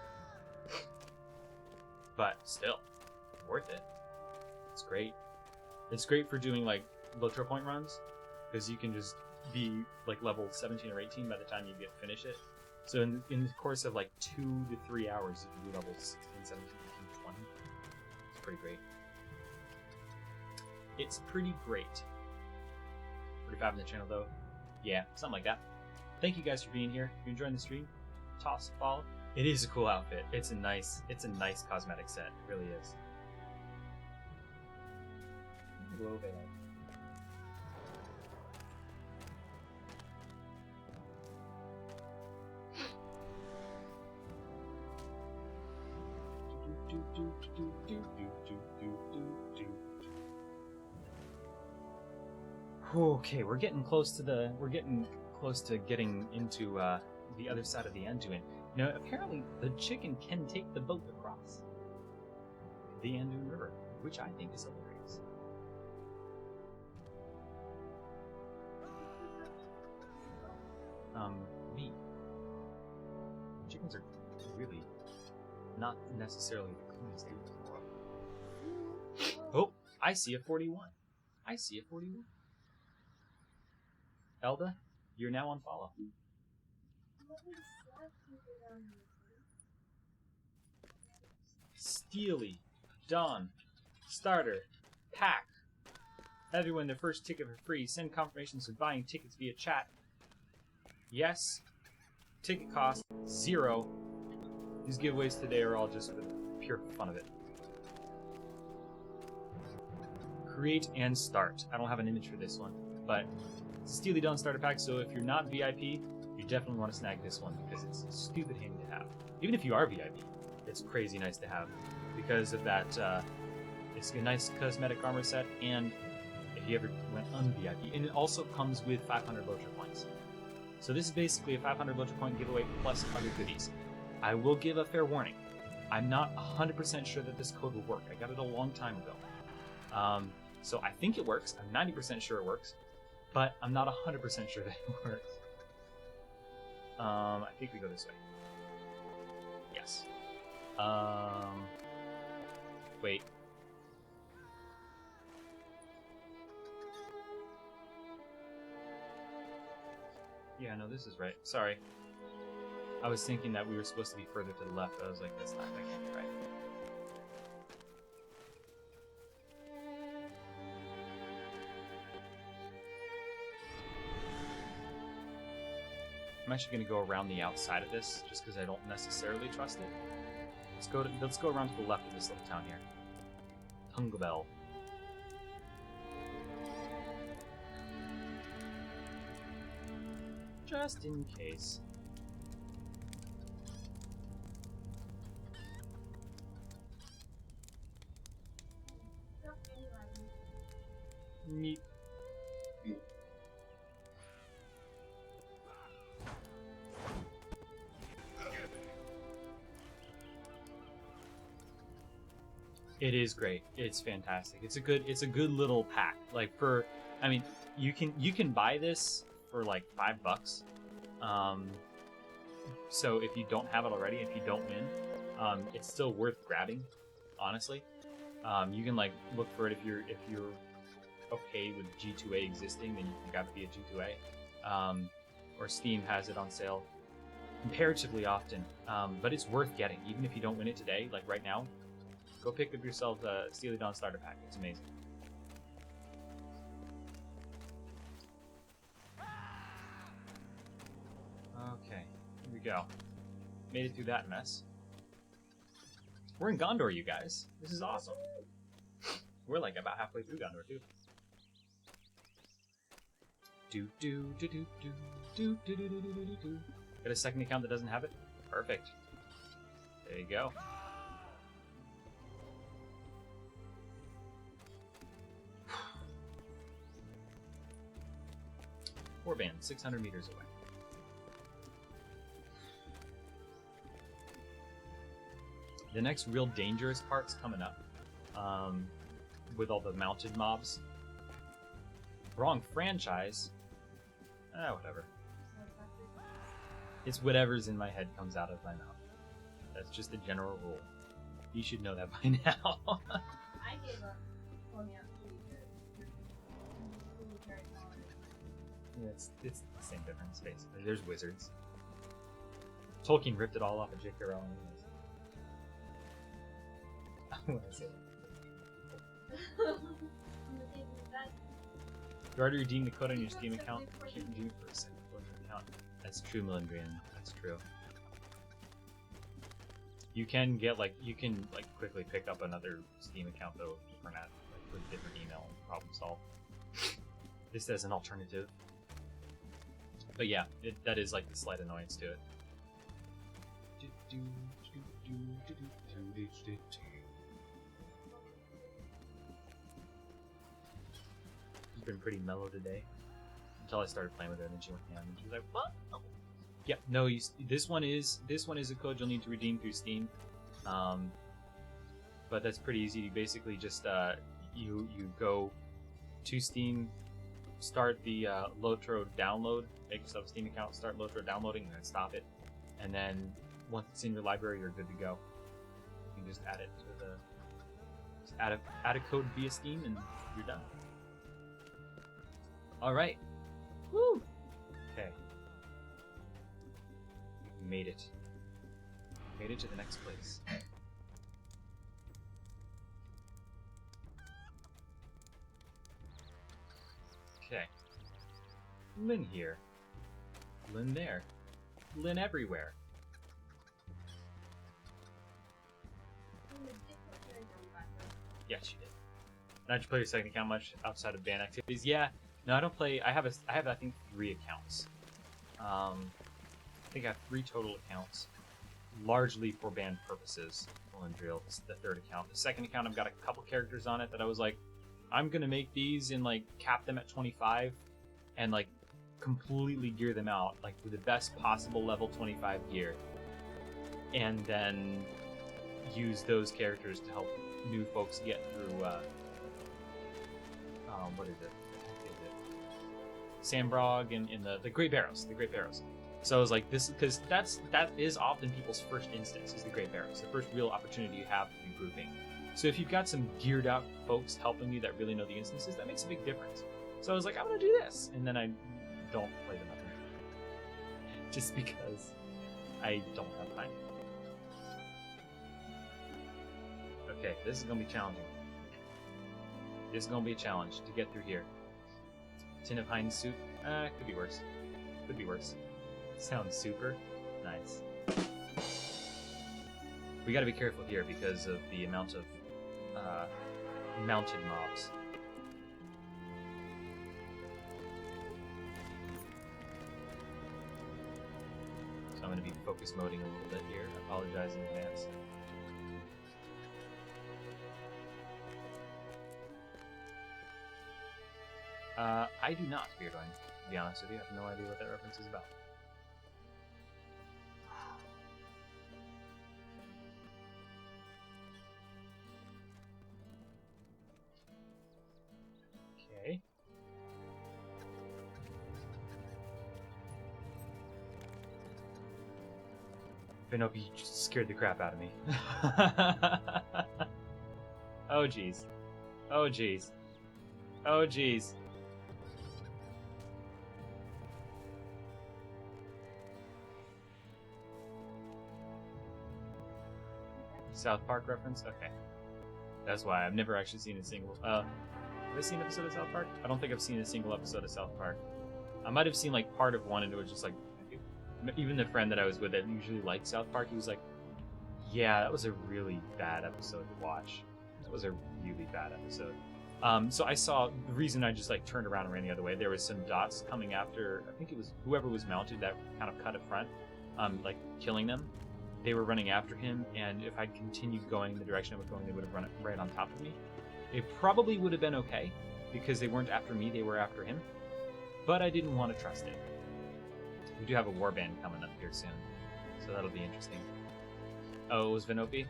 but still worth it. It's great. It's great for doing like LOTRO point runs, because you can just be like level 17 or 18 by the time you finish it. So in the course of like 2 to 3 hours, you can do levels 16, 17, 18, 20. It's pretty great. It's pretty great. 45 in the channel though. Yeah, something like that. Thank you guys for being here. If you're enjoying the stream, toss a follow. It is a cool outfit. It's a nice cosmetic set. It really is. A little bit. Okay, we're getting close to getting into the other side of the Anduin. Now, apparently, the chicken can take the boat across the Anduin River, which I think is hilarious. Meat. Chickens are really not necessarily the cleanest food in the world. Oh, I see a 41. I see a 41. Elda, you're now on follow. Steely, Dawn, Starter, Pack. Everyone, their first ticket for free. Send confirmations of buying tickets via chat. Yes. Ticket cost 0. These giveaways today are all just for the pure fun of it. Create and start. I don't have an image for this one, but it's a Steely Dawn starter pack, so if you're not VIP, you definitely want to snag this one because it's stupid handy to have. Even if you are VIP, it's crazy nice to have because of that. It's a nice cosmetic armor set, and if you ever went un-VIP, and it also comes with 500 LOTRO points. So this is basically a 500 LOTRO point giveaway plus other goodies. I will give a fair warning. I'm not 100% sure that this code will work. I got it a long time ago. So I think it works. I'm 90% sure it works. But I'm not 100% sure that it works. I think we go this way. Yes. Wait. Yeah, no, this is right. Sorry. I was thinking that we were supposed to be further to the left, but I was like, that can't be right. I'm actually going to go around the outside of this, just because I don't necessarily trust it. Let's go around to the left of this little town here. Tungabel. Just in case. Neat. It is great. It's fantastic. It's a good little pack. Like you can buy this for like $5. So if you don't have it already, if you don't win, it's still worth grabbing. Honestly, you can like look for it if you're okay with G2A existing, then you can grab it via G2A. Or Steam has it on sale comparatively often. But it's worth getting, even if you don't win it today. Like right now, go pick up yourself a Steely Dawn starter pack. It's amazing. Okay, here we go. Made it through that mess. We're in Gondor, you guys. This is awesome. We're like about halfway through Gondor, too. Got a second account that doesn't have it? Perfect. There you go. warband, 600 meters away. The next real dangerous part's coming up, with all the mounted mobs. Wrong franchise. Whatever. It's whatever's in my head comes out of my mouth. That's just a general rule. You should know that by now. I gave up going out to Yeah, it's the same difference, basically. There's wizards. Tolkien ripped it all off of J.K. Rowling. When I say that. You already redeemed the code on your Steam account. Keep redeeming for a second account. That's true, Melindrian. That's true. You can quickly pick up another Steam account though, for that, like with a different email and problem solve. Just as an alternative. But yeah, that is like the slight annoyance to it. She's been pretty mellow today until I started playing with her, and then she went ham, and she was like, "What?" Yeah, no. This one is a code you'll need to redeem through Steam, but that's pretty easy. You basically just you go to Steam, start the LOTRO download, make yourself a Steam account, start LOTRO downloading, and then stop it, and then once it's in your library, you're good to go. You can just add it to add a code via Steam, and you're done. All right. Woo. Okay. We made it. Made it to the next place. Okay. Lynn here. Lynn there. Lynn everywhere. Yeah, she did. Now, did you play your second account much outside of band activities? Yeah. No, I don't play. I have I think 3 accounts. I think I have 3 total accounts, largely for band purposes. Drill is the 3rd account. The 2nd account, I've got a couple characters on it that I was like, I'm gonna make these and like cap them at 25, and like completely gear them out like with the best possible level 25 gear, and then use those characters to help new folks get through. What is it? Sambrog and the Great Barrows. The Great Barrows. So I was like, this, because that is often people's first instance, is the Great Barrows, the first real opportunity you have to do grouping. So if you've got some geared out folks helping you that really know the instances, that makes a big difference. So I was like, I'm gonna do this, and then I don't play them other, just because I don't have time. Okay, this is gonna be challenging. This is gonna be a challenge to get through here. Tin of Heinz soup? Could be worse. Could be worse. Sounds super nice. We gotta be careful here because of the amount of mounted mobs. So I'm gonna be focus moding a little bit here. I apologize in advance. I do not, Beardwine, to be honest with you. I have no idea what that reference is about. Okay. Vinopi just scared the crap out of me. Oh jeez. Oh jeez. Oh jeez. South Park reference? Okay. That's why I've never actually seen a single... have I seen an episode of South Park? I don't think I've seen a single episode of South Park. I might have seen like part of one, and it was just like... Even the friend that I was with that usually liked South Park, he was like, yeah, that was a really bad episode to watch. That was a really bad episode. So I saw... The reason I just like turned around and ran the other way, there was some dots coming after... I think it was whoever was mounted that kind of cut a front, like killing them. They were running after him, and if I'd continued going the direction I was going, they would have run right on top of me. It probably would have been okay, because they weren't after me, they were after him. but I didn't want to trust it. We do have a warband coming up here soon, so that'll be interesting. Oh, it was Vinopi?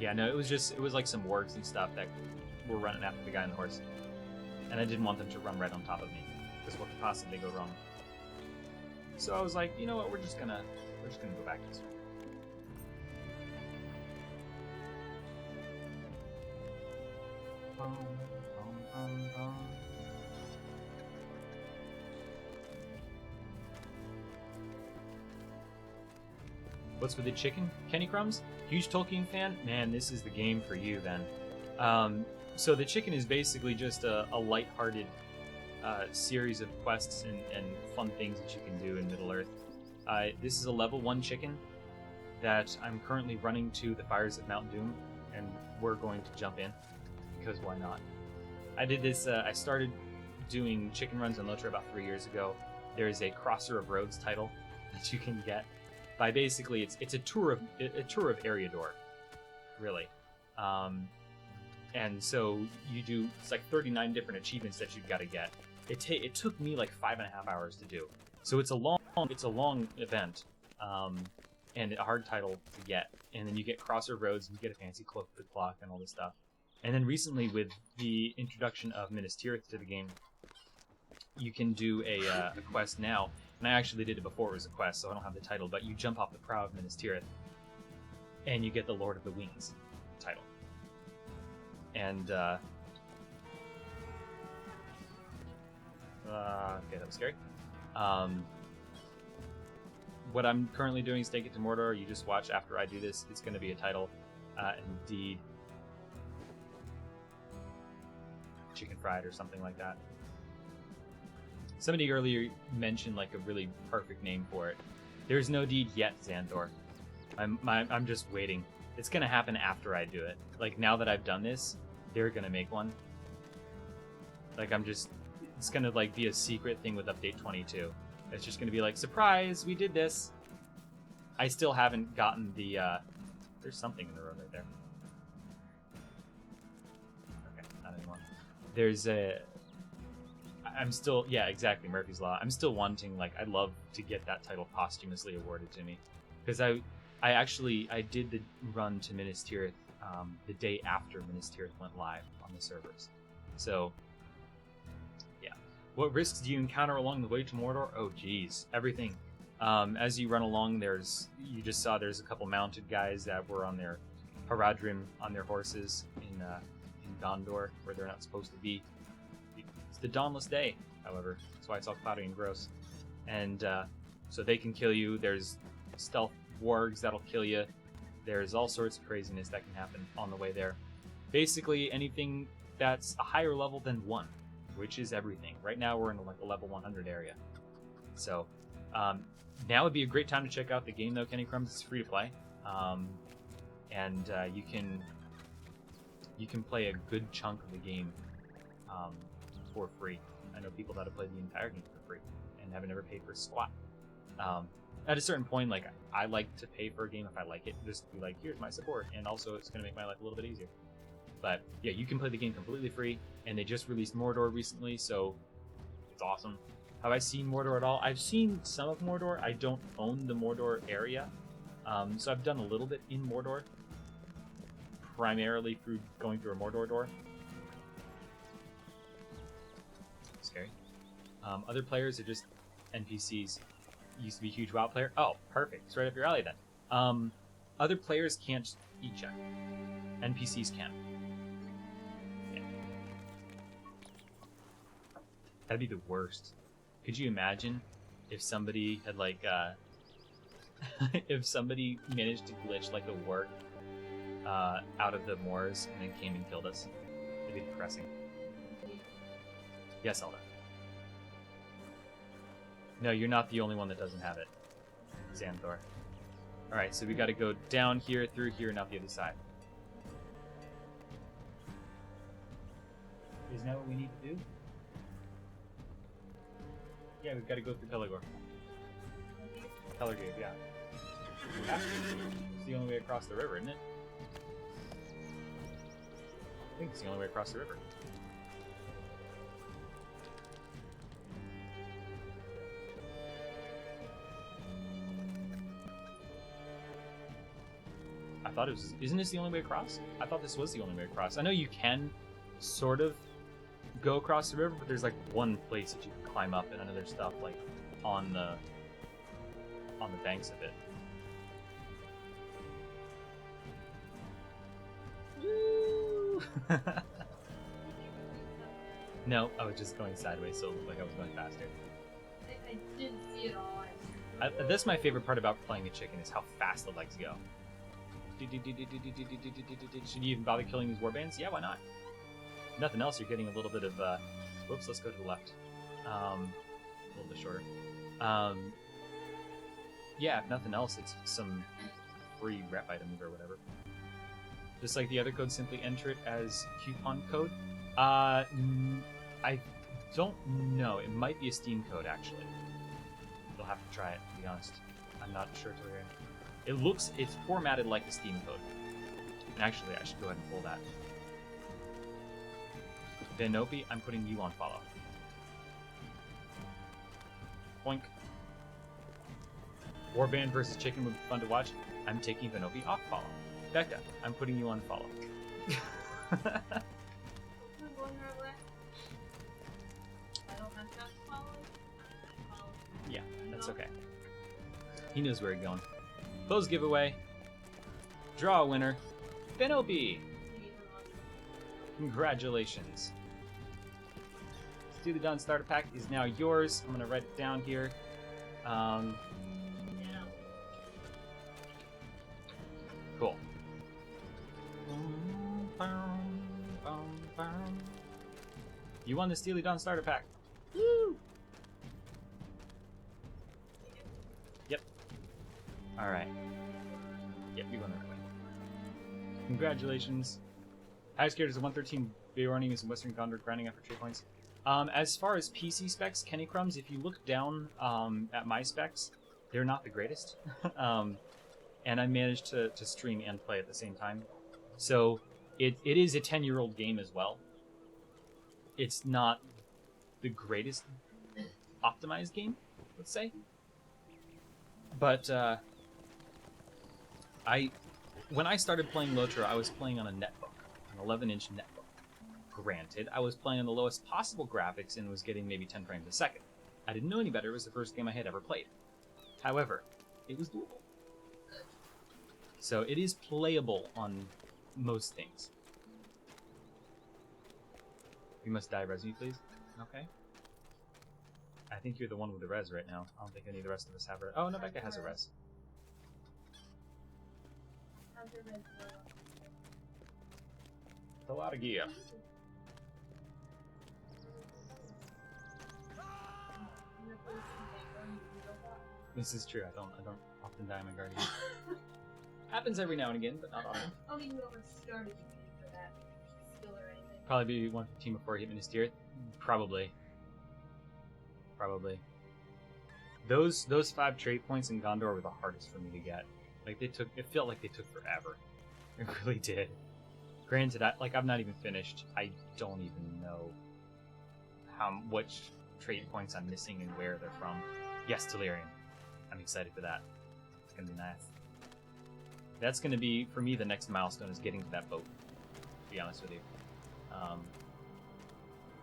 Yeah, no, it was like some wargs and stuff that were running after the guy on the horse. And I didn't want them to run right on top of me, because what could possibly go wrong? So I was like, you know what, we're just gonna go back this way. Bum, bum, bum, bum. What's with the chicken? Kenny Crumbs? Huge Tolkien fan? Man, this is the game for you then. So the chicken is basically just a lighthearted series of quests and fun things that you can do in Middle-earth. This is a level 1 chicken that I'm currently running to the fires of Mount Doom, and we're going to jump in, because why not? I did this, I started doing chicken runs on LOTRO about 3 years ago. There is a Crosser of Roads title that you can get by basically, it's a tour of Eriador, really. And so you do, it's like 39 different achievements that you've got to get. It took me like 5.5 hours to do. So it's a long event, and a hard title to get. And then you get Crosser Roads, and you get a fancy cloak of the clock and all this stuff. And then recently, with the introduction of Minas Tirith to the game, you can do a quest now. And I actually did it before it was a quest, so I don't have the title. But you jump off the prow of Minas Tirith, and you get the Lord of the Wings title. And okay, that was scary. What I'm currently doing is take it to Mordor. You just watch after I do this. It's going to be a title. Indeed. Chicken fried or something like that. Somebody earlier mentioned like a really perfect name for it. There's no deed yet, Xandor. I'm just waiting. It's going to happen after I do it. Like, now that I've done this, they're going to make one. Like, it's going to, like, be a secret thing with Update 22. It's just going to be like, surprise, we did this. I still haven't gotten the, there's something in the road right there. Okay, not anymore. There's I'm still, yeah, exactly, Murphy's Law. I'm still wanting, like, I'd love to get that title posthumously awarded to me. Because I did the run to Minas Tirith the day after Minas Tirith went live on the servers. So, yeah. What risks do you encounter along the way to Mordor? Oh, geez. Everything. As you run along, you just saw there's a couple mounted guys that were on their Haradrim on their horses in Gondor, where they're not supposed to be. It's the dawnless day, however. That's why it's all cloudy and gross. And so they can kill you. There's stealth wargs that'll kill you. There's all sorts of craziness that can happen on the way there. Basically, anything that's a higher level than 1, which is everything. Right now, we're in like a level 100 area. So, now would be a great time to check out the game, though, Kenny Crumbs. It's free to play. And you can play a good chunk of the game for free. I know people that have played the entire game for free and haven't ever paid for squat. At a certain point, like, I like to pay for a game if I like it. Just be like, here's my support, and also it's going to make my life a little bit easier. But yeah, you can play the game completely free, and they just released Mordor recently, so it's awesome. Have I seen Mordor at all? I've seen some of Mordor. I don't own the Mordor area, so I've done a little bit in Mordor, primarily through going through a Mordor door. Scary. Other players are just NPCs. Used to be a huge WoW player. Oh, perfect. It's right up your alley then. Other players can't eat check. NPCs can. Yeah. That'd be the worst. Could you imagine if somebody had like if somebody managed to glitch like a warg out of the moors and then came and killed us? It'd be depressing. Yes, Alda. No, you're not the only one that doesn't have it, Xanthor. Alright, so we gotta go down here, through here, and out the other side. Isn't that what we need to do? Yeah, we've gotta go through Pelargor. Pelargave, yeah. It's the only way across the river, isn't it? I think it's the only way across the river. thought it was... Isn't this the only way across? I thought this was the only way across. I know you can sort of go across the river, but there's like one place that you can climb up and another stuff like on the banks of it. Woo! No, I was just going sideways, so it looked like I was going faster. I didn't see it all. That's my favorite part about playing a chicken, is how fast the legs go. Should you even bother killing these warbands? Yeah, why not? If nothing else, you're getting a little bit of... Whoops, let's go to the left. A little bit shorter. Yeah, if nothing else, it's some free rep items or whatever. Just like the other code, simply enter it as coupon code. I don't know. It might be a Steam code, actually. You'll have to try it, to be honest. I'm not sure till you're in. It's formatted like the Steam code. And actually, I should go ahead and pull that. Venopi, I'm putting you on follow. Boink. Warband versus chicken would be fun to watch. I'm taking Venopi off follow. Becca, I'm putting you on follow. I'm going right away. I don't have to follow. Yeah, that's okay. He knows where he's going. Close giveaway. Draw a winner. Venopi! Congratulations. Steely Dan starter pack is now yours. I'm going to write it down here. Cool. You won the Steely Dan starter pack. Woo! Yep. Alright. Yep, you won the right way. Congratulations. Highest character is a 113 Beorning is in Western Gondor, grinding after 3 points. As far as PC specs, Kenny Crumbs, if you look down at my specs, they're not the greatest. And I managed to stream and play at the same time. So it is a 10-year-old game as well. It's not the greatest optimized game, let's say. But when I started playing LOTRO, I was playing on a netbook, an 11-inch netbook. Granted, I was playing on the lowest possible graphics and was getting maybe 10 frames a second. I didn't know any better. It was the first game I had ever played. However, it was doable. So it is playable on most things. You must die, res me, please. Okay. I think you're the one with the res right now. I don't think any of the rest of us have res. Oh, no, Becca has a res. A lot of gear. This is true. I don't often die on my guardian. Happens every now and again, but not often. I don't even know if I started the game for that skill or anything. Probably be 115 before he hit Minister. Probably. Those 5 trade points in Gondor were the hardest for me to get. Like it felt like they took forever. It really did. Granted, I've not even finished. I don't even know which trade points I'm missing and where they're from. Yes, Telerian. I'm excited for that. It's gonna be nice. That's gonna be, for me, the next milestone is getting to that boat. To be honest with you.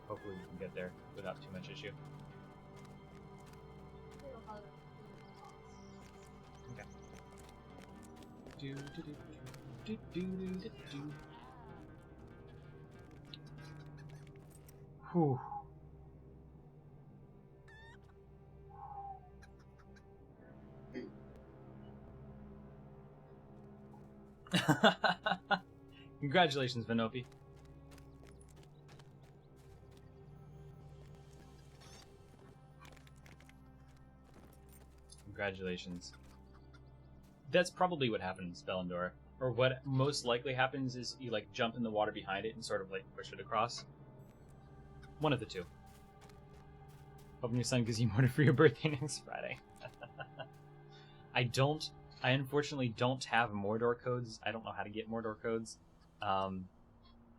Hopefully we can get there without too much issue. Okay. Whew. Congratulations, Venopi. Congratulations. That's probably what happened in Spellendor. Or what most likely happens is you jump in the water behind it and sort of push it across. One of the two. Hoping your son gives you more for your birthday next Friday. I unfortunately don't have Mordor codes. I don't know how to get Mordor codes. I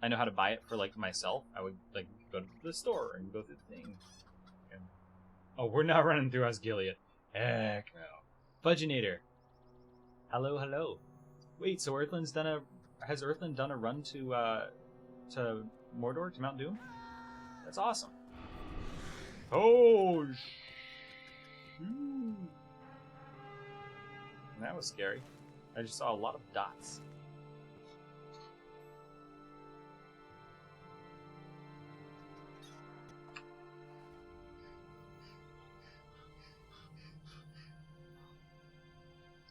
know how to buy it for myself. I would go to the store and go through the thing. And... Oh, we're not running through Osgiliath. Heck no. Fudginator. Hello, hello. Wait, so has Earthland done a run to Mordor, to Mount Doom? That's awesome. Oh, that was scary. I just saw a lot of dots.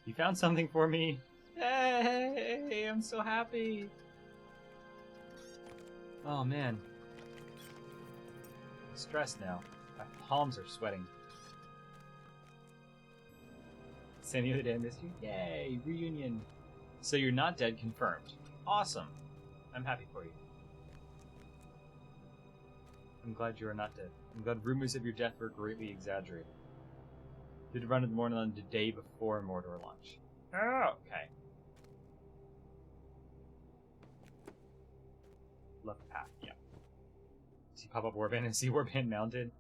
You found something for me? Hey, I'm so happy. Oh man. I'm stressed now. My palms are sweating. Saying the other day I missed you? Yay, reunion. So you're not dead, confirmed. Awesome. I'm happy for you. I'm glad you are not dead. I'm glad rumors of your death were greatly exaggerated. Did run in the morning on the day before Mordor launch. Oh, okay. Left path, yeah. See pop-up warband and see warband mounted?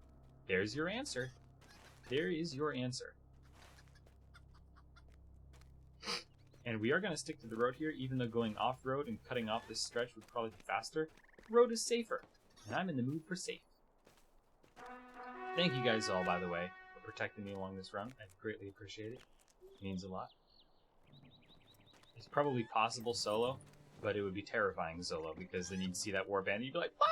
There's your answer. There is your answer. And we are going to stick to the road here, even though going off-road and cutting off this stretch would probably be faster. Road is safer, and I'm in the mood for safe. Thank you guys all, by the way, for protecting me along this run. I greatly appreciate it. It means a lot. It's probably possible solo, but it would be terrifying solo, because then you'd see that warband and you'd be like, ah!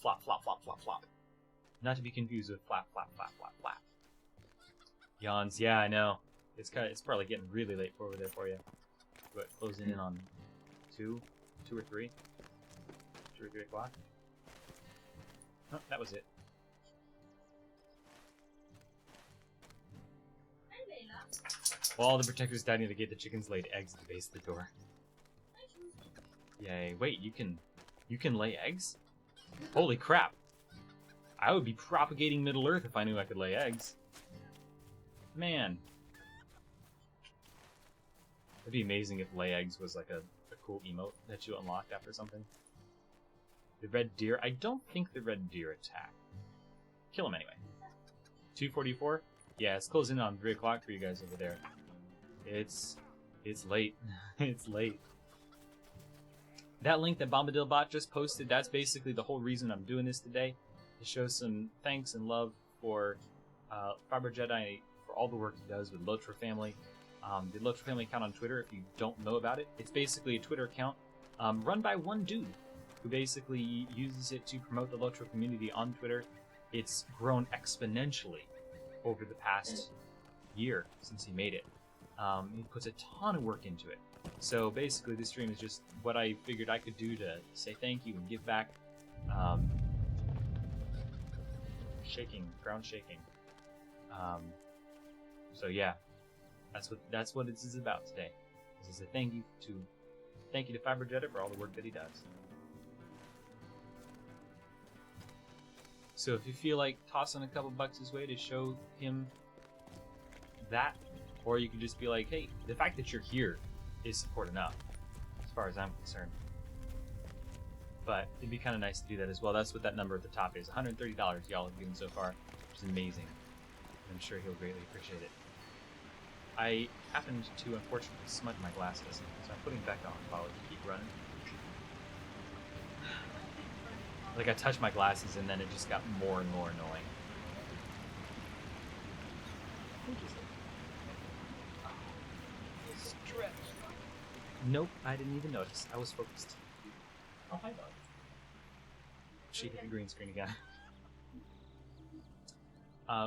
Flop, flop, flop, flop, flop. Not to be confused with flap, flap, flap, flap, flap. Yawns, yeah, I know. It's probably getting really late over there for you. But closing in on 2 or 3 o'clock. Oh, that was it. Well, all the protectors died near the gate. The chickens laid eggs at the base of the door. Yay! Wait, you can lay eggs? Holy crap! I would be propagating Middle Earth if I knew I could lay eggs. Man. It'd be amazing if lay eggs was like a cool emote that you unlocked after something. The red deer? I don't think the red deer attack. Kill him anyway. 2:44? Yeah, it's closing in on 3 o'clock for you guys over there. It's late. It's late. That link that Bombadilbot just posted, that's basically the whole reason I'm doing this today. To show some thanks and love for Fiber Jedi for all the work he does with LOTROFamily. The LOTROFamily account on Twitter, if you don't know about it, it's basically a Twitter account run by one dude who basically uses it to promote the LOTRO community on Twitter. It's grown exponentially over the past year since he made it. He puts a ton of work into it. So basically this stream is just what I figured I could do to say thank you and give back. Ground shaking. So yeah, that's what this is about today. This is a thank you to Fiber Jedi for all the work that he does. So if you feel like tossing a couple bucks his way to show him that, or you can just be like, hey, the fact that you're here is support enough, as far as I'm concerned. But it'd be kind of nice to do that as well. That's what that number at the top is. $130 y'all have given so far, which is amazing. I'm sure he'll greatly appreciate it. I happened to unfortunately smudge my glasses, so I'm putting them back on while I keep running. Like I touched my glasses and then it just got more and more annoying. Stretch. Nope, I didn't even notice. I was focused. Oh, hi, dog. She hit the green screen again.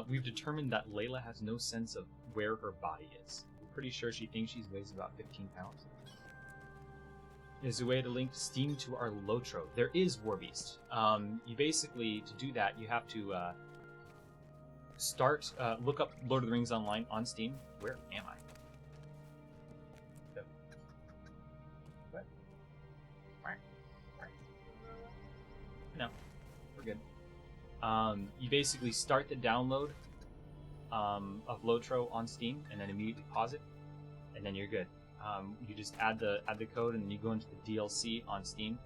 We've determined that Layla has no sense of where her body is. I'm pretty sure she thinks she weighs about 15 pounds. There's a way to link Steam to our LOTRO. There is Warbeast. You basically, to do that, you have to look up Lord of the Rings Online on Steam. Where am I? What? No, we're good. You basically start the download of LOTRO on Steam, and then immediately pause it, and then you're good. You just add the code, and then you go into the DLC on Steam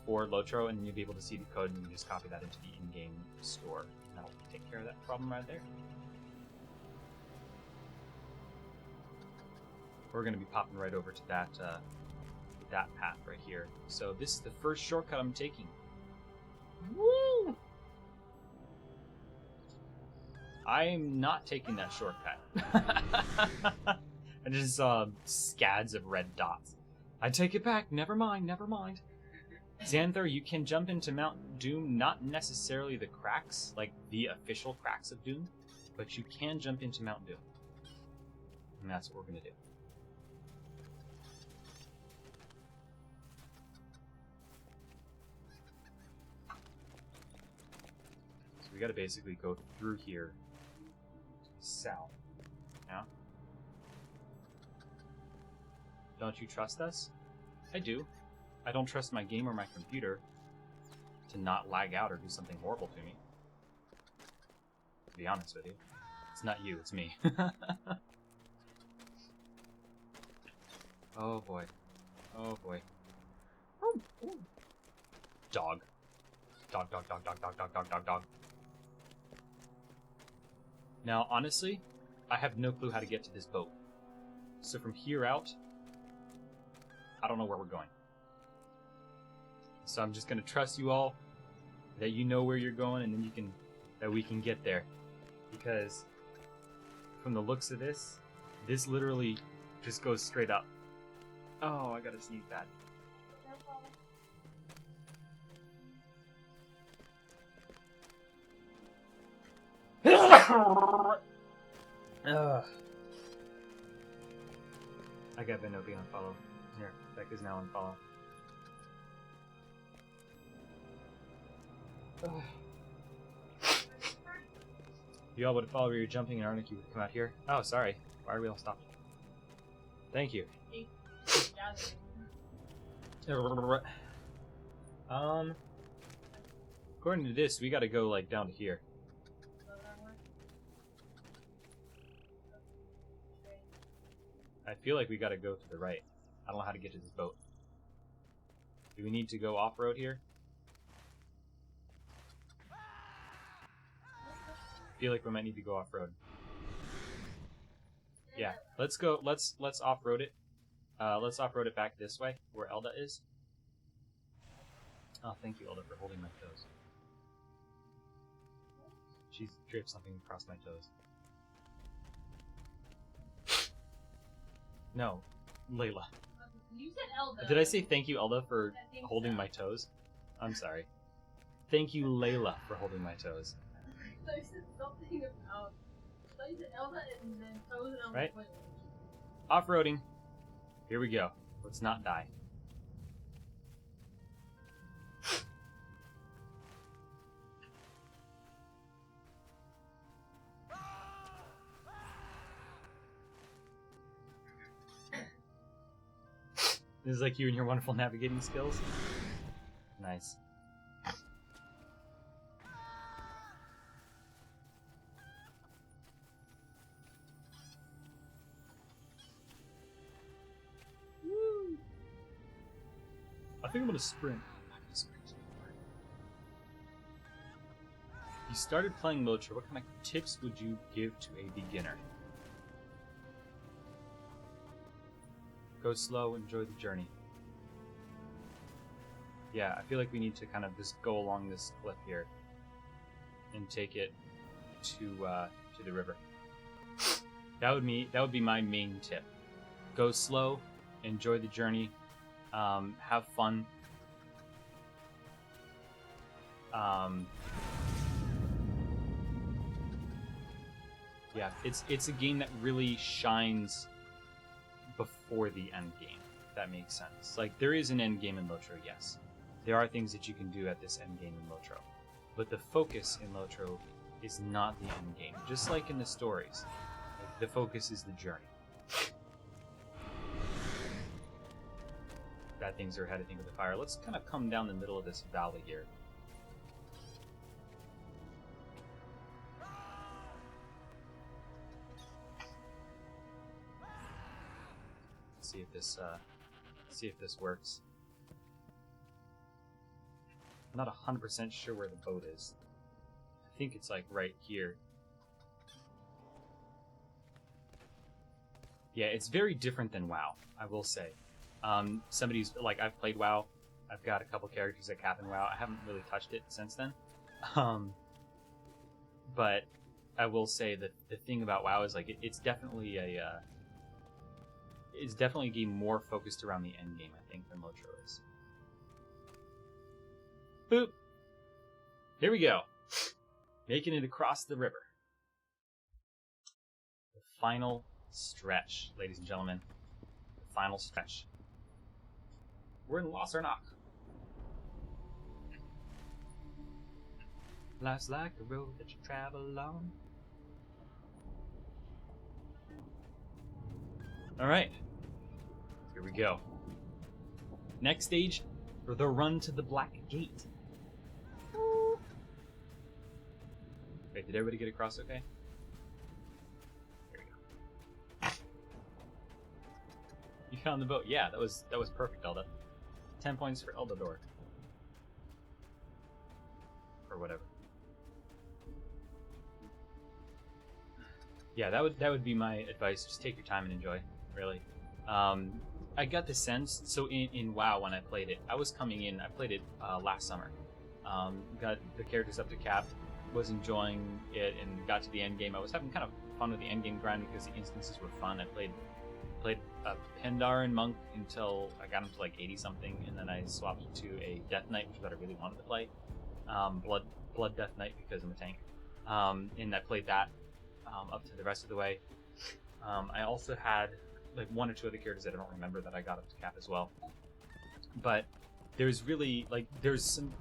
for LOTRO, and then you'll be able to see the code, and you just copy that into the in-game store. That'll take care of that problem right there. we're going to be popping right over to that that path right here. So this is the first shortcut I'm taking. Woo! I'm not taking that shortcut. I just saw scads of red dots. I take it back. Never mind. Never mind. Xanther, you can jump into Mount Doom, not necessarily the cracks, like the official cracks of Doom, but you can jump into Mount Doom. And that's what we're going to do. So we got to basically go through here to the south. Now, don't you trust us? I do. I don't trust my game or my computer to not lag out or do something horrible to me. To be honest with you. It's not you, it's me. Oh boy. Oh boy. Dog. Dog, dog, dog, dog, dog, dog, dog, dog, dog. Now, honestly, I have no clue how to get to this boat. So from here out, I don't know where we're going. So I'm just gonna trust you all that you know where you're going, and then we can get there. Because from the looks of this literally just goes straight up. Oh, I gotta sneeze bad. Ugh. I got Venobi on follow. Here, Beck is now on follow. You all would follow where you're jumping, and Arnik, you would come out here. Oh, sorry. Why are we all stopped? Thank you. According to this, we gotta go, like, down to here. I feel like we gotta go to the right. I don't know how to get to this boat. Do we need to go off-road here? I feel like we might need to go off-road. Yeah, let's go. Let's off-road it. Let's off-road it back this way, where Elda is. Oh, thank you, Elda, for holding my toes. She's draped something across my toes. No, Layla. You said Elda. Did I say thank you, Elda, for holding my toes? I'm sorry. Thank you, Layla, for holding my toes. So you said something about... So you said Elda and then toes and Right? Off-roading. Here we go. Let's not die. This is like you and your wonderful navigating skills. Nice. Woo. I think I'm gonna sprint. I'm not gonna sprint anymore. You started playing LOTRO. What kind of tips would you give to a beginner? Go slow, enjoy the journey. Yeah, I feel like we need to kind of just go along this cliff here and take it to the river. That would be my main tip. Go slow, enjoy the journey, have fun. Yeah, it's a game that really shines before the end game, if that makes sense. Like, there is an end game in LOTRO, yes. There are things that you can do at this end game in LOTRO. But the focus in LOTRO is not the end game. Just like in the stories, the focus is the journey. Bad things are ahead, I think, with the fire. Let's kind of come down the middle of this valley here. See if this works. I'm not 100% sure where the boat is. I think it's like right here. Yeah, it's very different than WoW, I will say. Somebody's like, I've played WoW. I've got a couple characters that cap in WoW. I haven't really touched it since then. But I will say that the thing about WoW is like it's definitely a game more focused around the end game, I think, than LOTRO is. Boop. Here we go. Making it across the river. The final stretch, ladies and gentlemen. The final stretch. We're in Lothrock. Life's like a road that you travel along. Alright. Here we go. Next stage, for the run to the Black Gate. Wait, did everybody get across okay? Here we go. You found the boat. Yeah, that was perfect, Elda. 10 points for Eldador. Or whatever. Yeah, that would be my advice. Just take your time and enjoy, really. I got the sense, so in WoW when I played it, I was coming in, I played it last summer. Got the characters up to cap, was enjoying it, and got to the end game. I was having kind of fun with the end game grind because the instances were fun. I played Pendarin Monk until I got him to like 80 something, and then I swapped to a Death Knight, which is what I really wanted to play. Blood Death Knight because I'm a tank. And I played that up to the rest of the way. I also had like one or two other characters that I don't remember that I got up to cap as well. But there's really there's some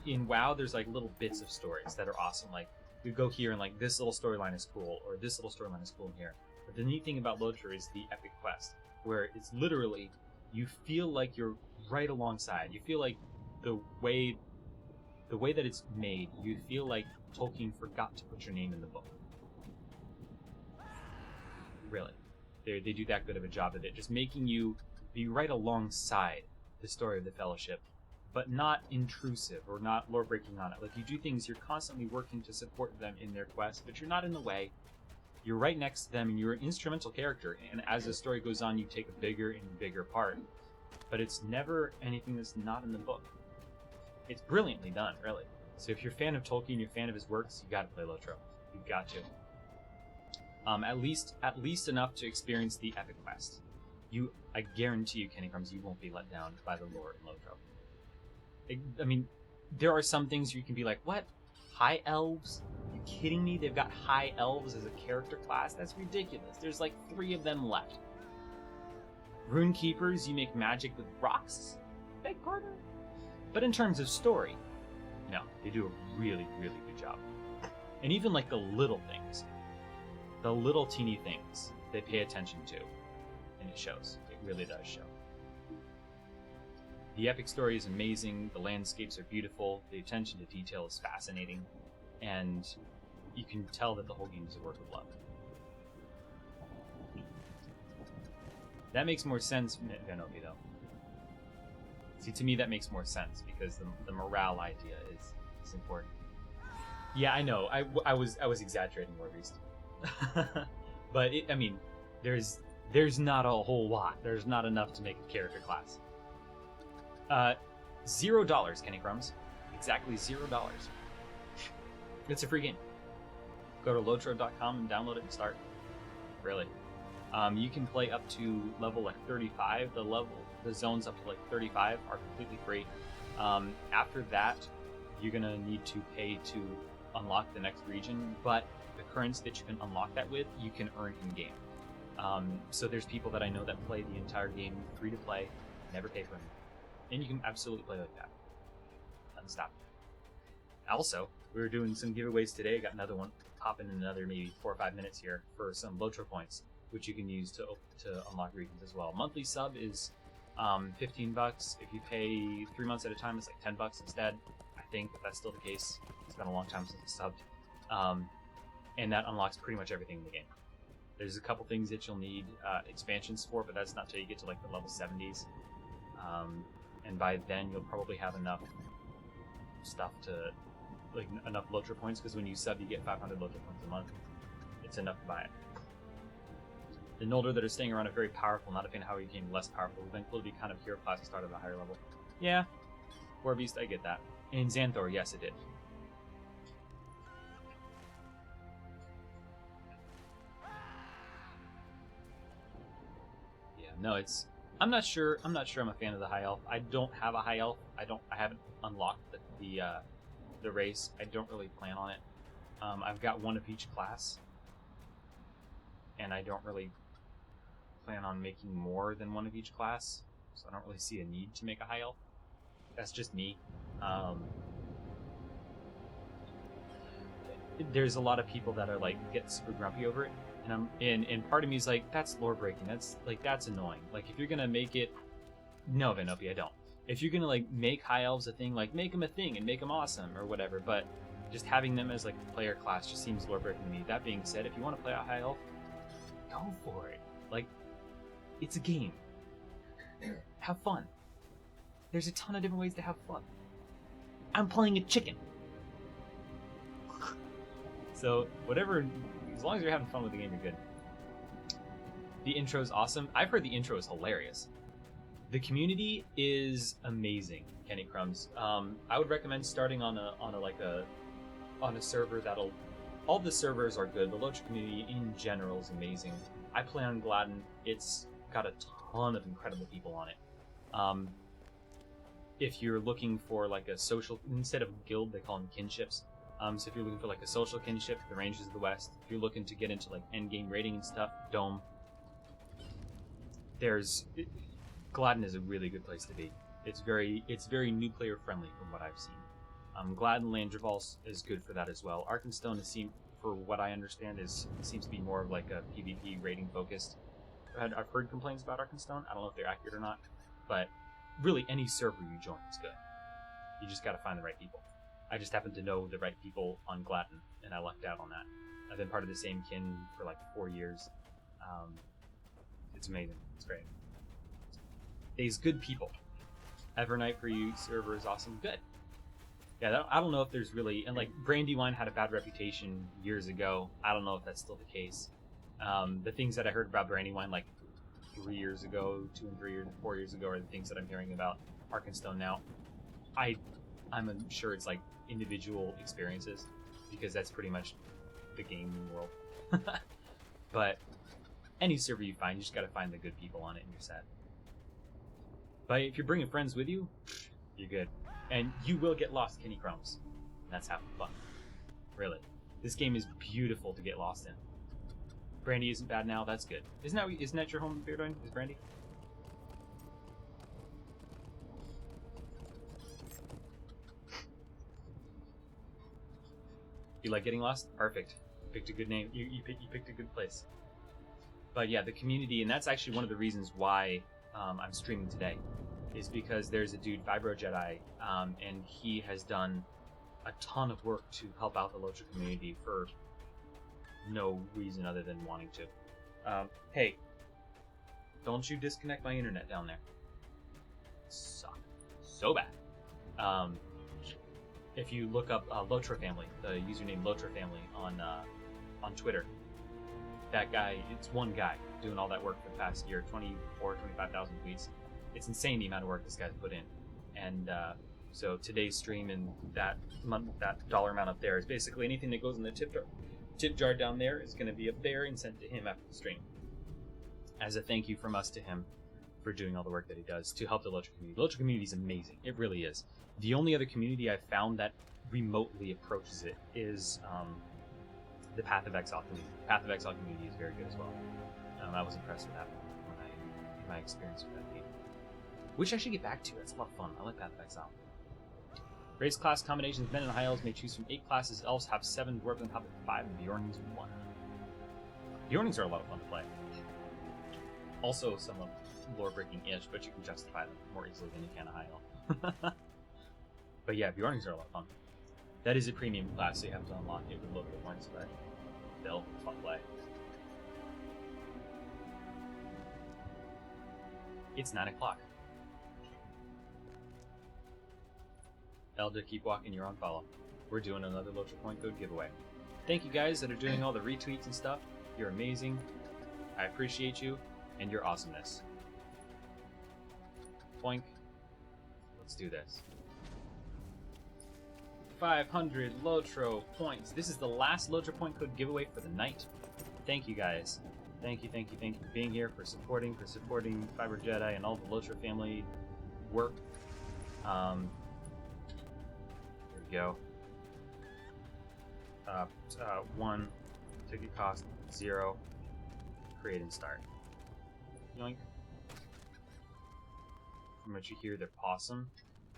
in WoW. There's like little bits of stories that are awesome. Like you go here and like this little storyline is cool, or this little storyline is cool in here. But the neat thing about LOTRO is the epic quest, where it's literally you feel like you're right alongside. You feel like the way that it's made, you feel like Tolkien forgot to put your name in the book. Really. They do that good of a job of it, just making you be right alongside the story of the Fellowship, but not intrusive or not lore-breaking on it. Like, you do things, you're constantly working to support them in their quest, but you're not in the way. You're right next to them, and you're an instrumental character, and as the story goes on, you take a bigger and bigger part. But it's never anything that's not in the book. It's brilliantly done, really. So if you're a fan of Tolkien, you're a fan of his works, you gotta play LOTRO. You've got to. At least enough to experience the epic quest. I guarantee you, Kenny Crumbs, you won't be let down by the lore in LOTRO. I mean, there are some things you can be like, what? High elves? Are you kidding me? They've got high elves as a character class? That's ridiculous. There's like 3 of them left. Rune Keepers, you make magic with rocks? Beg pardon? But in terms of story, no, they do a really, really good job. And even like the little things, the little teeny things, they pay attention to, and it shows. It really does show. The epic story is amazing, the landscapes are beautiful, the attention to detail is fascinating, and you can tell that the whole game is a work of love. That makes more sense, Venobi, though. See, to me that makes more sense, because the morale idea is important. Yeah, I know, I was exaggerating, more Beast. But I mean, there's not a whole lot. There's not enough to make a character class. $0, Kenny Crumbs. Exactly $0. It's a free game. Go to LOTRO.com and download it and start. Really. You can play up to level like 35. The zones up to like 35 are completely free. After that, you're gonna need to pay to unlock the next region, but the currency that you can unlock that with, you can earn in-game. So there's people that I know that play the entire game free to play, never pay for anything. And you can absolutely play like that. Unstoppable. Also, we were doing some giveaways today. I got another one popping in another maybe 4 or 5 minutes here for some LOTRO points, which you can use to unlock regions as well. Monthly sub is $15. If you pay 3 months at a time, it's like $10 instead. I think that's still the case. It's been a long time since I subbed. And that unlocks pretty much everything in the game. There's a couple things that you'll need expansions for, but that's not until you get to like the level 70s. And by then you'll probably have enough stuff to, like enough LOTRO points, because when you sub you get 500 LOTRO points a month. It's enough to buy it. The Noldor that are staying around are very powerful, not a fan of how he became less powerful. We've been cool to be kind of hero class to start at a higher level. Yeah, War Beast, I get that. In Xanthor, yes, it did. Yeah, no, it's. I'm not sure I'm a fan of the high elf. I don't have a high elf. I haven't unlocked the race. I don't really plan on it. I've got one of each class, and I don't really plan on making more than one of each class, so I don't really see a need to make a high elf. That's just me. There's a lot of people that are like get super grumpy over it, and part of me is like, that's lore breaking. That's annoying. Like, if you're gonna make it, no, Vanopi, I don't. If you're gonna like make high elves a thing, like make them a thing and make them awesome or whatever. But just having them as like a player class just seems lore breaking to me. That being said, if you want to play a high elf, go for it. Like, it's a game. Have fun. There's a ton of different ways to have fun. I'm playing a chicken. So, whatever, as long as you're having fun with the game, you're good. The intro's awesome. I've heard the intro is hilarious. The community is amazing, Kenny Crumbs. I would recommend starting on a server that'll. All the servers are good. The LOTRO community in general is amazing. I play on Gladden. It's got a ton of incredible people on it. If you're looking for like a social, instead of guild, they call them kinships. So if you're looking for like a social kinship, the Rangers of the West. If you're looking to get into like endgame raiding and stuff, Dome. Gladden is a really good place to be. It's very new player friendly from what I've seen. Gladden Landreval is good for that as well. Arkenstone for what I understand, seems to be more of like a PvP raiding focused. I've heard complaints about Arkenstone. I don't know if they're accurate or not, but really any server you join is good. You just got to find the right people. I just happen to know the right people on Gladden, and I lucked out on that. I've been part of the same kin for like 4 years. It's amazing. It's great. There's good people. Evernight for you server is awesome. Good. Yeah, I don't know if there's really... And like, Brandywine had a bad reputation years ago. I don't know if that's still the case. The things that I heard about Brandywine like 3 years ago, 2 and 3 years, 4 years ago, are the things that I'm hearing about Arkenstone now. I'm sure it's like individual experiences, because that's pretty much the gaming world. But any server you find, you just got to find the good people on it and you're set. But if you're bringing friends with you, you're good. And you will get lost, Kenny Crumbs. That's having fun. Really. This game is beautiful to get lost in. Brandy isn't bad now, that's good. Isn't that your home, Beardoin? Is Brandy? You like getting lost? Perfect. Picked a good name. You picked a good place. But yeah, the community, and that's actually one of the reasons why I'm streaming today, is because there's a dude, Vibro Jedi, and he has done a ton of work to help out the LOTRO community for no reason other than wanting to. Hey, don't you disconnect my internet down there. Suck. So bad. If you look up LOTROFamily, the username LOTROFamily on Twitter, that guy, it's one guy doing all that work for the past year, 25,000 tweets. It's insane the amount of work this guy's put in. And so today's stream and that dollar amount up there is basically anything that goes in the tip jar down there is going to be up there and sent to him after the stream, as a thank you from us to him for doing all the work that he does to help the LOTRO community. The LOTRO community is amazing. It really is. The only other community I've found that remotely approaches it is the Path of Exile community. The Path of Exile community is very good as well. I was impressed with that in my experience with that game, which I should get back to. That's a lot of fun. I like Path of Exile. Race class combinations. Men and high elves may choose from 8 classes. Elves have 7, dwarves on top of 5, and Bjornings 1. Bjornings are a lot of fun to play. Also somewhat lore-breaking-ish, but you can justify them more easily than you can a high elf. But yeah, Bjornings are a lot of fun. That is a premium class, so you have to unlock it with a little bit points, but still, fun play. It's 9 o'clock. Elder, keep walking, you're on follow. We're doing another LOTRO point code giveaway. Thank you guys that are doing all the retweets and stuff. You're amazing. I appreciate you and your awesomeness. Boink. Let's do this. 500 LOTRO points. This is the last LOTRO point code giveaway for the night. Thank you guys. Thank you for being here, for supporting Fiber Jedi and all the LOTRO family work. Here we go. 1 ticket cost 0. Create and start. Yoink. From what you hear, they're awesome.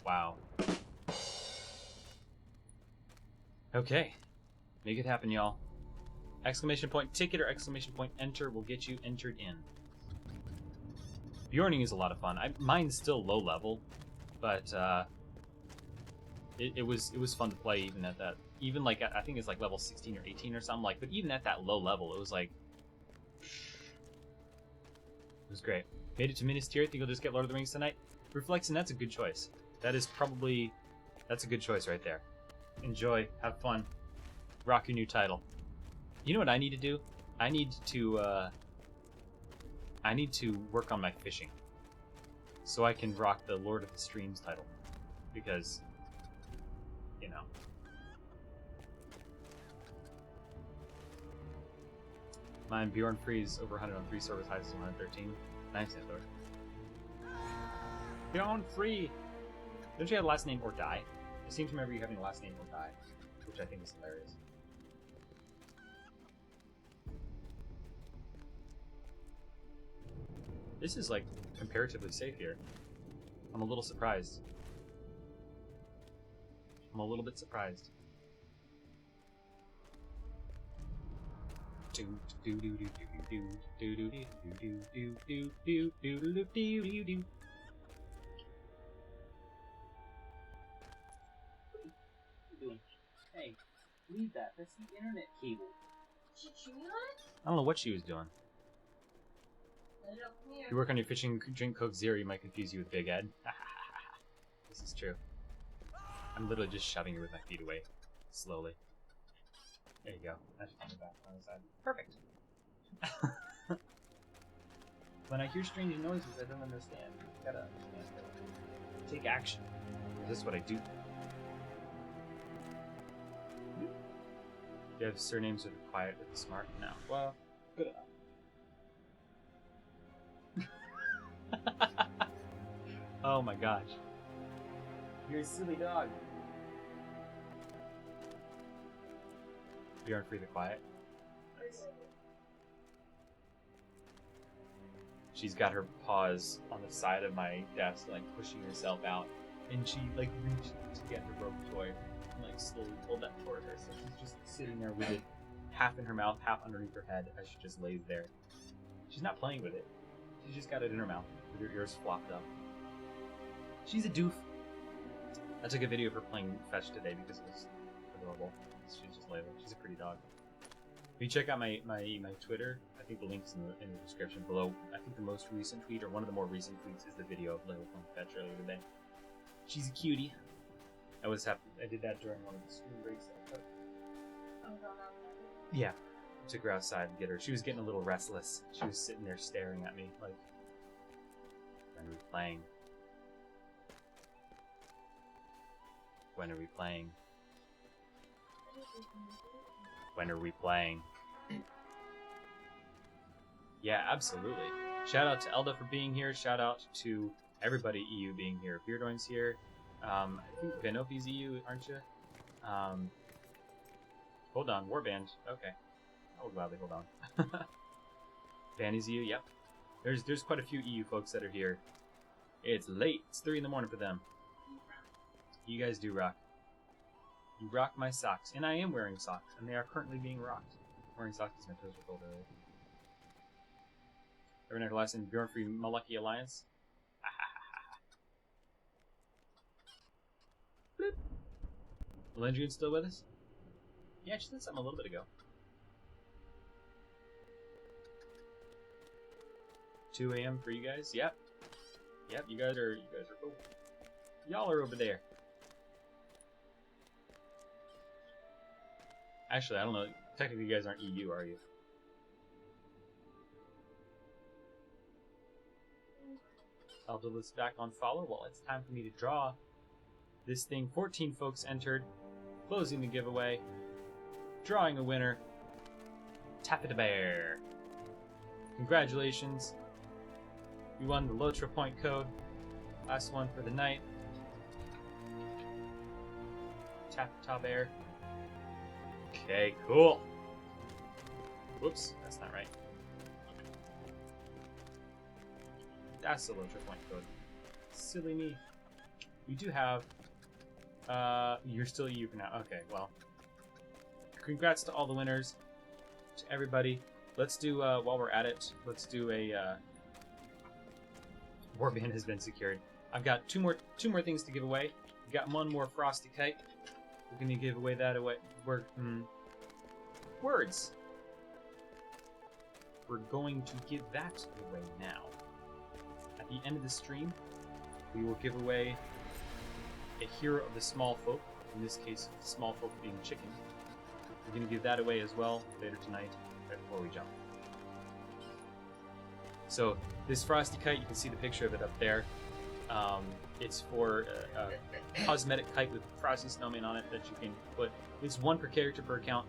Wow. Okay, make it happen, y'all. Exclamation point ticket or exclamation point enter will get you entered in. Bjorning is a lot of fun. Mine's still low level, but it was fun to play even at that. Even like I think it's like level 16 or 18 or something like. But even at that low level, it was like it was great. Made it to Minas Tirith. Think you'll just get Lord of the Rings tonight? Reflection. That's a good choice. That's a good choice right there. Enjoy, have fun, rock your new title. You know what I need to do? I need to work on my fishing, so I can rock the Lord of the Streams title, because, you know. Mine Bjorn Freeze over 100 on 3 servers, highest is 113. Nice, Andor. Bjorn Free. Don't you have a last name or die? I seem to remember you having a last name or die, which I think is hilarious. This is, like, comparatively safe here. I'm a little surprised. I'm a little bit surprised. Hey, leave that. That's the internet cable. She chewing on it? I don't know what she was doing. Let it up from here. If you work on your fishing, drink Coke Zero, you might confuse you with Big Ed. This is true. I'm literally just shoving her with my feet away. Slowly. There you go. That's on the back on the side. Perfect. When I hear strange noises I don't understand, you gotta understand. Take action. This is what I do. Do you have surnames with the quiet with the smart? No. Well, good enough. Oh my gosh. You're a silly dog. Bjorn Free the Quiet. She's got her paws on the side of my desk, like pushing herself out, and she like reached to get her rope toy and like slowly pulled that toward her. So she's just sitting there with it half in her mouth, half underneath her head as she just lays there. She's not playing with it. She's just got it in her mouth with her ears flopped up. She's a doof. I took a video of her playing fetch today because it was adorable. She's just Layla. She's a pretty dog. If you check out my Twitter, I think the link's in the description below. I think the most recent tweet, or one of the more recent tweets, is the video of Layla playing fetch earlier today. She's a cutie. I did that during one of the school breaks that I took. Yeah. I took her outside to get her. She was getting a little restless. She was sitting there staring at me like, when are we playing? When are we playing? When are we playing? Yeah, absolutely. Shout out to Elda for being here. Shout out to everybody EU being here. Beardoin's here. I think Venopi's EU, aren't you? Hold on, Warband. Okay. I will gladly hold on. Vanny's EU, yep. There's quite a few EU folks that are here. It's late. It's 3 in the morning for them. You guys do rock. You rock my socks. And I am wearing socks, and they are currently being rocked. Wearing socks because my toes were cold earlier. Every night last in Bjorn Free Malucky Alliance. Bloop. Melendrian still with us? Yeah, she said something a little bit ago. 2 a.m. for you guys? Yep. Yep, you guys are cool. Y'all are over there. Actually, I don't know. Technically, you guys aren't EU, are you? I'll do this back on follow. Well, it's time for me to draw this thing. 14 folks entered. Closing the giveaway. Drawing a winner. Taffeta Bear. Congratulations. You won the LOTRO point code. Last one for the night. Taffeta Bear. Okay, cool. Whoops, that's not right. That's the LOTRO point code. Silly me. We do have... you're still EU for now. Okay, well. Congrats to all the winners. To everybody. Let's do, while we're at it, let's do a, Warband has been secured. I've got two more things to give away. We've got one more Frosty Kite. We're gonna give away that away. Words. We're going to give that away now. At the end of the stream, we will give away a hero of the small folk. In this case, the small folk being chicken. We're going to give that away as well later tonight, right before we jump. So this Frosty Kite, you can see the picture of it up there. It's for a cosmetic kite with Frosty Snowman on it that you can put. It's one per character per account,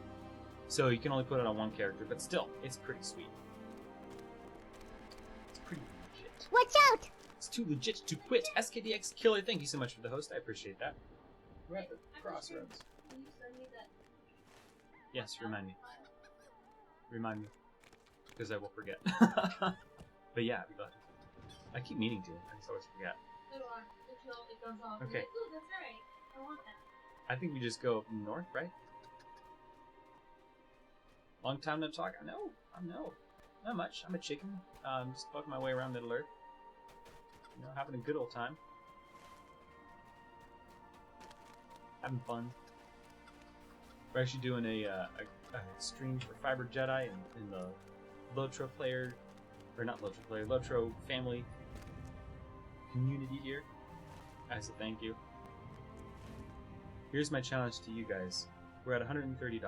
so you can only put it on one character, but still, it's pretty sweet. It's pretty legit. Watch out! It's too legit to quit. SKDX Killer, thank you so much for the host. I appreciate that. We're at the crossroads. Can you send me that? Yes, remind me. Remind me. Because I will forget. But yeah, we got it. I keep meaning to. I just always forget. So do I. Until it goes off. Okay. Like, ooh, that's right. I want that. I think we just go north, right? Long time no talk. I know. Not much. I'm a chicken. Just fucking my way around Middle Earth. You know, having a good old time. Having fun. We're actually doing a stream for Fiber Jedi in the LOTRO player, or not LOTRO player, LOTRO family community here as a thank you. Here's my challenge to you guys. We're at $130. It'd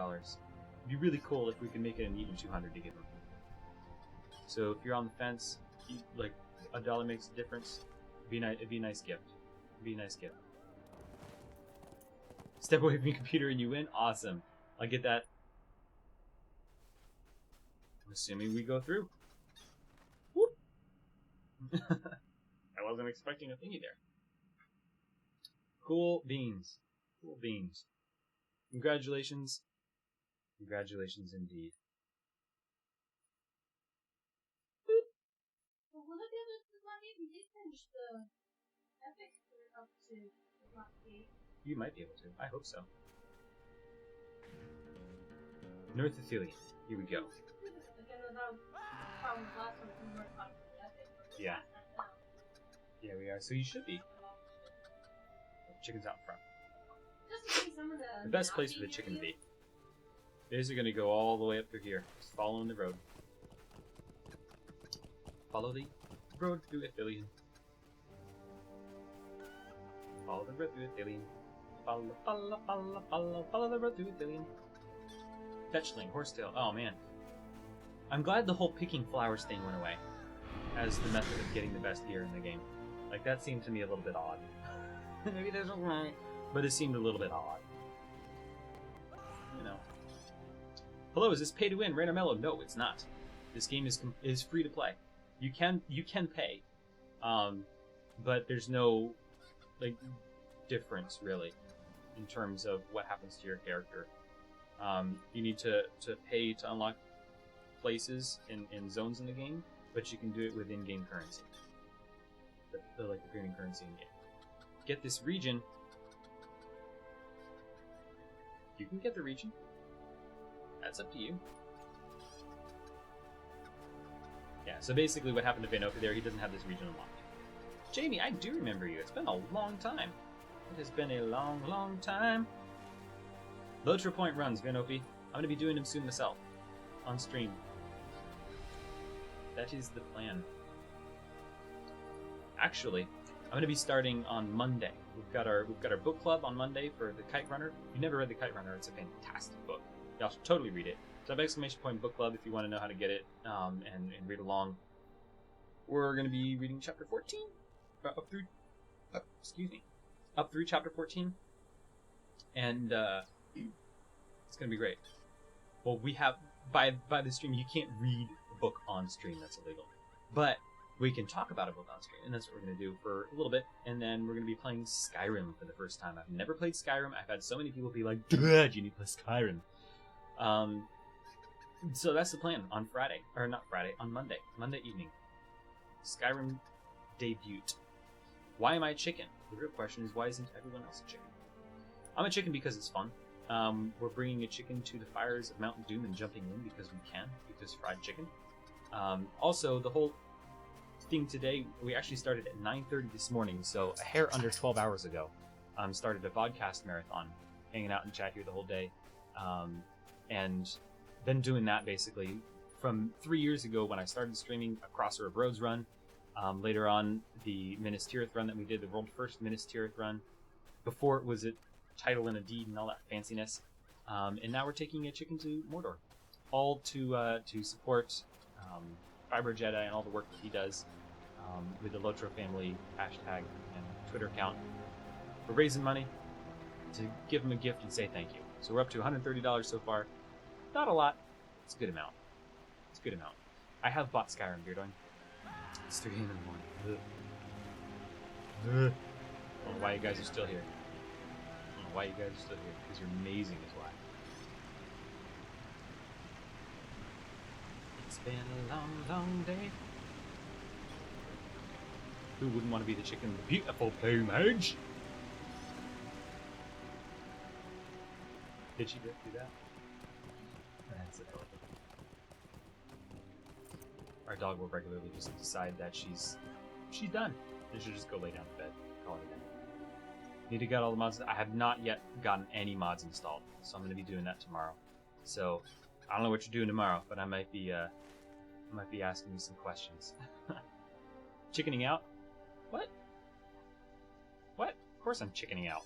be really cool if we can make it an even 200 to give them. So if you're on the fence, like $1 makes a difference. It'd be a nice gift. It'd be a nice gift. Step away from your computer and you win? Awesome. I'll get that. I'm assuming we go through. Whoop! I wasn't expecting a thingy there. Cool beans. Cool beans. Congratulations. Congratulations indeed. Well, will it be able to block it? We did finish the epic up to the block gate. You might be able to. I hope so. North Athelian. Here we go. Again, that was probably the last one we weren't talking about the epic. But Yeah. past that now. Yeah, we are. So you should be. Chicken's out front. Just in case some of The best place for the chicken to be. These are going to go all the way up through here. Just following the road. Follow the road through Athelian. Follow the road through Athelian. Follow the road through Athelian. Fetchling, Horsetail. Oh man. I'm glad the whole picking flowers thing went away as the method of getting the best gear in the game. Like, that seemed to me a little bit odd. Maybe there's a wrong, but it seemed a little bit odd. You know. Hello, is this pay to win? Random Mellow? No, it's not. This game is free to play. You can pay, but there's no like difference really in terms of what happens to your character. You need to pay to unlock places in zones in the game, but you can do it with in-game currency. The like appearing currency in game. Get this region. You can get the region. That's up to you. Yeah, so basically what happened to Vanoka there, he doesn't have this region unlocked. Jamie, I do remember you. It's been a long time. It has been a long, long time. LOTRO point runs, Vanopi. I'm going to be doing them soon myself. On stream. That is the plan. Actually, I'm going to be starting on Monday. We've got our book club on Monday for the Kite Runner. If you never read the Kite Runner, it's a fantastic book. Y'all should totally read it. So ! Book Club if you want to know how to get it and read along. We're going to be reading chapter 14. up through chapter 14, and it's gonna be great. Well, we have by the stream you can't read a book on stream, that's illegal, but we can talk about a book on stream, and that's what we're gonna do for a little bit, and then we're gonna be playing Skyrim for the first time. I've never played Skyrim. I've had so many people be like, "Dude, you need to play Skyrim." So that's the plan on Friday, or not Friday, on Monday evening. Skyrim debut. Why am I a chicken? The real question is, why isn't everyone else a chicken? I'm a chicken because it's fun. We're bringing a chicken to the fires of Mountain Doom and jumping in because we can, because fried chicken. Also, the whole thing today, we actually started at 9:30 this morning, so a hair under 12 hours ago. Started a vodcast marathon, hanging out in chat here the whole day, and been doing that basically from 3 years ago when I started streaming a Crosser of Roads run. Later on, the Minas Tirith run that we did, the world first Minas Tirith run. Before it was a title and a deed and all that fanciness. And now we're taking a chicken to Mordor, all to support Fiber Jedi and all the work that he does with the LOTROFamily hashtag and Twitter account. We're raising money to give him a gift and say thank you. So we're up to $130 so far. Not a lot. It's a good amount. It's a good amount. I have bought Skyrim, Beardoin. It's 3 in the morning. Ugh. I don't know why you guys are still here. I don't know why you guys are still here. Because you're amazing is why. It's been a long, long day. Who wouldn't want to be the chicken with the beautiful plumage? Did she do that? That's adorable. Our dog will regularly just decide that she's done. They should just go lay down in bed. Call it a day. Need to get all the mods. I have not yet gotten any mods installed, so I'm going to be doing that tomorrow. So I don't know what you're doing tomorrow, but I might be asking you some questions. Chickening out? What? What? Of course I'm chickening out.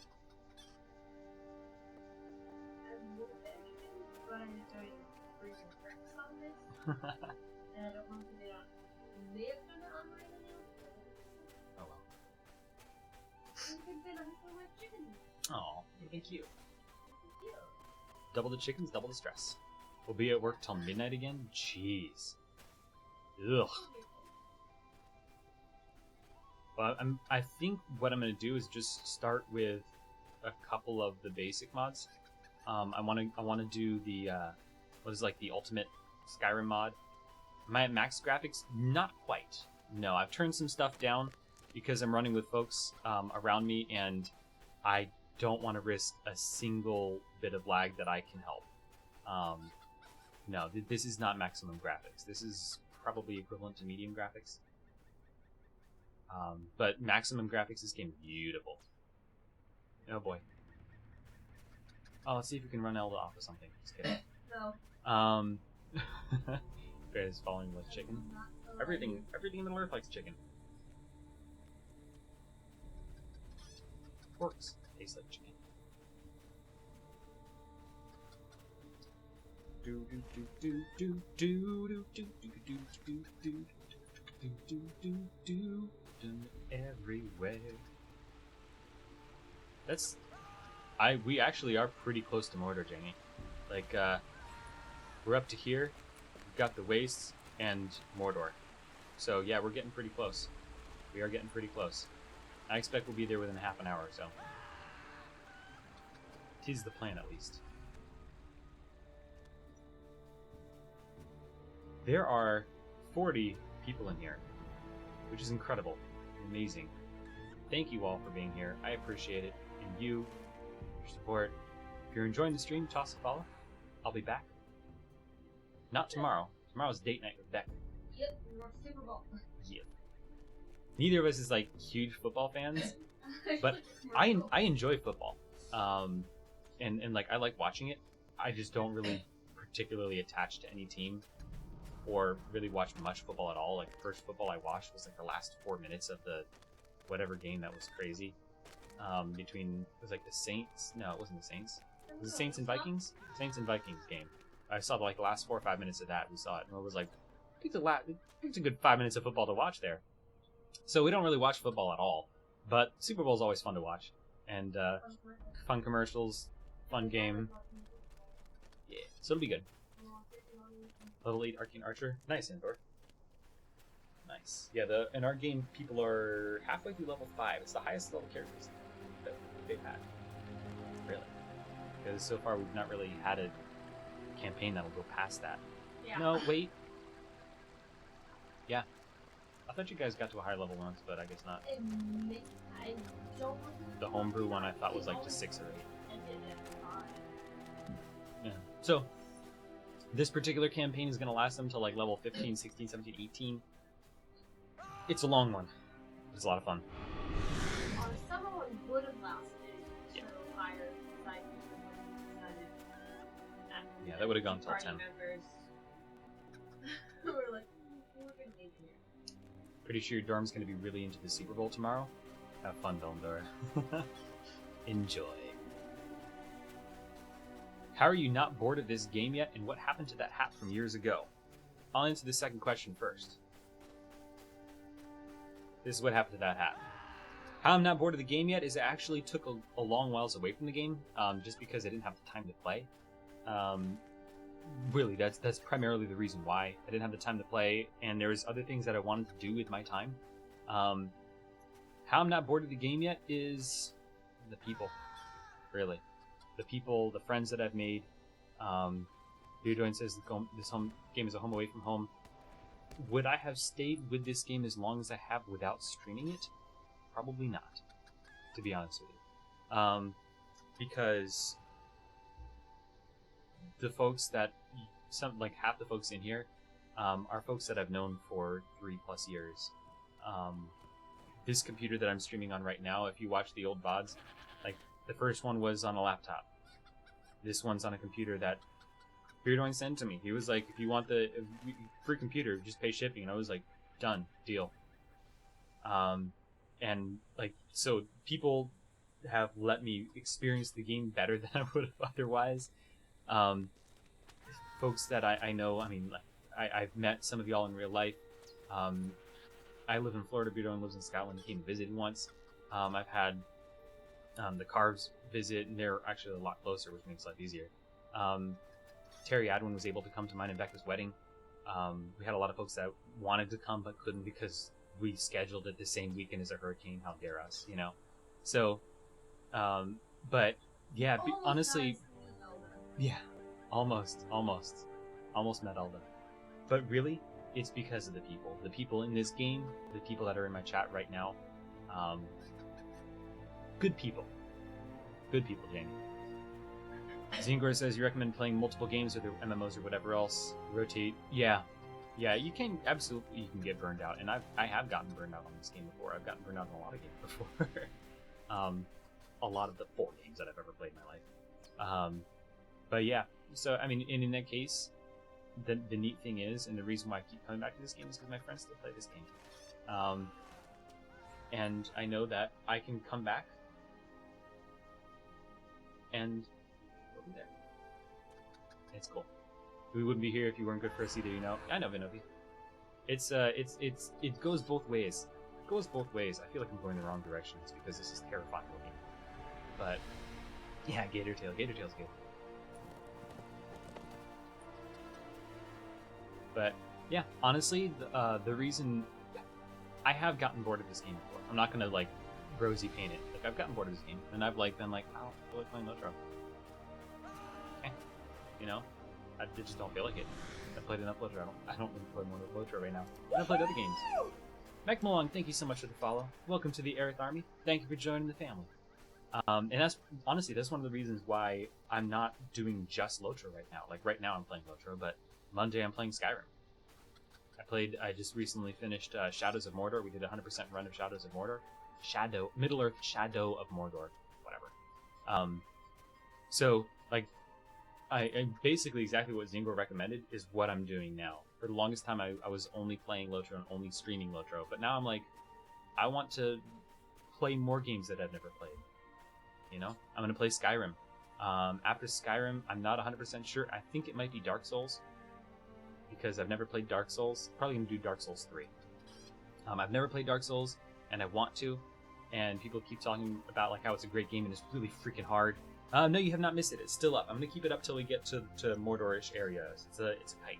And I don't want to be on. May have done it on my email. Oh well. Then I'm so much chicken. Oh, thank you. Thank you. Double the chickens, double the stress. We'll be at work till midnight again? Jeez. Ugh. Well, I think what I'm going to do is just start with a couple of the basic mods. I want to do the what is like the ultimate Skyrim mod. My max graphics, not quite. No, I've turned some stuff down because I'm running with folks around me, and I don't want to risk a single bit of lag that I can help. No, this is not maximum graphics. This is probably equivalent to medium graphics. But maximum graphics, this game is beautiful. Oh boy. Oh, let's see if we can run Elda off of something. Just kidding. No. Bear is falling with chicken. Everything in Middle Earth likes chicken. Works. Tastes like chicken. Do do do do do do do do do do do do do do everywhere. That's we actually are pretty close to Mordor, Jamie. Like we're up to here. We've got the wastes and Mordor. So yeah, we're getting pretty close. We are getting pretty close. I expect we'll be there within half an hour or so. 'Tis the plan, at least. There are 40 people in here, which is incredible, amazing. Thank you all for being here. I appreciate it, and your support. If you're enjoying the stream, toss a follow. I'll be back. Not tomorrow. Tomorrow's date night with Beck. Yep, we're on Super Bowl. Yep. Neither of us is like huge football fans, but I enjoy football. And like I like watching it. I just don't really particularly attach to any team or really watch much football at all. Like the first football I watched was like the last 4 minutes of the whatever game that was crazy. Between it was like the Saints. No, it wasn't the Saints. It was the Saints and Vikings. Saints and Vikings game. I saw like the last 4 or 5 minutes of that. We saw it, and it was like, it's a good 5 minutes of football to watch there. So we don't really watch football at all, but Super Bowl is always fun to watch, and fun commercials, fun game. Yeah, so it'll be good. Level 8 Arcane Archer. Nice, Andor. Nice. Yeah, in our game, people are halfway through level 5. It's the highest level characters that they've had. Really. Because so far we've not really had a campaign that'll go past that. Yeah. No, wait. Yeah. I thought you guys got to a higher level once, but I guess not. I don't The homebrew one I thought was like just 6 or 8. Yeah. So, this particular campaign is going to last them till like level 15, 16, 17, 18. It's a long one. It's a lot of fun. Some of them would have lasted Yeah. so higher decided. Yeah, that would have gone till 10. Members who were like, we're gonna leave here. Pretty sure your dorm's going to be really into the Super Bowl tomorrow. Have fun, Villandor. Enjoy. How are you not bored of this game yet, and what happened to that hat from years ago? I'll answer the second question first. This is what happened to that hat. How I'm not bored of the game yet is it actually took a long whiles away from the game, just because I didn't have the time to play. Really, that's primarily the reason why. I didn't have the time to play, and there was other things that I wanted to do with my time. How I'm not bored of the game yet is the people, really. The people, the friends that I've made. Beardoin says this game is a home away from home. Would I have stayed with this game as long as I have without streaming it? Probably not, to be honest with you. Because the folks that, half the folks in here, are folks that I've known for 3+ years. This computer that I'm streaming on right now, if you watch the old VODs, like, the first one was on a laptop. This one's on a computer that Beardoin sent to me. He was like, if you want the free computer, just pay shipping. And I was like, done, deal. And, like, so people have let me experience the game better than I would have otherwise. Folks that I know, I mean, I've met some of y'all in real life. I live in Florida. Beardoin lives in Scotland. He came to visit once. I've had the Carves visit, and they're actually a lot closer, which makes life easier. Terry Adwin was able to come to mine and Becca's wedding. We had a lot of folks that wanted to come but couldn't because we scheduled it the same weekend as a hurricane. How dare us, you know? So, but yeah, honestly, yeah, almost met Elda. But really, it's because of the people. The people in this game, the people that are in my chat right now. Good people. Good people, Jamie. Zingor says you recommend playing multiple games or the MMOs or whatever else. Rotate. Yeah, you can get burned out, and I have gotten burned out on this game before. I've gotten burned out on a lot of games before. A lot of the 4 games that I've ever played in my life. But yeah, so I mean, in that case, the neat thing is, and the reason why I keep coming back to this game is because my friends still play this game. And I know that I can come back and we'll be there. It's cool. We wouldn't be here if you weren't good for us either, you know. I know, Vinovi. It goes both ways. It goes both ways. I feel like I'm going the wrong direction. It's because this is terrifying looking. But yeah, Gator Tail. Gator Tail's good. But yeah, honestly, the reason I have gotten bored of this game before. I'm not gonna like rosy paint it. Like I've gotten bored of this game, and I've like been like, oh, I feel like playing LOTRO. Okay, you know, I just don't feel like it. I played enough LOTRO. I don't really play more LOTRO right now. I played other games. Mac Malong, thank you so much for the follow. Welcome to the Aerith Army. Thank you for joining the family. And that's honestly that's one of the reasons why I'm not doing just LOTRO right now. Like right now I'm playing LOTRO, but Monday I'm playing Skyrim. I just recently finished Shadows of Mordor. We did a 100% run of Shadows of Mordor. Middle-earth Shadow of Mordor. Whatever. So, like, I basically exactly what Zingor recommended is what I'm doing now. For the longest time, I was only playing LOTRO and only streaming LOTRO. But now I'm like, I want to play more games that I've never played. You know? I'm going to play Skyrim. After Skyrim, I'm not 100% sure. I think it might be Dark Souls. Because I've never played Dark Souls. Probably going to do Dark Souls 3. I've never played Dark Souls, and I want to. And people keep talking about like how it's a great game and it's really freaking hard. No, you have not missed it. It's still up. I'm gonna keep it up till we get to Mordorish areas. It's a kite.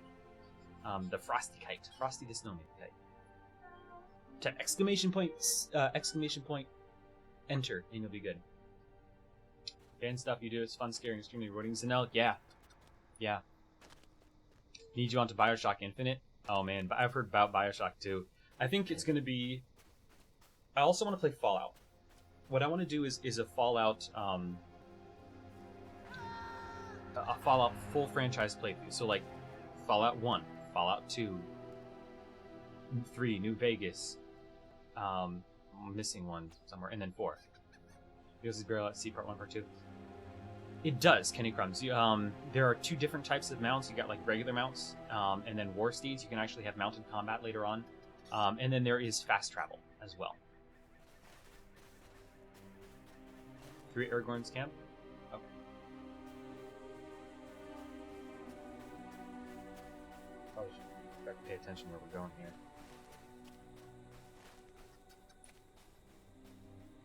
The frosty kite. Frosty the snowman kite. Type exclamation point, enter, and you'll be good. Fan stuff you do is fun, scary, and extremely rewarding. Zanelle, yeah. Need you onto Bioshock Infinite? Oh man, I've heard about Bioshock 2. I think it's gonna be... I also want to play Fallout. What I want to do is a Fallout, a Fallout full franchise playthrough. So like, Fallout 1, Fallout 2, 3, New Vegas, I'm missing one somewhere, and then 4. Because Barrel at Sea Part 1, Part 2. It does, Kenny Crumbs. There are 2 different types of mounts. You got like regular mounts, and then war steeds. You can actually have mounted combat later on. And then there is fast travel as well. 3 Aragorn's camp? Okay. Probably should pay attention where we're going here.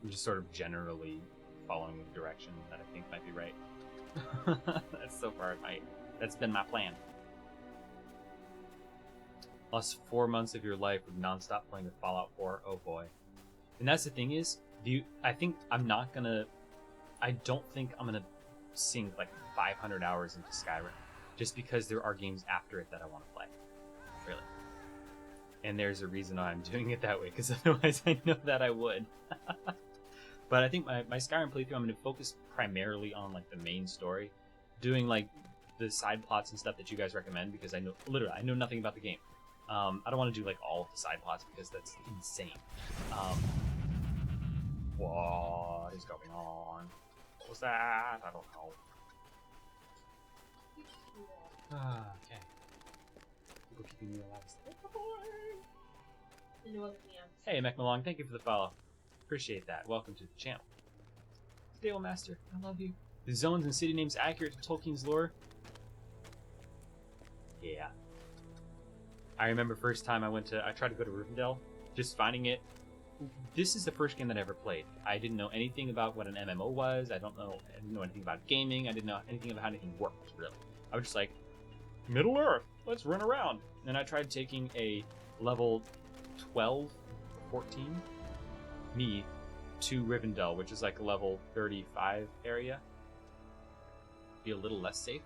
I'm just sort of generally following the direction that I think might be right. That's so far that's been my plan. Lost 4 months of your life with nonstop playing with Fallout 4. Oh boy. And that's the thing is, I don't think I'm gonna sink like 500 hours into Skyrim, just because there are games after it that I want to play. Really. And there's a reason why I'm doing it that way, because otherwise I know that I would. But I think my Skyrim playthrough, I'm going to focus primarily on like the main story, doing like the side plots and stuff that you guys recommend, because I know nothing about the game. I don't want to do like all of the side plots because that's insane. What is going on? What was that? I don't know. Okay. People keeping me alive. Hey, Mech thank you for the follow. Appreciate that. Welcome to the channel. Stable Master, I love you. The zones and city names accurate to Tolkien's lore? Yeah. I remember first time I tried to go to Rivendell, just finding it. This is the first game that I ever played. I didn't know anything about what an MMO was. I didn't know anything about gaming. I didn't know anything about how anything worked, really. I was just like, Middle Earth, let's run around. And I tried taking a level 12, 14, me, to Rivendell, which is like a level 35 area. Be a little less safe.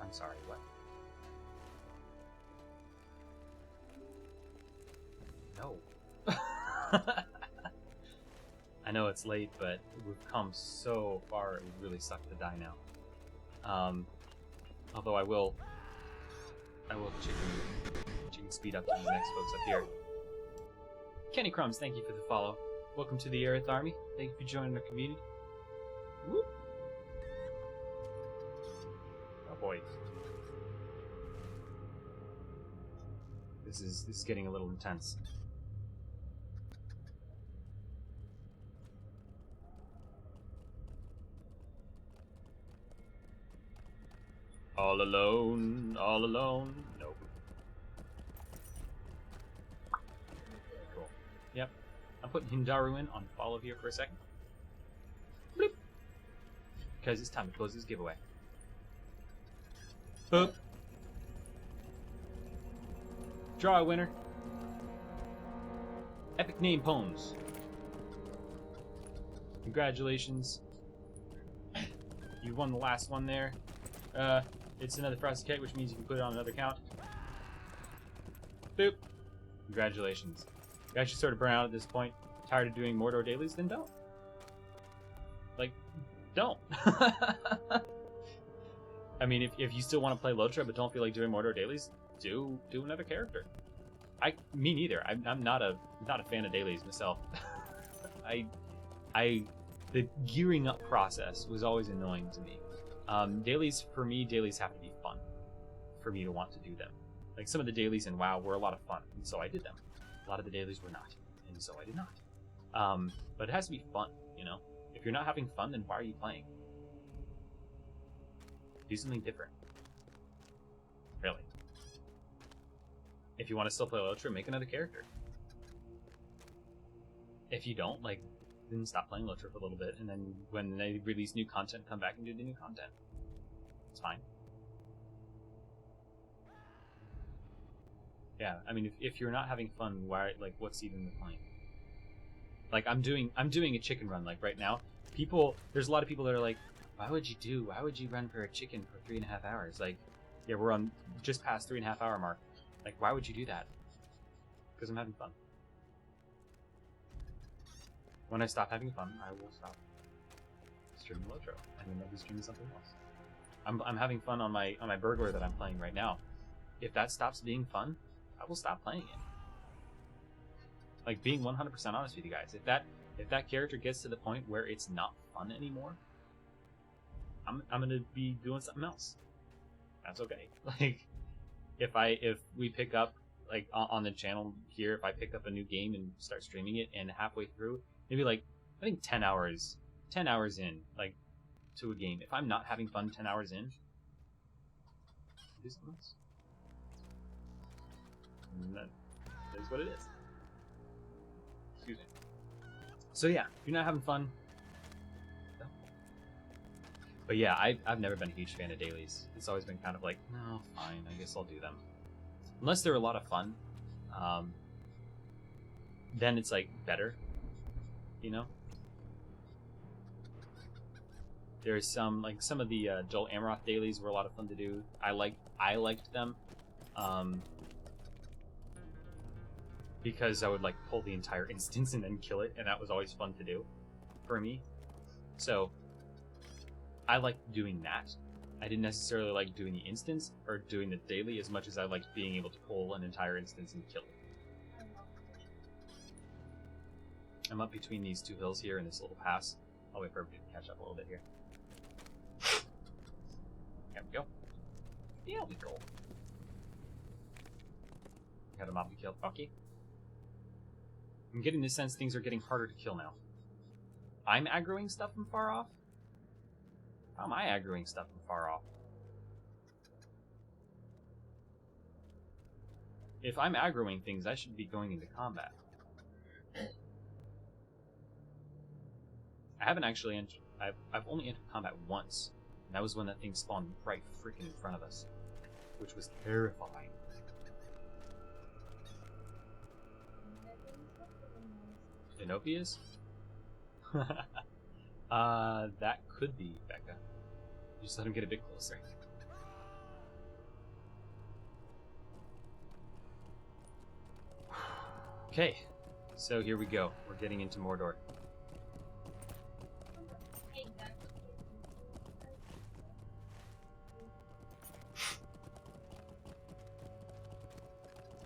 I'm sorry, what? No. I know it's late, but we've come so far, it would really suck to die now. Although I will chicken speed up to the next folks up here. Kenny Crumbs, thank you for the follow. Welcome to the Aerith Army. Thank you for joining our community. Whoop. Oh boy. This is getting a little intense. All alone, all alone. Nope. Cool. Yep. I'm putting Hindaru in on follow here for a second. Bloop. Because it's time to close this giveaway. Boop. Draw a winner. Epic name poems. Congratulations. You won the last one there. It's another frosty kite, which means you can put it on another count. Boop. Congratulations. You guys should sort of burn out at this point. Tired of doing Mordor dailies? Then don't. Like, don't. I mean, if you still want to play LOTRO but don't feel like doing Mordor dailies, do another character. Me neither. I'm not a fan of dailies myself. The gearing up process was always annoying to me. Dailies have to be fun for me to want to do them. Like some of the dailies in WoW were a lot of fun, and so I did them. A lot of the dailies were not, and so I did not. But it has to be fun, you know? If you're not having fun, then why are you playing? Do something different. Really. If you want to still play LOTRO, make another character. If you don't, like, then stop playing LOTRO for a little bit, and then when they release new content, come back and do the new content. It's fine. Yeah, I mean, if you're not having fun, why? Like, what's even the point? Like, I'm doing a chicken run, like, right now. There's a lot of people that are like, why would you run for a chicken for 3.5 hours? Like, yeah, we're on just past 3.5 hour mark. Like, why would you do that? Because I'm having fun. When I stop having fun, I will stop streaming LOTRO, and then I'll be streaming something else. I'm having fun on my burglar that I'm playing right now. If that stops being fun, I will stop playing it. Like, being 100% honest with you guys, if that character gets to the point where it's not fun anymore, I'm gonna be doing something else. That's okay. Like, if we pick up, like, on the channel here, if I pick up a new game and start streaming it, and halfway through, maybe, like, I think 10 hours in, like, to a game, if I'm not having fun 10 hours in, do something else. And that is what it is. Excuse me. So yeah, if you're not having fun, no. But yeah, I've never been a huge fan of dailies. It's always been kind of like, no, fine, I guess I'll do them. Unless they're a lot of fun, then it's like better, you know? There's some of the Joel Amaroth dailies were a lot of fun to do. I liked them. Because I would, like, pull the entire instance and then kill it, and that was always fun to do for me. So I liked doing that. I didn't necessarily like doing the instance or doing the daily as much as I liked being able to pull an entire instance and kill it. I'm up between these two hills here in this little pass. I'll wait for everybody to catch up a little bit here. There we go. There we go. Got a mob to kill. Okay. I'm getting the sense things are getting harder to kill now. I'm aggroing stuff from far off? How am I aggroing stuff from far off? If I'm aggroing things, I should be going into combat. I haven't actually entered... I've only entered combat once. And that was when that thing spawned right freaking in front of us. Which was terrifying. Enopias? That could be Becca. Just let him get a bit closer. Okay, so here we go. We're getting into Mordor.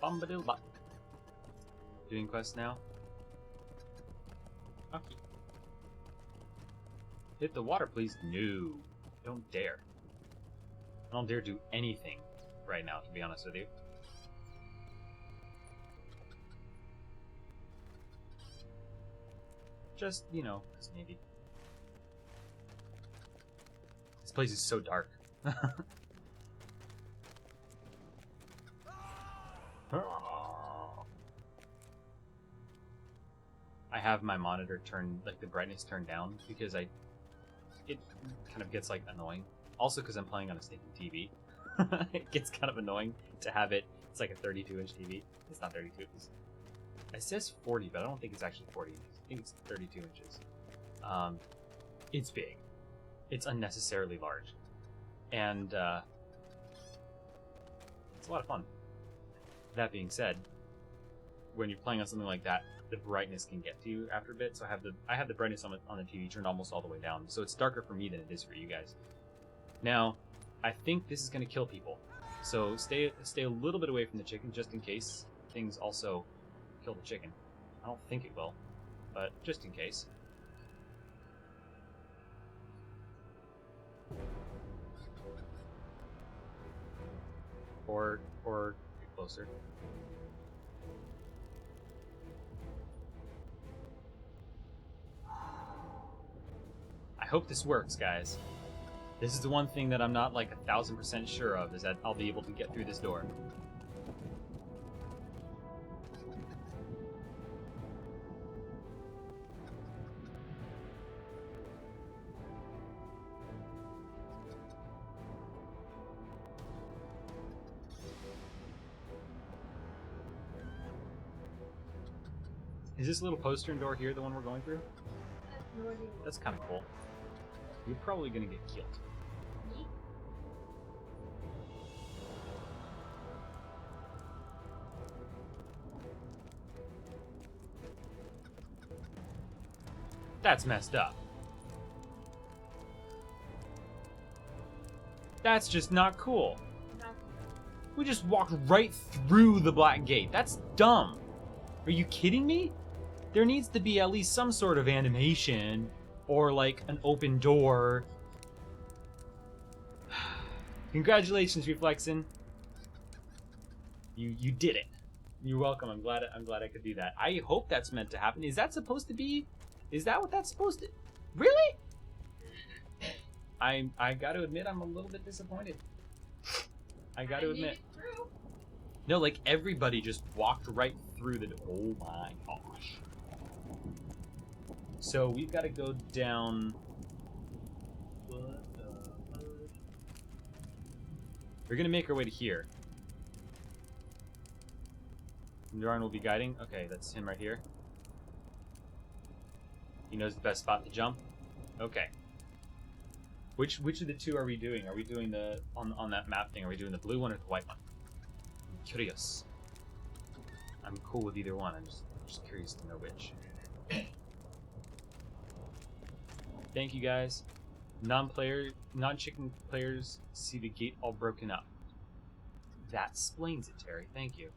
Bombadil-bop. Doing quests now. Okay. Hit the water, please. No. Don't dare. I don't dare do anything right now, to be honest with you. Just, you know, just maybe. This place is so dark. I have my monitor turned, like, the brightness turned down because it kind of gets, like, annoying. Also because I'm playing on a stinking TV. It gets kind of annoying to have it. It's like a 32-inch TV. It's not 32. It says 40, but I don't think it's actually 40 inches. I think it's 32 inches. It's big. It's unnecessarily large. And it's a lot of fun. That being said, when you're playing on something like that, the brightness can get to you after a bit. So I have the brightness on the TV turned almost all the way down. So it's darker for me than it is for you guys. Now, I think this is going to kill people. So stay a little bit away from the chicken just in case things also kill the chicken. I don't think it will, but just in case. Or get closer. I hope this works, guys. This is the one thing that I'm not like 1,000% sure of, is that I'll be able to get through this door. Is this little postern door here the one we're going through? I have no idea. That's kind of cool. You're probably gonna get killed. Me? That's messed up. That's just not cool. Not We just walked right through the black gate. That's dumb. Are you kidding me? There needs to be at least some sort of animation or like an open door. Congratulations, Reflexin. You did it. You're welcome. I'm glad I could do that. I hope that's meant to happen. Is that supposed to be? Is that what that's supposed to? Really? I got to admit I'm a little bit disappointed. I got to made admit. it through. No, like everybody just walked right through the. Oh my gosh. So we've got to go down. What the fuck? We're gonna make our way to here. Darn will be guiding. Okay, that's him right here. He knows the best spot to jump. Okay. Which of the two are we doing? Are we doing the on that map thing? Are we doing the blue one or the white one? I'm curious. I'm cool with either one. I'm just curious to know which. Thank you guys. Non-chicken players see the gate all broken up. That explains it, Terry. Thank you.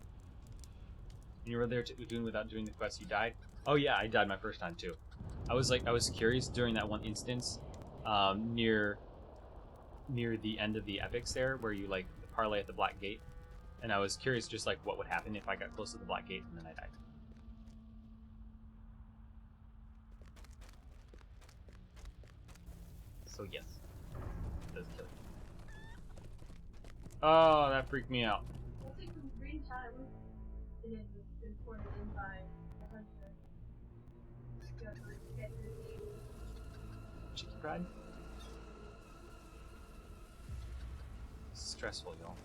And you were there doing without doing the quest. You died. Oh yeah, I died my first time too. I was curious during that one instance, near the end of the epics there, where you like parlay at the black gate, and I was curious just like what would happen if I got close to the black gate and then I died. So yes, it does kill you. Oh, that freaked me out. We'll take some green time, and then it's been ported in by a hunter. You have to get your name. Chicken pride? It's stressful, y'all.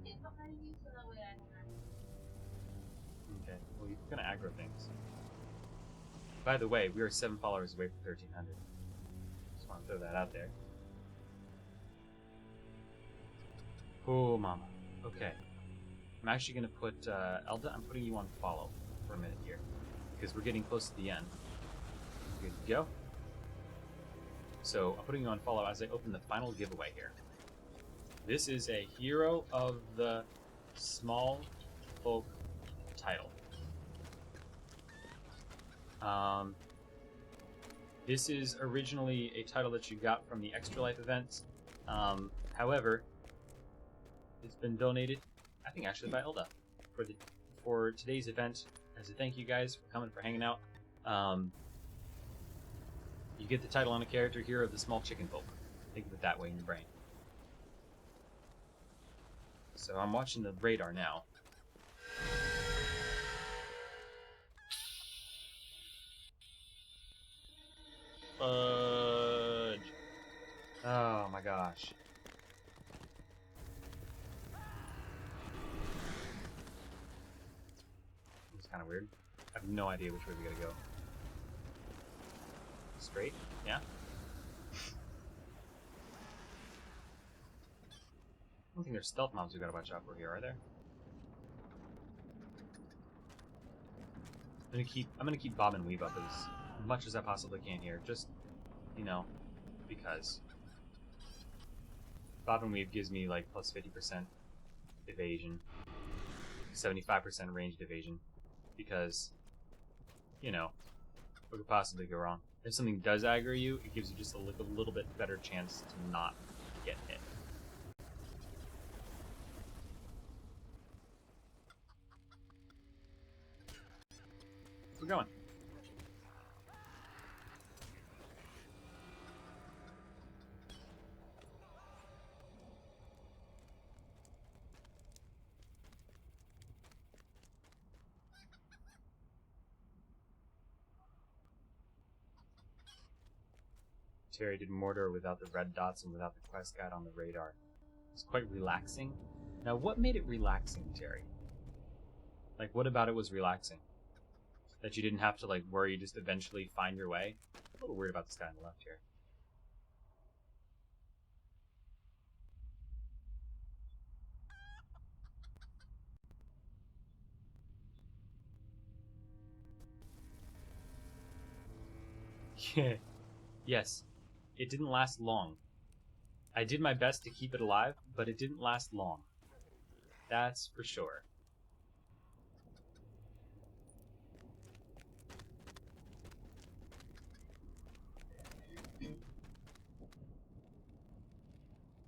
Get behind you so that way I don't have to. Okay, well you're gonna aggro things. By the way, we are 7 followers away from 1300. Just want to throw that out there. Oh, mama. Okay. I'm actually going to put, Elda, I'm putting you on follow for a minute here. Because we're getting close to the end. Good to go. So, I'm putting you on follow as I open the final giveaway here. This is a Hero of the Small Folk title. This is originally a title that you got from the Extra Life event. However, it's been donated, I think actually by Elda, for today's event. As a thank you guys for coming, for hanging out. You get the title on a character, Hero of the Small Chicken Folk. Think of it that way in your brain. So I'm watching the radar now. Fudge. Oh my gosh. It's kind of weird. I have no idea which way we gotta go. Straight? Yeah? I don't think there's stealth mobs we gotta watch out for here, are there? I'm gonna keep bob and weave up as much as I possibly can here, just, you know, because bob and weave gives me like plus 50% evasion, 75% ranged evasion, because, you know, what could possibly go wrong? If something does aggro you, it gives you just a little bit better chance to not get hit. We're going. Terry did Mordor without the red dots and without the quest guide on the radar. It's quite relaxing. Now, what made it relaxing, Terry? Like, what about it was relaxing? That you didn't have to, like, worry, you just eventually find your way? I'm a little weird about this guy on the left here. Yeah. Yes. It didn't last long. I did my best to keep it alive, but it didn't last long. That's for sure.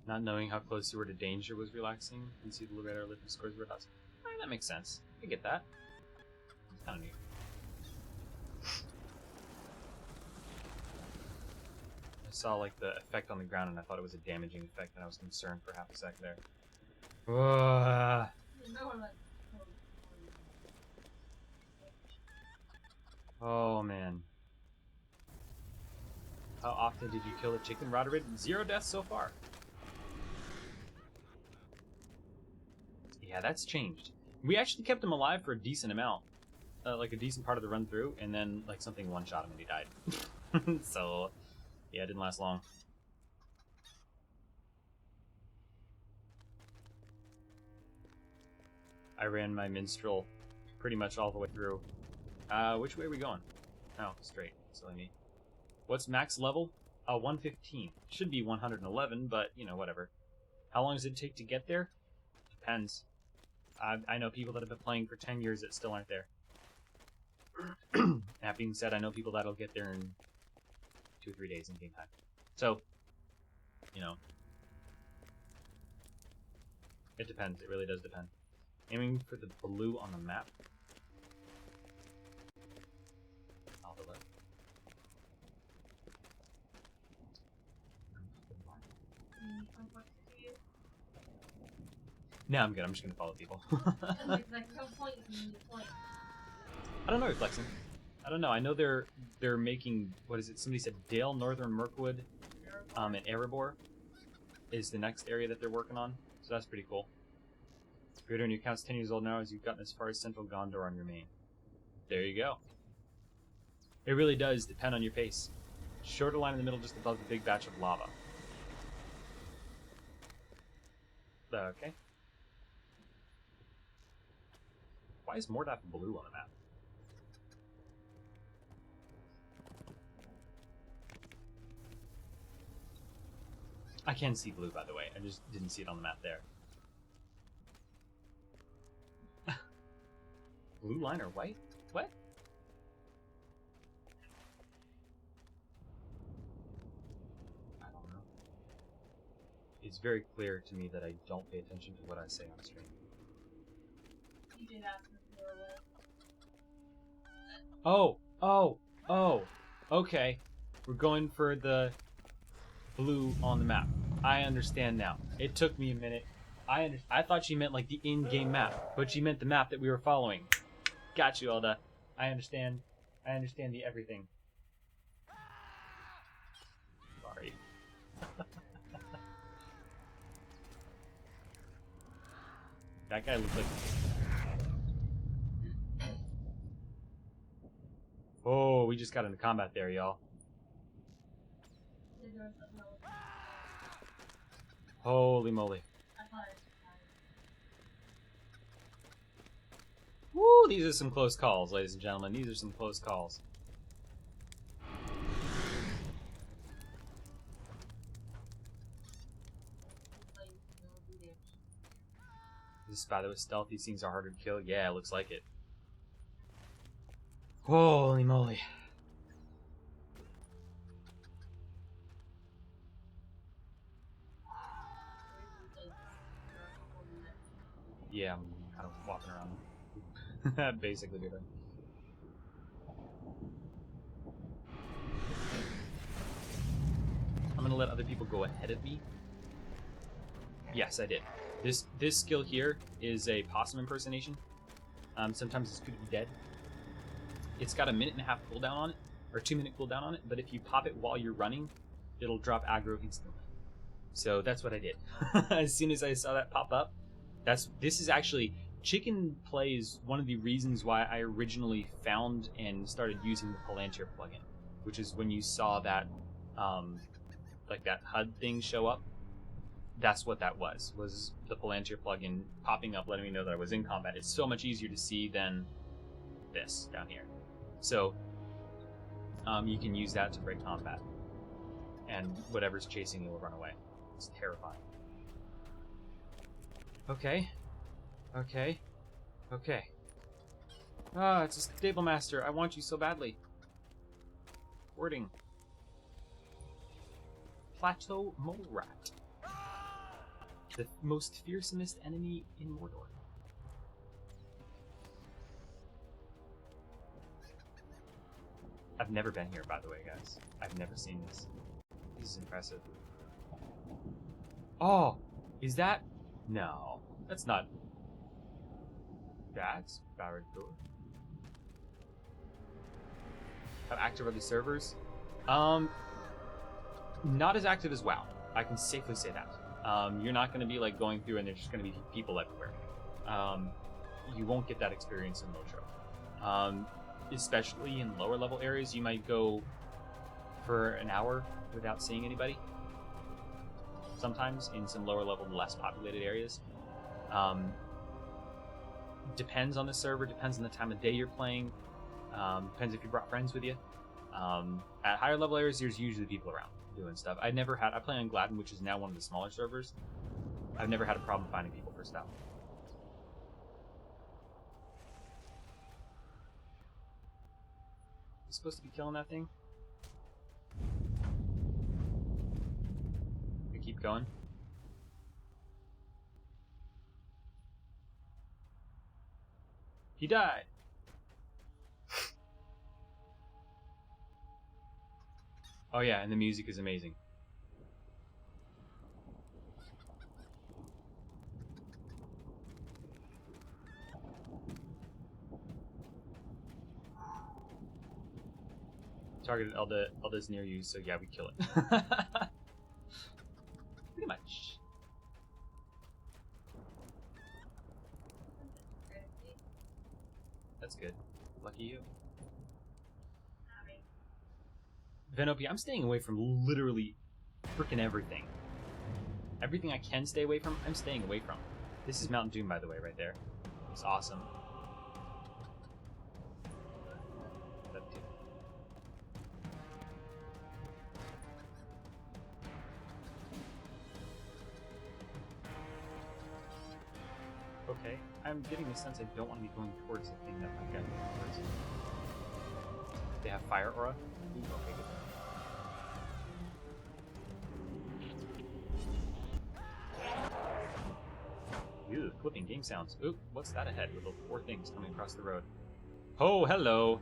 Not knowing how close you were to danger was relaxing. You see the radar living scores were us. That makes sense. I get that. It's kind of neat. I saw like the effect on the ground and I thought it was a damaging effect and I was concerned for half a sec there. Oh man. How often did you kill a chicken? Roderick? 0 deaths so far. Yeah, that's changed. We actually kept him alive for a decent amount. Like a decent part of the run through, and then like something one-shot him and he died. So, yeah, it didn't last long. I ran my minstrel pretty much all the way through. Which way are we going? Oh, straight. Silly me. What's max level? 115. Should be 111, but, you know, whatever. How long does it take to get there? Depends. I know people that have been playing for 10 years that still aren't there. That being said, I know people that'll get there in 2 or 3 days in game time. So, you know. It depends. It really does depend. Aiming for the blue on the map. I'll delay. No, I'm good. I'm just gonna follow people. I don't know, Reflexing. I don't know. I know they're making, what is it? Somebody said Dale, Northern Mirkwood, and Erebor is the next area that they're working on. So that's pretty cool. Creator and your account's 10 years old now as you've gotten as far as Central Gondor on your main. There you go. It really does depend on your pace. Shorter line in the middle just above the big batch of lava. Okay. Why is Mordor blue on the map? I can see blue, by the way. I just didn't see it on the map there. Blue line or white? What? I don't know. It's very clear to me that I don't pay attention to what I say on stream. You did ask me for a Oh, okay. We're going for the blue on the map. I understand now. It took me a minute. I thought she meant like the in-game map, but she meant the map that we were following. Got you, Elda. I understand. I understand the everything. Sorry. That guy looks like... Oh, we just got into combat there, y'all. Holy moly. Woo, these are some close calls, ladies and gentlemen. These are some close calls. This spider with stealth, these things are harder to kill. Yeah, it looks like it. Holy moly. Yeah, I'm kind of walking around. Basically, dude. I'm gonna let other people go ahead of me. Yes, I did. This skill here is a possum impersonation. Sometimes it's good to be dead. It's got a 1.5 minute cooldown on it, or 2 minute cooldown on it, but if you pop it while you're running, it'll drop aggro instantly. So that's what I did. As soon as I saw that pop up, This is actually chicken play is one of the reasons why I originally found and started using the Palantir plugin, which is when you saw that like that HUD thing show up. That's what that was the Palantir plugin popping up, letting me know that I was in combat. It's so much easier to see than this down here. So you can use that to break combat, and whatever's chasing you will run away. It's terrifying. Okay. Ah, it's a stable master. I want you so badly. Wording. Plateau mole rat. The most fearsomest enemy in Mordor. I've never been here, by the way, guys. I've never seen this. This is impressive. Oh, is that? No, that's not. That's very good. How active are the servers? Not as active as WoW. I can safely say that. You're not going to be like going through and there's just going to be people everywhere. You won't get that experience in LOTRO. Especially in lower level areas, you might go for an hour without seeing anybody. Sometimes in some lower level, less populated areas. Depends on the server, depends on the time of day you're playing, depends if you brought friends with you. At higher level areas, there's usually people around doing stuff. I play on Gladden, which is now one of the smaller servers. I've never had a problem finding people for stuff. You supposed to be killing that thing? We keep going. He died. Oh yeah, and the music is amazing. Targeted Elda's near you, so yeah, we kill it. Pretty much. That's good. Lucky you. Venopia, I'm staying away from literally freaking everything. Everything I can stay away from, I'm staying away from. This is Mount Doom, by the way, right there. It's awesome. Okay, I'm getting the sense I don't want to be going towards the thing that my guy went towards. They have fire aura? Ooh, okay, good. Ew, clipping game sounds. Oop, what's that ahead with the 4 things coming across the road? Oh, hello!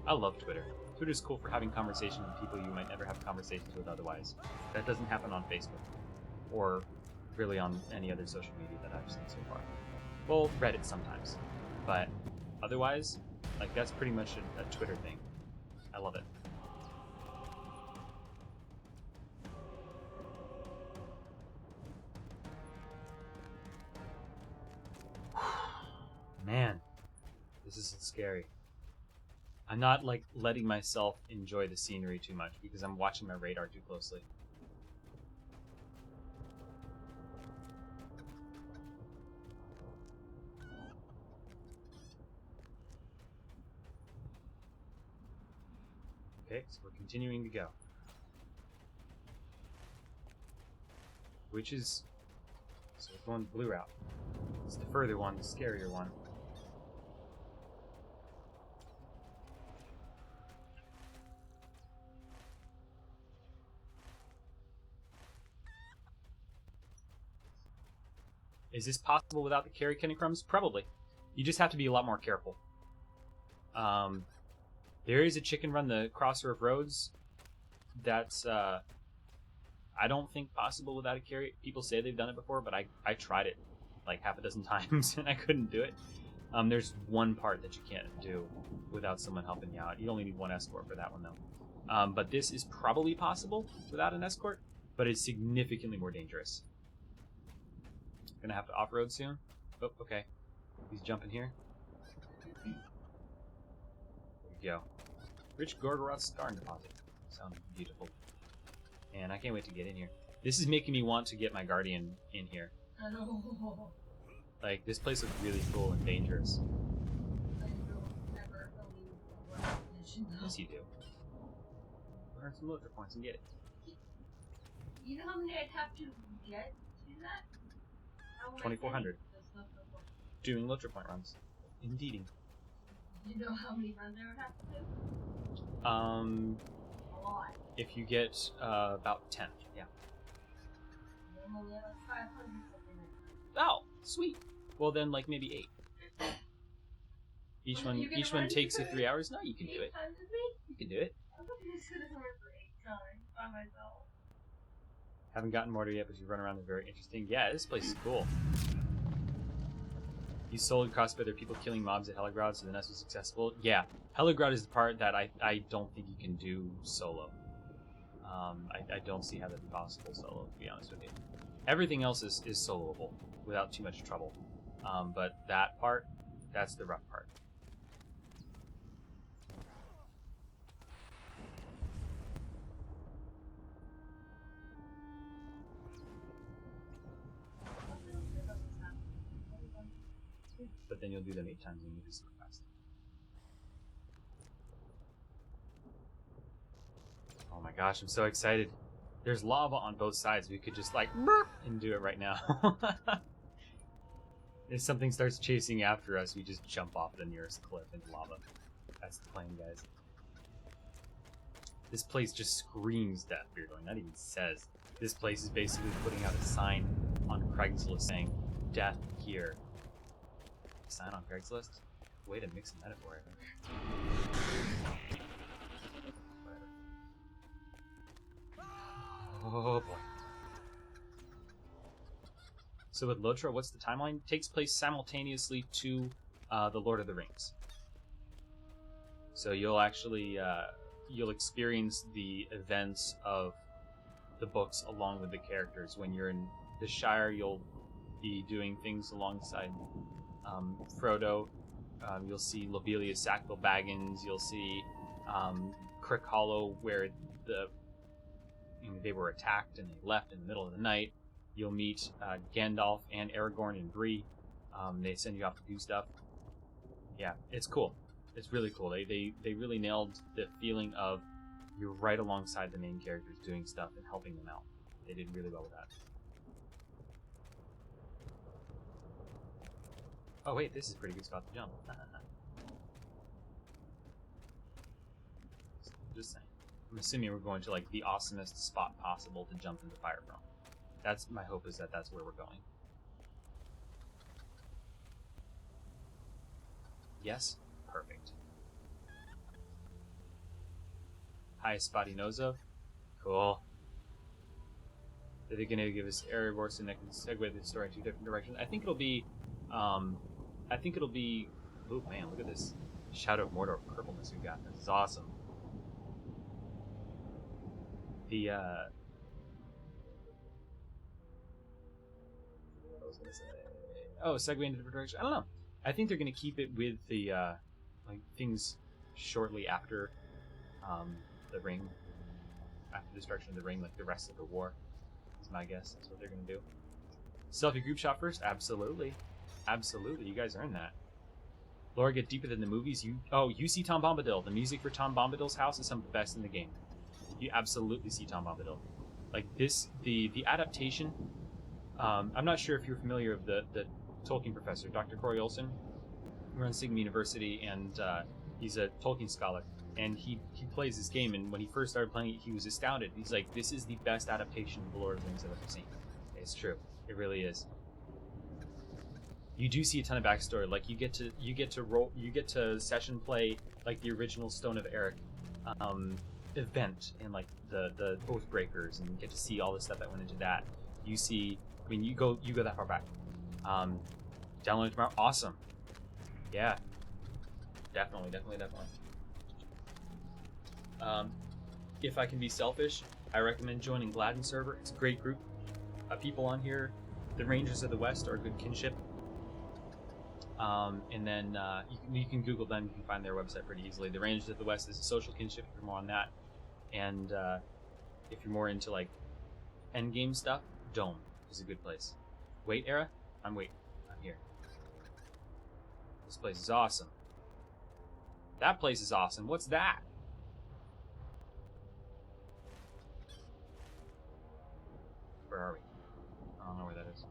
I love Twitter. Twitter's cool for having conversations with people you might never have conversations with otherwise. That doesn't happen on Facebook. Or really on any other social media that I've seen so far. Well, Reddit sometimes. But otherwise, like, that's pretty much a Twitter thing. I love it. Man, this is scary. I'm not, like, letting myself enjoy the scenery too much because I'm watching my radar too closely. Okay, so we're continuing to go. Which is... So we're going the blue route. It's the further one, the scarier one. Is this possible without the carry Kenny Crumbs? Probably. You just have to be a lot more careful. There is a chicken run the crosser of roads that's I don't think possible without a carry. People say they've done it before, but I tried it like half a dozen times and I couldn't do it. There's one part that you can't do without someone helping you out. You only need one escort for that one, though. But this is probably possible without an escort, but it's significantly more dangerous. Gonna have to off-road soon. Oh, okay. He's jumping here. There we go. Rich Gorgoroth Scar Deposit. Sounds beautiful. And I can't wait to get in here. This is making me want to get my Guardian in here. Oh. Like, this place looks really cool and dangerous. I will never believe what mission though. Yes, you do. Earn some LOTRO points and get it. You know how many I'd have to get to do that? 2,400. That's not the point. Doing LOTRO point runs. Indeeding. You know how many runs I would have to do? A lot. If you get about 10, yeah. I'm only at like 500 something like that. Oh, sweet. Well, then, like maybe 8. Each Well, one, you're gonna each one run takes you for 3 hours. No, you can do 8 it. times with me? You can do it. I'm not gonna sit and run for 8 times by myself. Haven't gotten Mordor yet, but you run around is very interesting. Yeah, this place is cool. You solely crossed by other people killing mobs at Hellegrod, so the nest was successful. Yeah, Hellegrod is the part that I don't think you can do solo. I don't see how that'd be possible solo, to be honest with you. Everything else is soloable without too much trouble. But that part, that's the rough part. But then you'll do them 8 times and you'll be super fast. Oh my gosh, I'm so excited. There's lava on both sides. We could just like burp and do it right now. If something starts chasing after us, we just jump off the nearest cliff into lava. That's the plan, guys. This place just screams death, weirdly. Not even says. This place is basically putting out a sign on Craigslist saying, "Death here." Sign on Craigslist? Way to mix a metaphor, I think. Oh boy. So with LOTRO, what's the timeline? It takes place simultaneously to the Lord of the Rings. So you'll actually you'll experience the events of the books along with the characters. When you're in the Shire, you'll be doing things alongside Frodo. You'll see Lobelia Sackville Baggins. You'll see Crick Hollow, where they were attacked and they left in the middle of the night. You'll meet Gandalf and Aragorn and Bree. They send you off to do stuff. Yeah, it's cool. It's really cool. They really nailed the feeling of you're right alongside the main characters doing stuff and helping them out. They did really well with that. Oh wait, this is a pretty good spot to jump. Just saying. I'm assuming we're going to like the awesomest spot possible to jump into fire from. That's my hope, is that that's where we're going. Yes? Perfect. Highest spot he knows of? Cool. Are they going to give us Aragorn and that can segue the story in 2 different directions? I think it'll be oh man, look at this Shadow of Mordor purpleness we got. This is awesome. The what was I gonna say? Oh, segue into different direction. I don't know. I think they're gonna keep it with the like things shortly after the ring, after the destruction of the ring, like the rest of the war. That's my guess. That's what they're gonna do. Selfie group shot first? Absolutely. Absolutely. You guys earned that. Laura, get deeper than the movies. You see Tom Bombadil. The music for Tom Bombadil's house is some of the best in the game. You absolutely see Tom Bombadil. Like this, the adaptation. I'm not sure if you're familiar with the Tolkien professor, Dr. Corey Olson, who runs Sigma University, and he's a Tolkien scholar. And he plays this game, and when he first started playing it, he was astounded. He's like, "This is the best adaptation of The Lord of the Rings I've ever seen." It's true. It really is. You do see a ton of backstory. Like you get to session play like the original Stone of Eric event and like the Oathbreakers, and you get to see all the stuff that went into that. You see, I mean, you go that far back. Download tomorrow, awesome. Yeah. Definitely. If I can be selfish, I recommend joining Gladden server. It's a great group of people on here. The Rangers of the West are a good kinship. And then you can Google them. You can find their website pretty easily. The Rangers of the West is a social kinship if you're more on that. And if you're more into like endgame stuff, Dome is a good place. Wait, Era? I'm here. This place is awesome. That place is awesome. What's that? Where are we? I don't know where that is.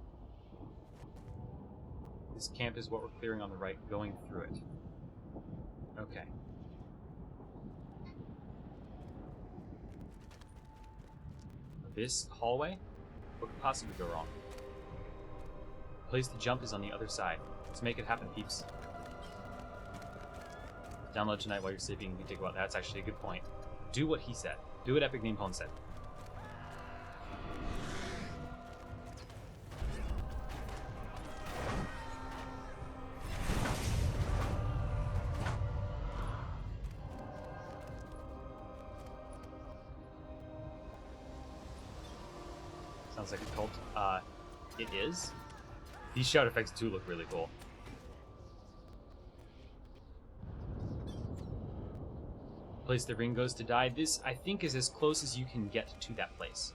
This camp is what we're clearing on the right, going through it. Okay. This hallway? What could possibly go wrong? The place to jump is on the other side. Let's make it happen, peeps. Download tonight while you're sleeping. You can take a while. That's actually a good point. Do what he said. Do what Epic Name Pwn said. Sounds like a cult. It is. These shout effects do look really cool. Place the ring goes to die. This, I think, is as close as you can get to that place.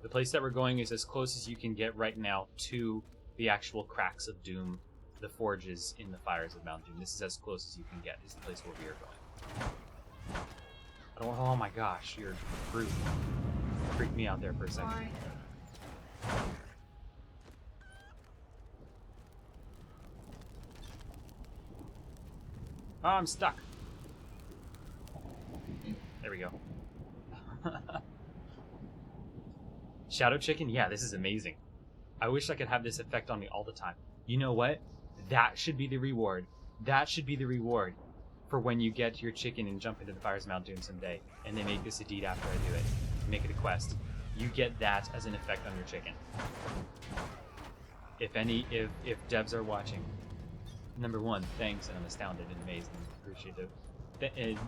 The place that we're going is as close as you can get right now to the actual cracks of Doom, the forges in the fires of Mount Doom. This is as close as you can get, is the place where we are going. Oh my gosh, you're rude. Freaked me out there for a second. Sorry. Oh, I'm stuck. There we go. Shadow Chicken? Yeah, this is amazing. I wish I could have this effect on me all the time. You know what? That should be the reward. That should be the reward for when you get your chicken and jump into the fires of Mount Doom someday, and they make this a deed after I do it. Make it a quest. You get that as an effect on your chicken. If devs are watching, number one, thanks, and I'm astounded and amazed and appreciative.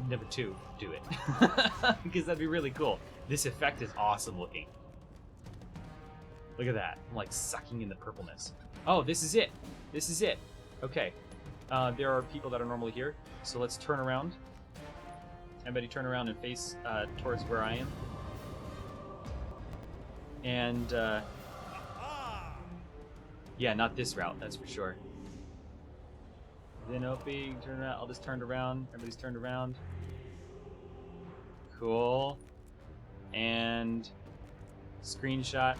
Number two, do it. Because that'd be really cool. This effect is awesome looking. Look at that. I'm like sucking in the purpleness. Oh, this is it. This is it. Okay. There are people that are normally here, so let's turn around. Everybody turn around and face towards where I am. And, yeah, not this route, that's for sure. Then Opie, turn around. I'll just turn around. Everybody's turned around. Cool. And screenshot.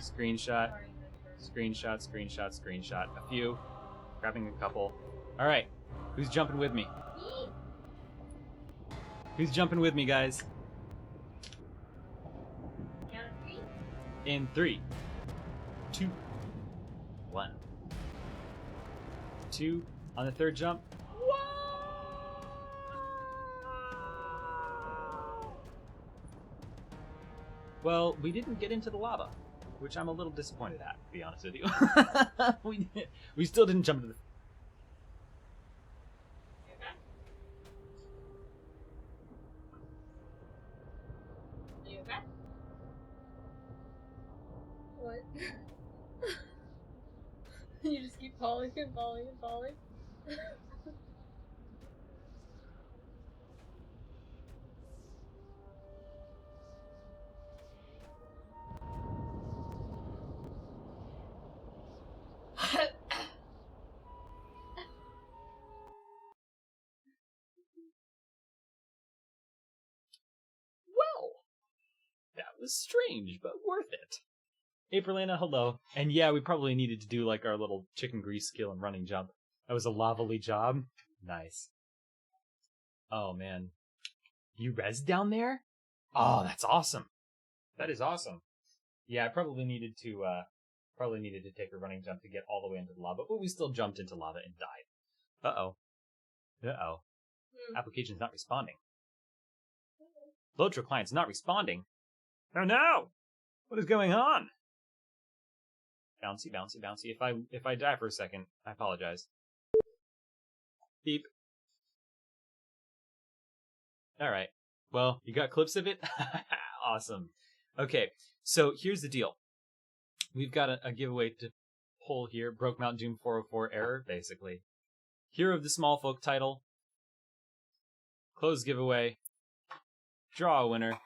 Screenshot. Screenshot. A few. Grabbing a couple. Alright. Who's jumping with me? Who's jumping with me, guys? In 3, 2, 1. 2 on the third jump. Whoa! Well, we didn't get into the lava, which I'm a little disappointed at, to be honest with you. we still didn't jump into the... You okay? What? You just keep falling and falling and falling. Well, that was strange, but worth it. Aprilina, hello. And yeah, we probably needed to do like our little chicken grease skill and running jump. That was a lovely job. Nice. Oh man. You res down there? Oh, that's awesome. That is awesome. Yeah, I probably needed to take a running jump to get all the way into the lava, but we still jumped into lava and died. Uh-oh. Application's not responding. LOTRO client's not responding. Oh no! What is going on? Bouncy, bouncy, bouncy. If I die for a second, I apologize. Beep. All right. Well, you got clips of it? Awesome. Okay, so here's the deal. We've got a giveaway to pull here. Broke Mountain Doom 404 error, basically. Hero of the Small Folk title. Close giveaway. Draw a winner.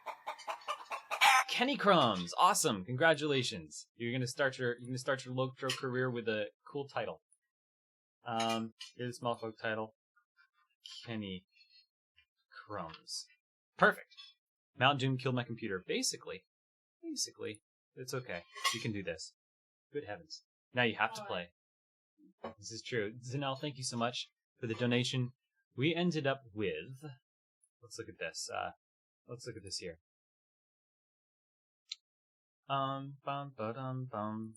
Kenny Crumbs. Awesome. Congratulations. You're gonna start your LOTRO career with a cool title. Here's the Small Folk title. Kenny Crumbs. Perfect. Mount Doom killed my computer. Basically, it's okay. You can do this. Good heavens. Now you have to play. This is true. Zanel, thank you so much for the donation. We ended up with... Let's look at this. Let's look at this here. Bum, ba-dum, bum.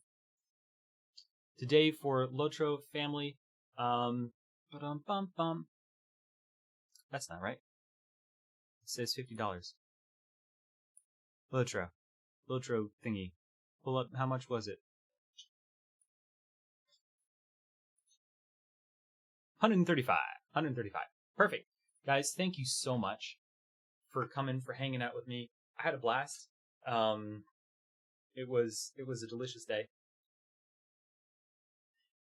Today for LOTRO family, ba-dum, bum, bum. That's not right. It says $50. LOTRO thingy. Pull up, how much was it? $135. Perfect. Guys, thank you so much for coming, for hanging out with me. I had a blast. It was a delicious day.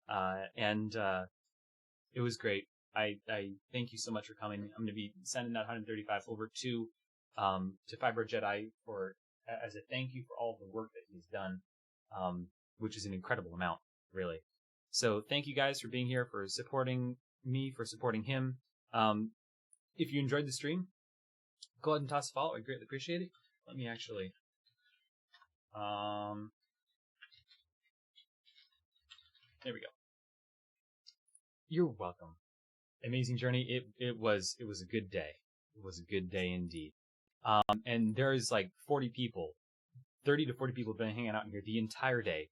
And it was great. I thank you so much for coming. I'm going to be sending that 135 over to Fiber Jedi as a thank you for all the work that he's done, which is an incredible amount, really. So thank you guys for being here, for supporting me, for supporting him. If you enjoyed the stream, go ahead and toss a follow. I greatly appreciate it. Let me actually... there we go. You're welcome. Amazing journey. It was a good day. It was a good day indeed. And there's like 40 people, 30 to 40 people have been hanging out in here the entire day.